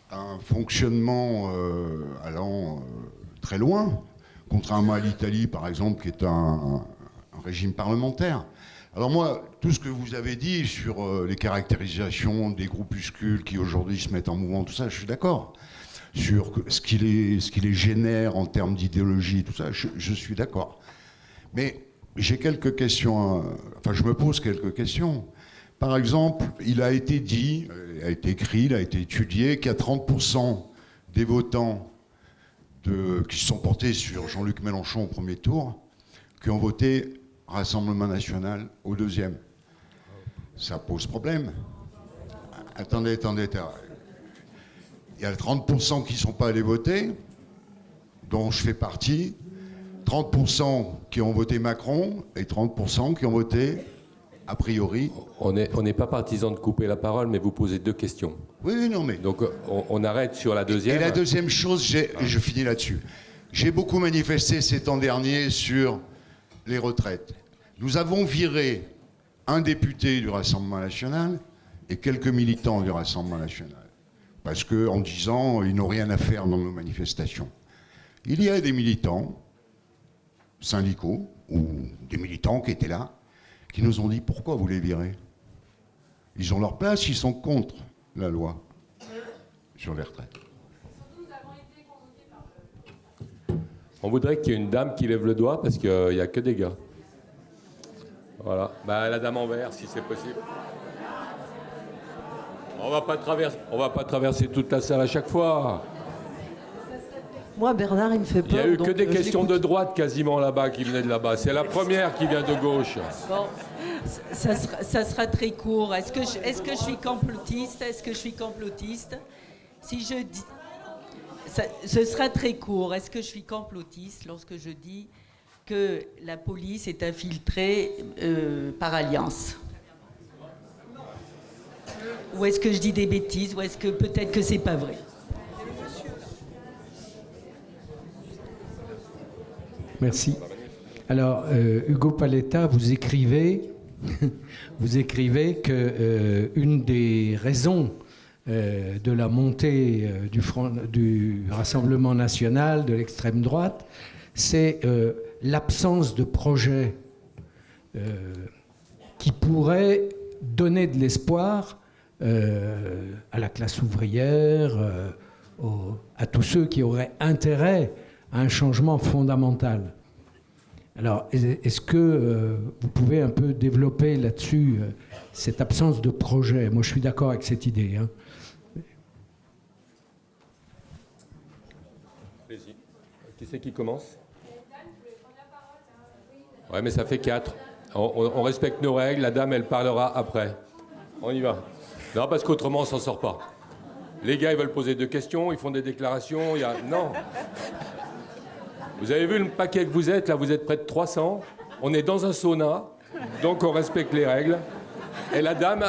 un fonctionnement allant très loin, contrairement à l'Italie, par exemple, qui est un régime parlementaire? Alors moi, tout ce que vous avez dit sur les caractérisations des groupuscules qui aujourd'hui se mettent en mouvement, tout ça, je suis d'accord. Sur ce qui les génère en termes d'idéologie, tout ça, je suis d'accord. Mais j'ai quelques questions, je me pose quelques questions. Par exemple, il a été dit, il a été écrit, il a été étudié qu'il y a 30% des votants qui se sont portés sur Jean-Luc Mélenchon au premier tour, qui ont voté Rassemblement National au deuxième. Ça pose problème. Attendez. Il y a 30% qui ne sont pas allés voter, dont je fais partie. 30% qui ont voté Macron et 30% qui ont voté, a priori... On n'est pas partisan de couper la parole, mais vous posez deux questions. Oui, non, mais... Donc on arrête sur la deuxième. Et la deuxième chose, je finis là-dessus. J'ai beaucoup manifesté ces temps derniers sur les retraites. Nous avons viré un député du Rassemblement National et quelques militants du Rassemblement National. Parce qu'en disant, ils n'ont rien à faire dans nos manifestations. Il y a des militants syndicaux ou des militants qui étaient là, qui nous ont dit: pourquoi vous les virez? Ils ont leur place, ils sont contre la loi sur les retraites. On voudrait qu'il y ait une dame qui lève le doigt parce qu'il n'y a que des gars. Voilà. La dame en vert, si c'est possible. On va pas traverser toute la salle à chaque fois. Moi, Bernard, il me fait peur. Il n'y a eu que donc, des je questions l'écoute. de droite quasiment là-bas qui venaient de là-bas. C'est la première qui vient de gauche. Bon, ça sera très court. Est-ce que je suis complotiste? Est-ce que je suis complotiste? Si je dis... ce sera très court. Est-ce que je suis complotiste lorsque je dis que la police est infiltrée par alliance? Ou est-ce que je dis des bêtises? Ou est-ce que peut-être que c'est pas vrai? Merci. Alors, Hugo Paletta, vous écrivez, que une des raisons de la montée du Rassemblement national, de l'extrême droite, c'est l'absence de projet qui pourrait donner de l'espoir à la classe ouvrière, à tous ceux qui auraient intérêt à un changement fondamental. Alors, est-ce que vous pouvez un peu développer là-dessus cette absence de projet? Moi, je suis d'accord avec cette idée. Hein. Allez-y. Qui c'est qui commence? Ouais, mais ça fait 4. On respecte nos règles. La dame, elle parlera après. On y va. Non, parce qu'autrement, on s'en sort pas. Les gars, ils veulent poser 2 questions, ils font des déclarations. Non. Vous avez vu le paquet que vous êtes, là, vous êtes près de 300. On est dans un sauna, donc on respecte les règles. Et la dame,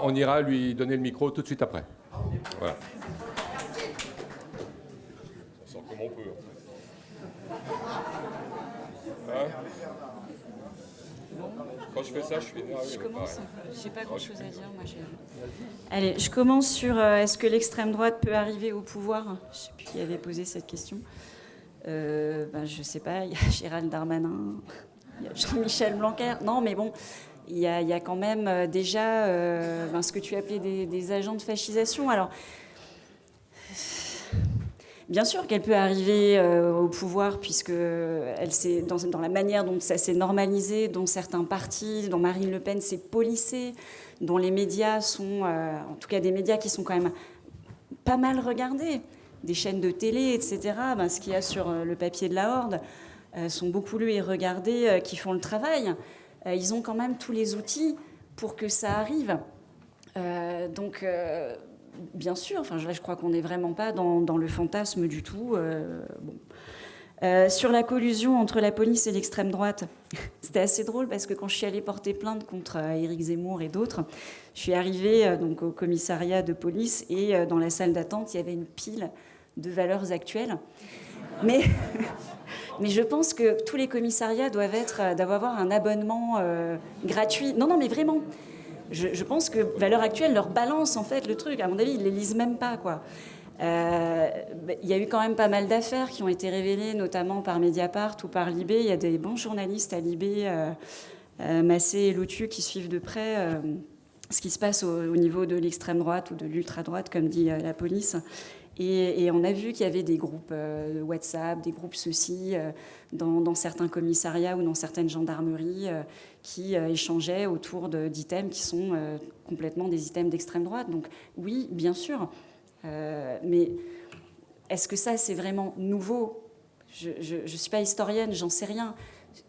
on ira lui donner le micro tout de suite après. Voilà. On sort comme on peut. Hein? Quand je fais ça, je suis énervé. Je commence. J'ai pas grand-chose à dire. Moi, allez, je commence sur est-ce que l'extrême droite peut arriver au pouvoir? Je sais plus qui avait posé cette question. Je sais pas, il y a Gérald Darmanin, il y a Jean-Michel Blanquer. Non, mais bon, il y a quand même déjà ce que tu appelais des agents de fascisation. Alors, bien sûr qu'elle peut arriver au pouvoir, puisque elle dans la manière dont ça s'est normalisé, dont certains partis, dont Marine Le Pen s'est policée, dont les médias sont, en tout cas des médias qui sont quand même pas mal regardés, des chaînes de télé, etc., ce qu'il y a sur le papier de la Horde, sont beaucoup lus et regardés, qui font le travail. Ils ont quand même tous les outils pour que ça arrive. Bien sûr, là, je crois qu'on n'est vraiment pas dans le fantasme du tout. Sur la collusion entre la police et l'extrême droite, c'était assez drôle parce que quand je suis allée porter plainte contre Éric Zemmour et d'autres, je suis arrivée au commissariat de police et dans la salle d'attente, il y avait une pile de valeurs actuelles. Mais je pense que tous les commissariats doivent avoir un abonnement gratuit. Non, mais vraiment. Je pense que Valeurs Actuelles leur balance en fait le truc. À mon avis, ils les lisent même pas, quoi. Il y a eu quand même pas mal d'affaires qui ont été révélées, notamment par Mediapart ou par Libé. Il y a des bons journalistes à Libé, Massé et Lotu, qui suivent de près ce qui se passe au niveau de l'extrême droite ou de l'ultra-droite, comme dit la police. Et on a vu qu'il y avait des groupes WhatsApp, des groupes dans certains commissariats ou dans certaines gendarmeries qui échangeaient autour d'items qui sont complètement des items d'extrême droite. Donc oui, bien sûr. Mais est-ce que ça, c'est vraiment nouveau? Je ne suis pas historienne, j'en sais rien.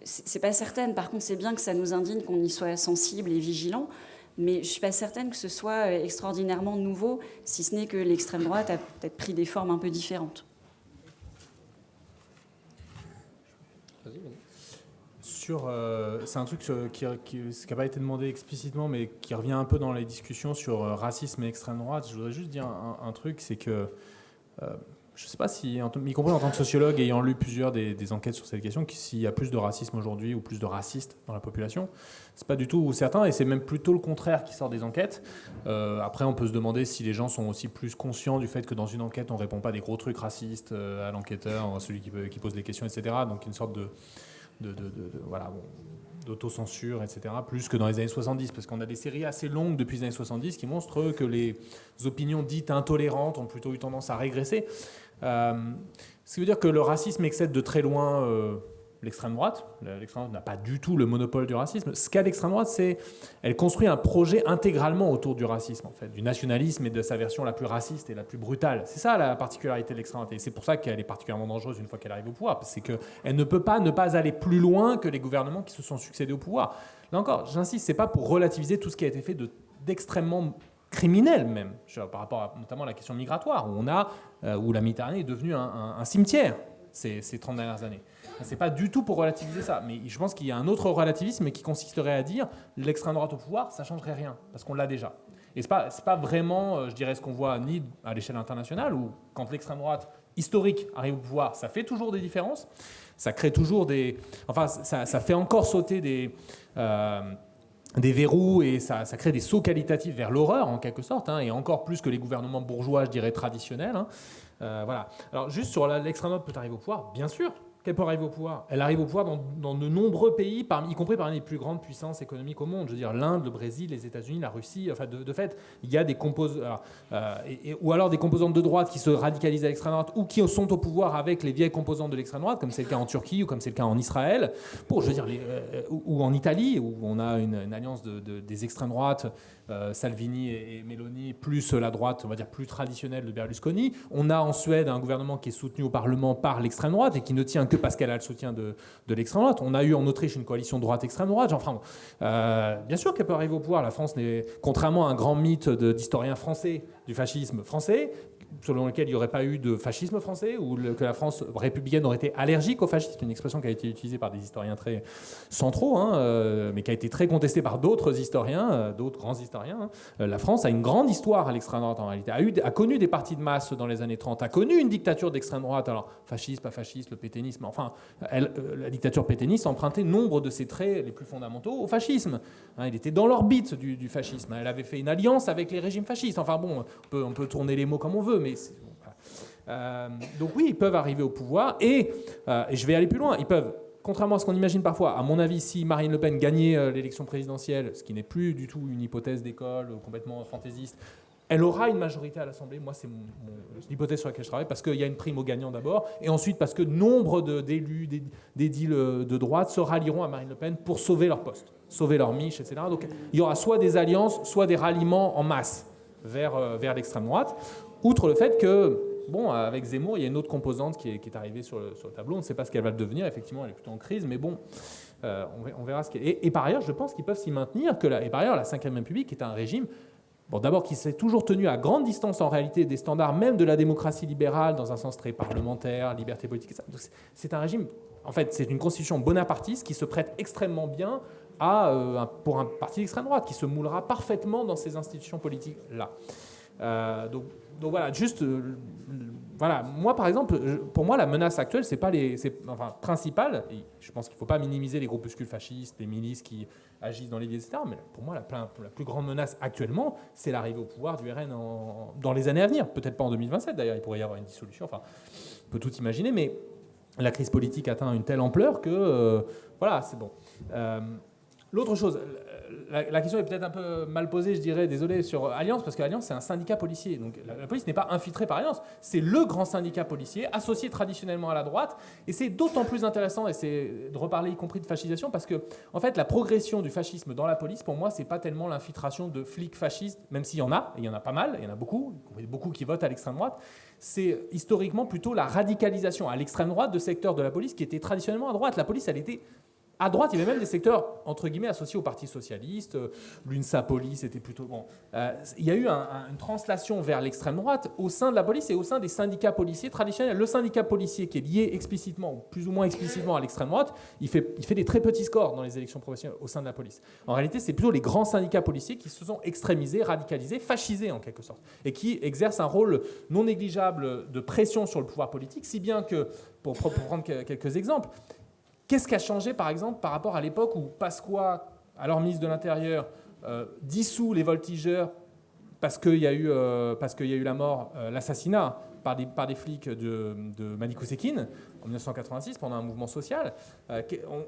C'est pas certaine. Par contre, c'est bien que ça nous indigne qu'on y soit sensible et vigilant. Mais je ne suis pas certaine que ce soit extraordinairement nouveau, si ce n'est que l'extrême droite a peut-être pris des formes un peu différentes. C'est un truc qui n'a pas été demandé explicitement, mais qui revient un peu dans les discussions sur racisme et extrême droite. Je voudrais juste dire un truc, c'est que je ne sais pas si, y compris en tant que sociologue, ayant lu plusieurs des enquêtes sur cette question, s'il y a plus de racisme aujourd'hui ou plus de racistes dans la population, c'est pas du tout certain, et c'est même plutôt le contraire qui sort des enquêtes. Après, on peut se demander si les gens sont aussi plus conscients du fait que dans une enquête, on ne répond pas des gros trucs racistes à l'enquêteur, à celui qui pose les questions, etc. Donc une sorte d'autocensure, etc., plus que dans les années 70, parce qu'on a des séries assez longues depuis les années 70 qui montrent que les opinions dites intolérantes ont plutôt eu tendance à régresser. Ce qui veut dire que le racisme excède de très loin l'extrême droite. L'extrême droite n'a pas du tout le monopole du racisme. Ce qu'a l'extrême droite, c'est elle construit un projet intégralement autour du racisme, en fait, du nationalisme et de sa version la plus raciste et la plus brutale. C'est ça la particularité de l'extrême droite. Et c'est pour ça qu'elle est particulièrement dangereuse une fois qu'elle arrive au pouvoir. C'est qu'elle ne peut pas ne pas aller plus loin que les gouvernements qui se sont succédés au pouvoir. Là encore, j'insiste, c'est pas pour relativiser tout ce qui a été fait d'extrêmement criminel même, par rapport à, notamment à la question migratoire, où la Méditerranée est devenue un cimetière ces 30 dernières années. C'est pas du tout pour relativiser ça, mais je pense qu'il y a un autre relativisme qui consisterait à dire l'extrême droite au pouvoir, ça changerait rien, parce qu'on l'a déjà. Et c'est pas vraiment, je dirais, ce qu'on voit ni à l'échelle internationale, où quand l'extrême droite historique arrive au pouvoir, ça fait toujours des différences, ça crée toujours ça fait encore sauter des verrous et ça crée des sauts qualitatifs vers l'horreur en quelque sorte, et encore plus que les gouvernements bourgeois, je dirais, traditionnels. Voilà. Alors juste sur l'extrême droite peut arriver au pouvoir, bien sûr qu'elle peut arriver au pouvoir. Elle arrive au pouvoir dans de nombreux pays, y compris parmi les plus grandes puissances économiques au monde. Je veux dire l'Inde, le Brésil, les États-Unis, la Russie. Enfin, de fait, il y a des ou alors des composantes de droite qui se radicalisent à l'extrême droite ou qui sont au pouvoir avec les vieilles composantes de l'extrême droite, comme c'est le cas en Turquie ou comme c'est le cas en Israël. Bon, je veux dire, ou en Italie, où on a une alliance des extrêmes droites, Salvini et Meloni, plus la droite, on va dire, plus traditionnelle de Berlusconi. On a en Suède un gouvernement qui est soutenu au Parlement par l'extrême droite et qui ne tient que parce qu'elle a le soutien de l'extrême droite. On a eu en Autriche une coalition droite-extrême droite. Enfin, bien sûr qu'elle peut arriver au pouvoir. La France n'est, contrairement à un grand mythe d'historiens français, du fascisme français, selon lequel il n'y aurait pas eu de fascisme français ou que la France républicaine aurait été allergique au fascisme, une expression qui a été utilisée par des historiens très centraux, mais qui a été très contestée par d'autres historiens, d'autres grands historiens. La France a une grande histoire à l'extrême droite en réalité, a connu des partis de masse dans les années 30, a connu une dictature d'extrême droite, alors fasciste, pas fasciste, le pétainisme, enfin, la dictature pétainiste empruntait nombre de ses traits les plus fondamentaux au fascisme. Il était dans l'orbite du fascisme. Elle avait fait une alliance avec les régimes fascistes. Enfin bon, on peut tourner les mots comme on veut, mais donc oui, ils peuvent arriver au pouvoir et je vais aller plus loin. Ils peuvent, contrairement à ce qu'on imagine parfois, à mon avis, si Marine Le Pen gagnait l'élection présidentielle, ce qui n'est plus du tout une hypothèse d'école complètement fantaisiste, elle aura une majorité à l'Assemblée. Moi, c'est l'hypothèse sur laquelle je travaille, parce qu'il y a une prime aux gagnants d'abord, et ensuite parce que nombre d'élus, d'édiles de droite se rallieront à Marine Le Pen pour sauver leur poste, sauver leur miche, etc. Donc il y aura soit des alliances, soit des ralliements en masse vers l'extrême droite. Outre le fait que, bon, avec Zemmour, il y a une autre composante qui est arrivée sur le tableau. On ne sait pas ce qu'elle va devenir. Effectivement, elle est plutôt en crise, mais bon, on verra ce qu'elle est. Et par ailleurs, je pense qu'ils peuvent s'y maintenir. Et par ailleurs, la Ve République est un régime, bon, d'abord, qui s'est toujours tenu à grande distance, en réalité, des standards même de la démocratie libérale, dans un sens très parlementaire, liberté politique. Donc, c'est un régime, en fait, c'est une constitution bonapartiste qui se prête extrêmement bien pour un parti d'extrême droite, qui se moulera parfaitement dans ces institutions politiques-là. Donc voilà, juste, voilà. Moi, par exemple, pour moi, la menace actuelle, principale, et je pense qu'il ne faut pas minimiser les groupuscules fascistes, les milices qui agissent dans les villes, etc. Mais pour moi, la plus grande menace actuellement, c'est l'arrivée au pouvoir du RN dans les années à venir. Peut-être pas en 2027, d'ailleurs, il pourrait y avoir une dissolution. Enfin, on peut tout imaginer, mais la crise politique atteint une telle ampleur que, voilà, c'est bon. L'autre chose, la question est peut-être un peu mal posée, je dirais, désolé, sur Alliance, parce qu'Alliance, c'est un syndicat policier. Donc la police n'est pas infiltrée par Alliance, c'est le grand syndicat policier, associé traditionnellement à la droite. Et c'est d'autant plus intéressant, et c'est de reparler y compris de fascisation, parce que, en fait, la progression du fascisme dans la police, pour moi, c'est pas tellement l'infiltration de flics fascistes, même s'il y en a, et il y en a pas mal, il y en a beaucoup qui votent à l'extrême droite. C'est historiquement plutôt la radicalisation à l'extrême droite de secteurs de la police qui étaient traditionnellement à droite. La police, elle était à droite, il y avait même des secteurs, entre guillemets, associés au Parti Socialiste. L'UNSA Police était plutôt... Bon, il y a eu une translation vers l'extrême droite au sein de la police et au sein des syndicats policiers traditionnels. Le syndicat policier qui est lié explicitement, ou plus ou moins explicitement à l'extrême droite, il fait des très petits scores dans les élections professionnelles au sein de la police. En réalité, c'est plutôt les grands syndicats policiers qui se sont extrémisés, radicalisés, fascisés en quelque sorte, et qui exercent un rôle non négligeable de pression sur le pouvoir politique, si bien que, pour prendre quelques exemples, qu'est-ce qui a changé, par exemple, par rapport à l'époque où Pasqua, alors ministre de l'Intérieur, dissout les voltigeurs parce qu'il y a eu la mort, l'assassinat par des flics de Malik Oussekine en 1986 pendant un mouvement social.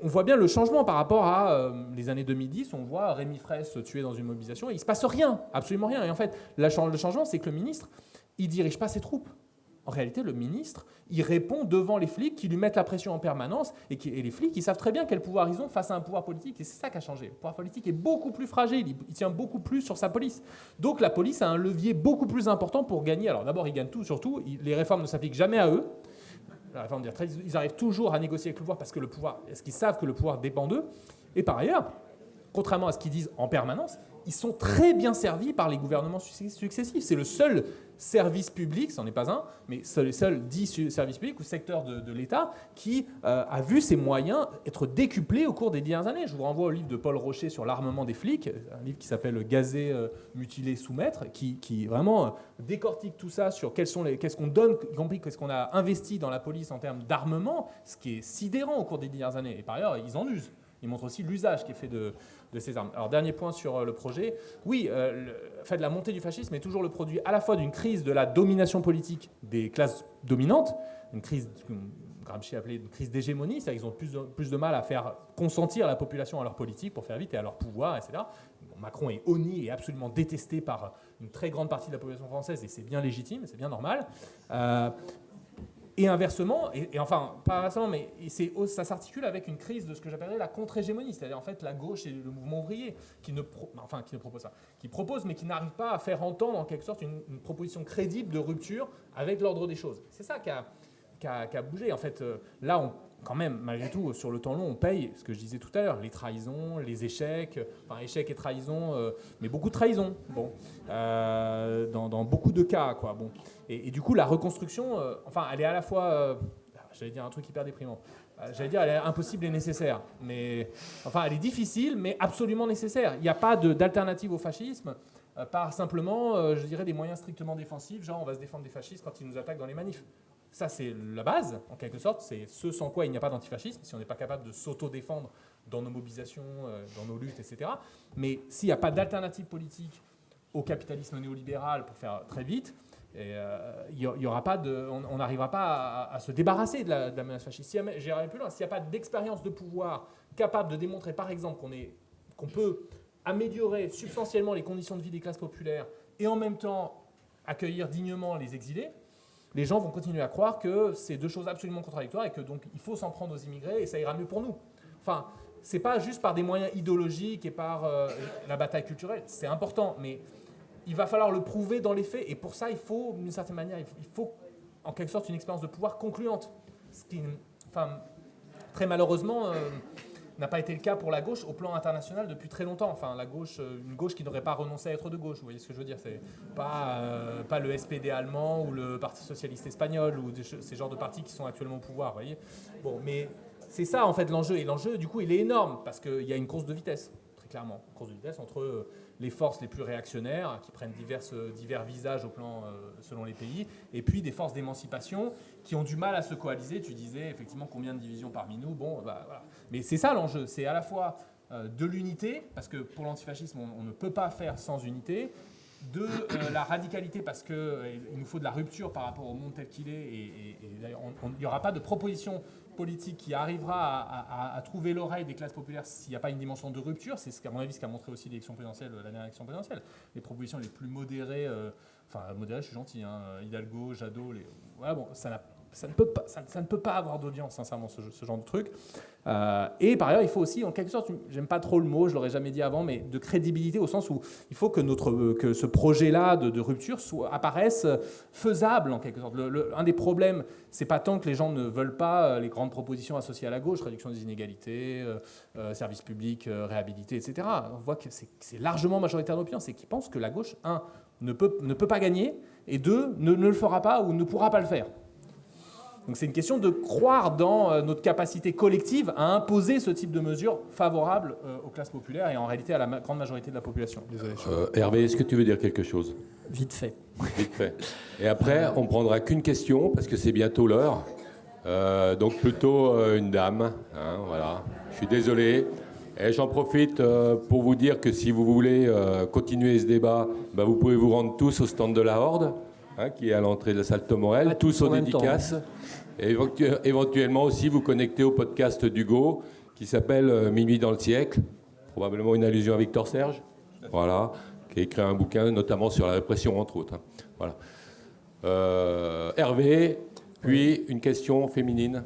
On voit bien le changement par rapport à les années 2010. On voit Rémi Fraisse tué dans une mobilisation et il ne se passe rien, absolument rien. Et en fait, le changement, c'est que le ministre, il ne dirige pas ses troupes. en réalité, le ministre, il répond devant les flics qui lui mettent la pression en permanence et les flics, ils savent très bien quel pouvoir ils ont face à un pouvoir politique et c'est ça qui a changé. Le pouvoir politique est beaucoup plus fragile, il tient beaucoup plus sur sa police. Donc la police a un levier beaucoup plus important pour gagner. Alors d'abord, ils gagnent tout, surtout, les réformes ne s'appliquent jamais à eux. La réforme des retraites, ils arrivent toujours à négocier avec le pouvoir parce qu'ils savent que le pouvoir dépend d'eux. Et par ailleurs, contrairement à ce qu'ils disent en permanence, ils sont très bien servis par les gouvernements successifs. C'est le seul service public, ce n'en est pas un, mais c'est le seul dit service public ou secteur de l'État qui a vu ses moyens être décuplés au cours des dernières années. Je vous renvoie au livre de Paul Rocher sur l'armement des flics, un livre qui s'appelle « Gazer, mutiler, soumettre », qui vraiment décortique tout ça sur qu'est-ce qu'on donne, y compris qu'est-ce qu'on a investi dans la police en termes d'armement, ce qui est sidérant au cours des dernières années. Et par ailleurs, ils en usent. Ils montrent aussi l'usage qui est fait de ces armes. Alors, dernier point sur le projet. Oui, la montée du fascisme est toujours le produit à la fois d'une crise de la domination politique des classes dominantes, une crise que Gramsci appelait une crise d'hégémonie, c'est-à-dire qu'ils ont plus de mal à faire consentir la population à leur politique, pour faire vite, et à leur pouvoir, etc. Bon, Macron est honni et absolument détesté par une très grande partie de la population française, et c'est bien légitime, c'est bien normal. Et inversement, et enfin, pas inversement, mais ça s'articule avec une crise de ce que j'appellerais la contre-hégémonie, c'est-à-dire en fait la gauche et le mouvement ouvrier qui propose, mais qui n'arrive pas à faire entendre en quelque sorte une proposition crédible de rupture avec l'ordre des choses. C'est ça qui a bougé. En fait, là, quand même, malgré tout, sur le temps long, on paye, ce que je disais tout à l'heure, les trahisons, les échecs, échecs et trahisons, mais beaucoup de trahisons, dans beaucoup de cas, quoi. Bon. Et du coup, la reconstruction, elle est à la fois, j'allais dire un truc hyper déprimant, elle est impossible et nécessaire, mais elle est difficile, mais absolument nécessaire. Il n'y a pas d'alternative au fascisme, par simplement, je dirais, des moyens strictement défensifs, genre on va se défendre des fascistes quand ils nous attaquent dans les manifs. Ça, c'est la base, en quelque sorte, c'est ce sans quoi il n'y a pas d'antifascisme, si on n'est pas capable de s'auto-défendre dans nos mobilisations, dans nos luttes, etc. Mais s'il n'y a pas d'alternative politique au capitalisme néolibéral, pour faire très vite, on n'arrivera pas à se débarrasser de la menace fasciste. J'irai plus loin, s'il n'y a pas d'expérience de pouvoir capable de démontrer, par exemple, qu'on peut améliorer substantiellement les conditions de vie des classes populaires et en même temps accueillir dignement les exilés, les gens vont continuer à croire que c'est deux choses absolument contradictoires et que donc il faut s'en prendre aux immigrés et ça ira mieux pour nous. Enfin, c'est pas juste par des moyens idéologiques et par la bataille culturelle, c'est important, mais il va falloir le prouver dans les faits et pour ça il faut, d'une certaine manière, il faut en quelque sorte une expérience de pouvoir concluante, ce qui, très malheureusement, n'a pas été le cas pour la gauche au plan international depuis très longtemps. Enfin, la gauche, une gauche qui n'aurait pas renoncé à être de gauche, vous voyez ce que je veux dire, c'est pas le SPD allemand ou le Parti socialiste espagnol ou ces genres de partis qui sont actuellement au pouvoir, vous voyez. Bon, mais c'est ça en fait l'enjeu, et l'enjeu du coup il est énorme parce qu'il y a une course de vitesse, très clairement, une course de vitesse entre les forces les plus réactionnaires qui prennent divers visages au plan selon les pays, et puis des forces d'émancipation qui ont du mal à se coaliser. Tu disais effectivement combien de divisions parmi nous, voilà. Mais c'est ça l'enjeu, c'est à la fois de l'unité, parce que pour l'antifascisme on ne peut pas faire sans unité, de la radicalité parce qu'il nous faut de la rupture par rapport au monde tel qu'il est, et d'ailleurs il n'y aura pas de proposition politique qui arrivera à trouver l'oreille des classes populaires s'il n'y a pas une dimension de rupture. C'est à mon avis ce qu'a montré aussi l'élection présidentielle, la dernière élection présidentielle. Les propositions les plus modérées, modérées je suis gentil, Hidalgo, Jadot, voilà, bon, ça ne peut pas avoir d'audience, sincèrement, ce genre de truc. Et par ailleurs, il faut aussi, en quelque sorte, j'aime pas trop le mot, je l'aurais jamais dit avant, mais de crédibilité, au sens où il faut que ce projet-là de rupture apparaisse faisable, en quelque sorte. Un des problèmes, c'est pas tant que les gens ne veulent pas les grandes propositions associées à la gauche, réduction des inégalités, services publics, réhabilité, etc. On voit que c'est largement majoritaire d'opinion, c'est qu'ils pensent que la gauche, ne peut pas gagner, et deux, ne le fera pas ou ne pourra pas le faire. Donc c'est une question de croire dans notre capacité collective à imposer ce type de mesures favorables aux classes populaires et en réalité à la grande majorité de la population. Désolé. Hervé, est-ce que tu veux dire quelque chose ? Vite fait. Vite fait. Et après, on ne prendra qu'une question parce que c'est bientôt l'heure. Donc plutôt une dame. Voilà. Je suis désolé. Et j'en profite pour vous dire que si vous voulez continuer ce débat, vous pouvez vous rendre tous au stand de la Horde, qui est à l'entrée de la salle Tom Morel, tous aux dédicaces. Et éventuellement aussi vous connecter au podcast d'Hugo qui s'appelle Minuit dans le siècle, probablement une allusion à Victor Serge, voilà, qui a écrit un bouquin notamment sur la répression entre autres. Voilà. Hervé, puis une question féminine.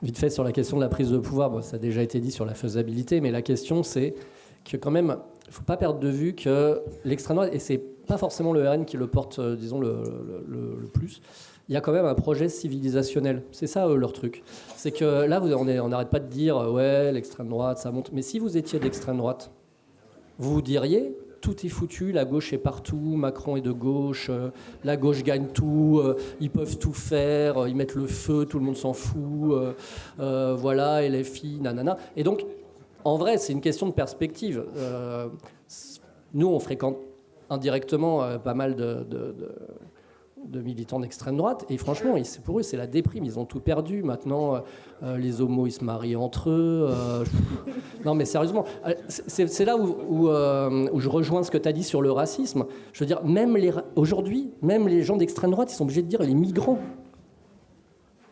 Vite fait sur la question de la prise de pouvoir, bon, ça a déjà été dit sur la faisabilité, mais la question c'est que quand même, il ne faut pas perdre de vue que l'extrême droite, et c'est pas forcément le RN qui le porte, disons, le plus, il y a quand même un projet civilisationnel. C'est ça leur truc. C'est que là, on n'arrête pas de dire ouais, l'extrême droite, ça monte. Mais si vous étiez d'extrême droite, vous diriez tout est foutu, la gauche est partout, Macron est de gauche, la gauche gagne tout, ils peuvent tout faire, ils mettent le feu, tout le monde s'en fout, voilà, et les filles, nanana. Et donc, en vrai, c'est une question de perspective. Nous, on fréquente indirectement pas mal de militants d'extrême droite, et franchement, pour eux, c'est la déprime, ils ont tout perdu. Maintenant, les homos, ils se marient entre eux. Non, mais sérieusement, c'est là où je rejoins ce que tu as dit sur le racisme. Je veux dire, aujourd'hui, même les gens d'extrême droite, ils sont obligés de dire les migrants.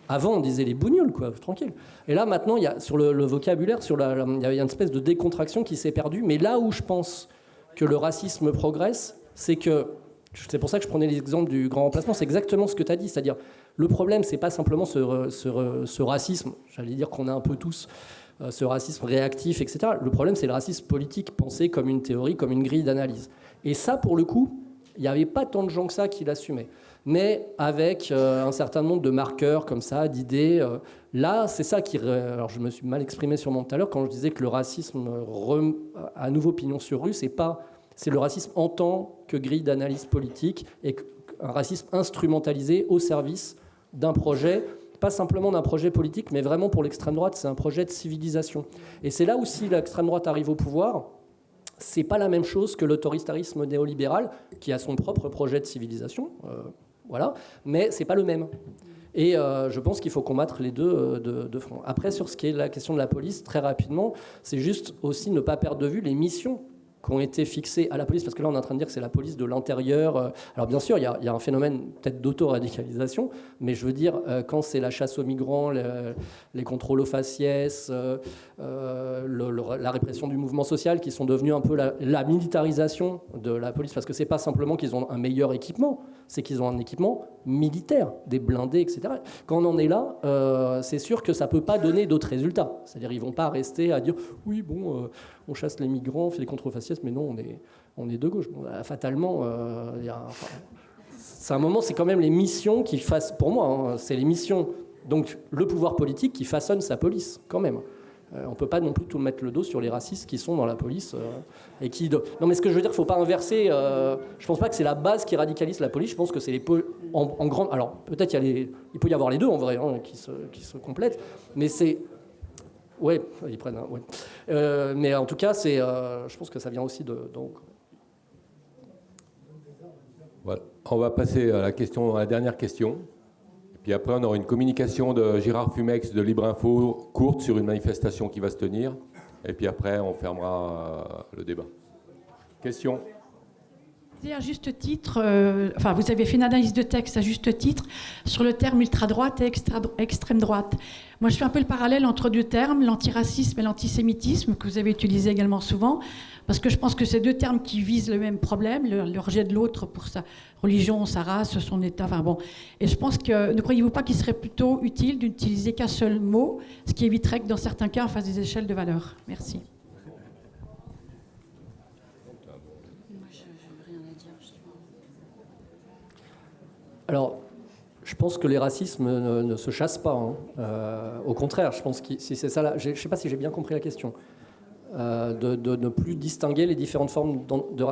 Avant, on disait les bougnoules, quoi, tranquille. Et là, maintenant, il y a, sur le vocabulaire, il y a une espèce de décontraction qui s'est perdue. Mais là où je pense que le racisme progresse, c'est pour ça que je prenais l'exemple du grand remplacement, c'est exactement ce que tu as dit. C'est-à-dire, le problème, c'est pas simplement ce racisme, j'allais dire qu'on a un peu tous, ce racisme réactif, etc. Le problème, c'est le racisme politique, pensé comme une théorie, comme une grille d'analyse. Et ça, pour le coup, il n'y avait pas tant de gens que ça qui l'assumaient. Mais avec un certain nombre de marqueurs comme ça, d'idées, là, c'est ça qui... Alors, je me suis mal exprimé sûrement tout à l'heure quand je disais que le racisme à nouveau pignon sur rue, c'est le racisme en tant que grille d'analyse politique et un racisme instrumentalisé au service d'un projet, pas simplement d'un projet politique, mais vraiment pour l'extrême droite, c'est un projet de civilisation. Et c'est là où si l'extrême droite arrive au pouvoir, c'est pas la même chose que l'autoritarisme néolibéral qui a son propre projet de civilisation, voilà, mais c'est pas le même. Et je pense qu'il faut combattre les deux de front. Après, sur ce qui est la question de la police, très rapidement, c'est juste aussi ne pas perdre de vue les missions qui ont été fixées à la police, parce que là on est en train de dire que c'est la police de l'intérieur. Alors bien sûr, il y a un phénomène peut-être d'auto-radicalisation, mais je veux dire, quand c'est la chasse aux migrants, les contrôles aux faciès, la répression du mouvement social qui sont devenus un peu la militarisation de la police, parce que c'est pas simplement qu'ils ont un meilleur équipement, c'est qu'ils ont un équipement militaire, des blindés, etc. Quand on en est là, c'est sûr que ça peut pas donner d'autres résultats. C'est-à-dire ils vont pas rester à dire oui, bon, on chasse les migrants, on fait des contrôles faciès, mais non, on est de gauche. Bon, fatalement, c'est un moment, c'est quand même les missions qui fassent, pour moi, hein, c'est les missions, donc le pouvoir politique qui façonne sa police, quand même. On ne peut pas non plus tout mettre le dos sur les racistes qui sont dans la police. Non, mais ce que je veux dire, il ne faut pas inverser. Je ne pense pas que c'est la base qui radicalise la police. Je pense que c'est en grande... Alors, peut-être il peut y avoir les deux, en vrai, hein, qui se complètent. Mais c'est... Ouais, ils prennent... Ouais. Mais en tout cas, je pense que ça vient aussi donc... Voilà. On va passer à la dernière question. Puis après, on aura une communication de Gérard Fumex de Libre Info courte sur une manifestation qui va se tenir. Et puis après, on fermera le débat. Question ? À juste titre, vous avez fait une analyse de texte à juste titre sur le terme ultra-droite et extrême droite. Moi, je fais un peu le parallèle entre deux termes, l'antiracisme et l'antisémitisme, que vous avez utilisé également souvent, parce que je pense que c'est deux termes qui visent le même problème, le rejet de l'autre pour sa religion, sa race, son état, enfin bon. Et je pense que, ne croyez-vous pas qu'il serait plutôt utile d'utiliser qu'un seul mot, ce qui éviterait que dans certains cas, on fasse des échelles de valeurs. Merci. Alors, je pense que les racismes ne se chassent pas. Hein. Au contraire, je pense que si c'est ça là, je ne sais pas si j'ai bien compris la question. De ne plus distinguer les différentes formes de...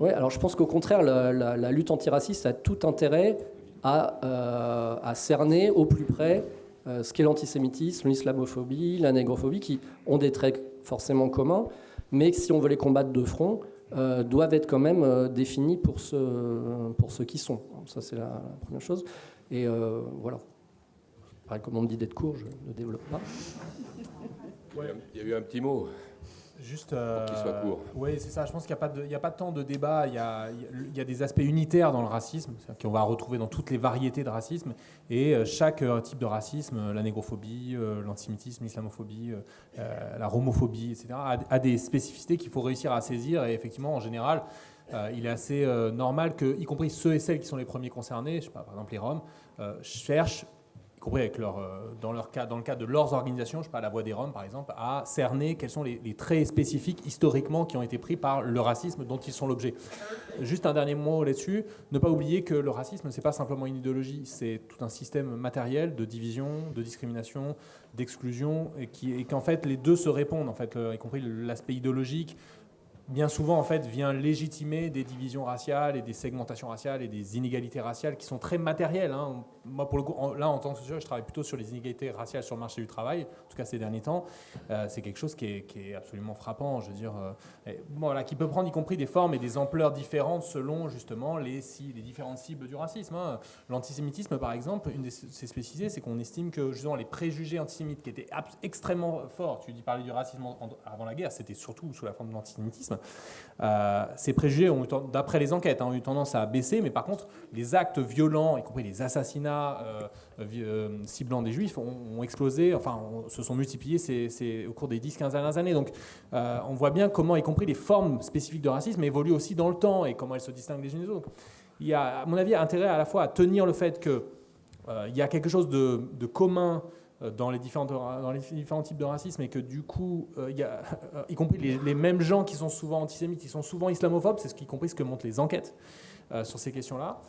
Oui, alors je pense qu'au contraire, la lutte antiraciste a tout intérêt à cerner au plus près ce qu'est l'antisémitisme, l'islamophobie, la négrophobie, qui ont des traits forcément communs, mais si on veut les combattre de front, doivent être quand même définis pour ceux qui sont. Ça, c'est la première chose. Et voilà. Pareil, comme on me dit d'être court, je ne développe pas. Ouais, il y a eu un petit mot. Juste, pour qu'il soit court. Oui, c'est ça. Je pense qu'il n'y a pas tant de débat. Il y a des aspects unitaires dans le racisme qu'on va retrouver dans toutes les variétés de racisme. Et chaque type de racisme, la négrophobie, l'antisémitisme, l'islamophobie, la homophobie, etc., a des spécificités qu'il faut réussir à saisir. Et effectivement, en général, il est assez normal que, y compris ceux et celles qui sont les premiers concernés, je sais pas, par exemple les Roms, cherchent, y compris avec dans le cadre de leurs organisations, je sais pas, la Voix des Roms par exemple, à cerner quels sont les traits spécifiques historiquement qui ont été pris par le racisme dont ils sont l'objet. Juste un dernier mot là-dessus, ne pas oublier que le racisme, c'est pas simplement une idéologie, c'est tout un système matériel de division, de discrimination, d'exclusion, et qu'en fait les deux se répondent, en fait, y compris l'aspect idéologique. Bien souvent, en fait, vient légitimer des divisions raciales et des segmentations raciales et des inégalités raciales qui sont très matérielles. Hein. Moi, pour le coup, là, en tant que sociologue, je travaille plutôt sur les inégalités raciales sur le marché du travail, en tout cas ces derniers temps. C'est quelque chose qui est absolument frappant, je veux dire, voilà, qui peut prendre y compris des formes et des ampleurs différentes selon, justement, les différentes cibles du racisme. Hein. L'antisémitisme, par exemple, une de ses spécificités, c'est qu'on estime que, justement, les préjugés antisémites qui étaient extrêmement forts, tu parlais du racisme avant la guerre, c'était surtout sous la forme de l'antisémitisme. Ces préjugés ont, d'après les enquêtes, eu tendance à baisser, mais par contre, les actes violents, y compris les assassinats ciblant des juifs, ont explosé, se sont multipliés au cours des 10-15 dernières années. Donc, on voit bien comment, y compris les formes spécifiques de racisme, évoluent aussi dans le temps et comment elles se distinguent les unes des autres. Il y a, à mon avis, intérêt à la fois à tenir le fait qu'il y a quelque chose de commun dans les différents types de racisme et que du coup, y compris les mêmes gens qui sont souvent antisémites, qui sont souvent islamophobes, c'est y compris ce que montrent les enquêtes sur ces questions-là.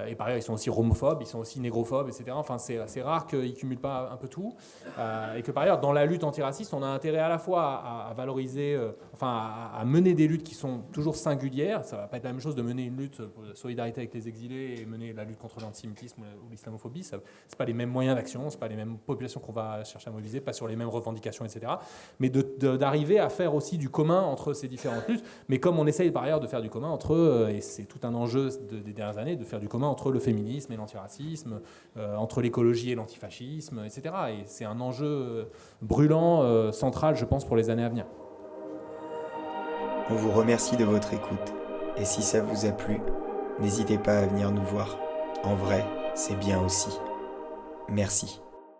Et par ailleurs, ils sont aussi homophobes, ils sont aussi négrophobes, etc. Enfin, c'est rare qu'ils ne cumulent pas un peu tout. Et que par ailleurs, dans la lutte antiraciste, on a intérêt à la fois à valoriser, à mener des luttes qui sont toujours singulières. Ça ne va pas être la même chose de mener une lutte pour la solidarité avec les exilés et mener la lutte contre l'antisémitisme ou l'islamophobie. Ce n'est pas les mêmes moyens d'action, ce n'est pas les mêmes populations qu'on va chercher à mobiliser, pas sur les mêmes revendications, etc. Mais d'arriver à faire aussi du commun entre ces différentes luttes. Mais comme on essaye par ailleurs de faire du commun entre, et c'est tout un enjeu des dernières années, de faire du commun entre le féminisme et l'antiracisme, entre l'écologie et l'antifascisme, etc. Et c'est un enjeu brûlant, central, je pense, pour les années à venir. On vous remercie de votre écoute. Et si ça vous a plu, n'hésitez pas à venir nous voir. En vrai, c'est bien aussi. Merci.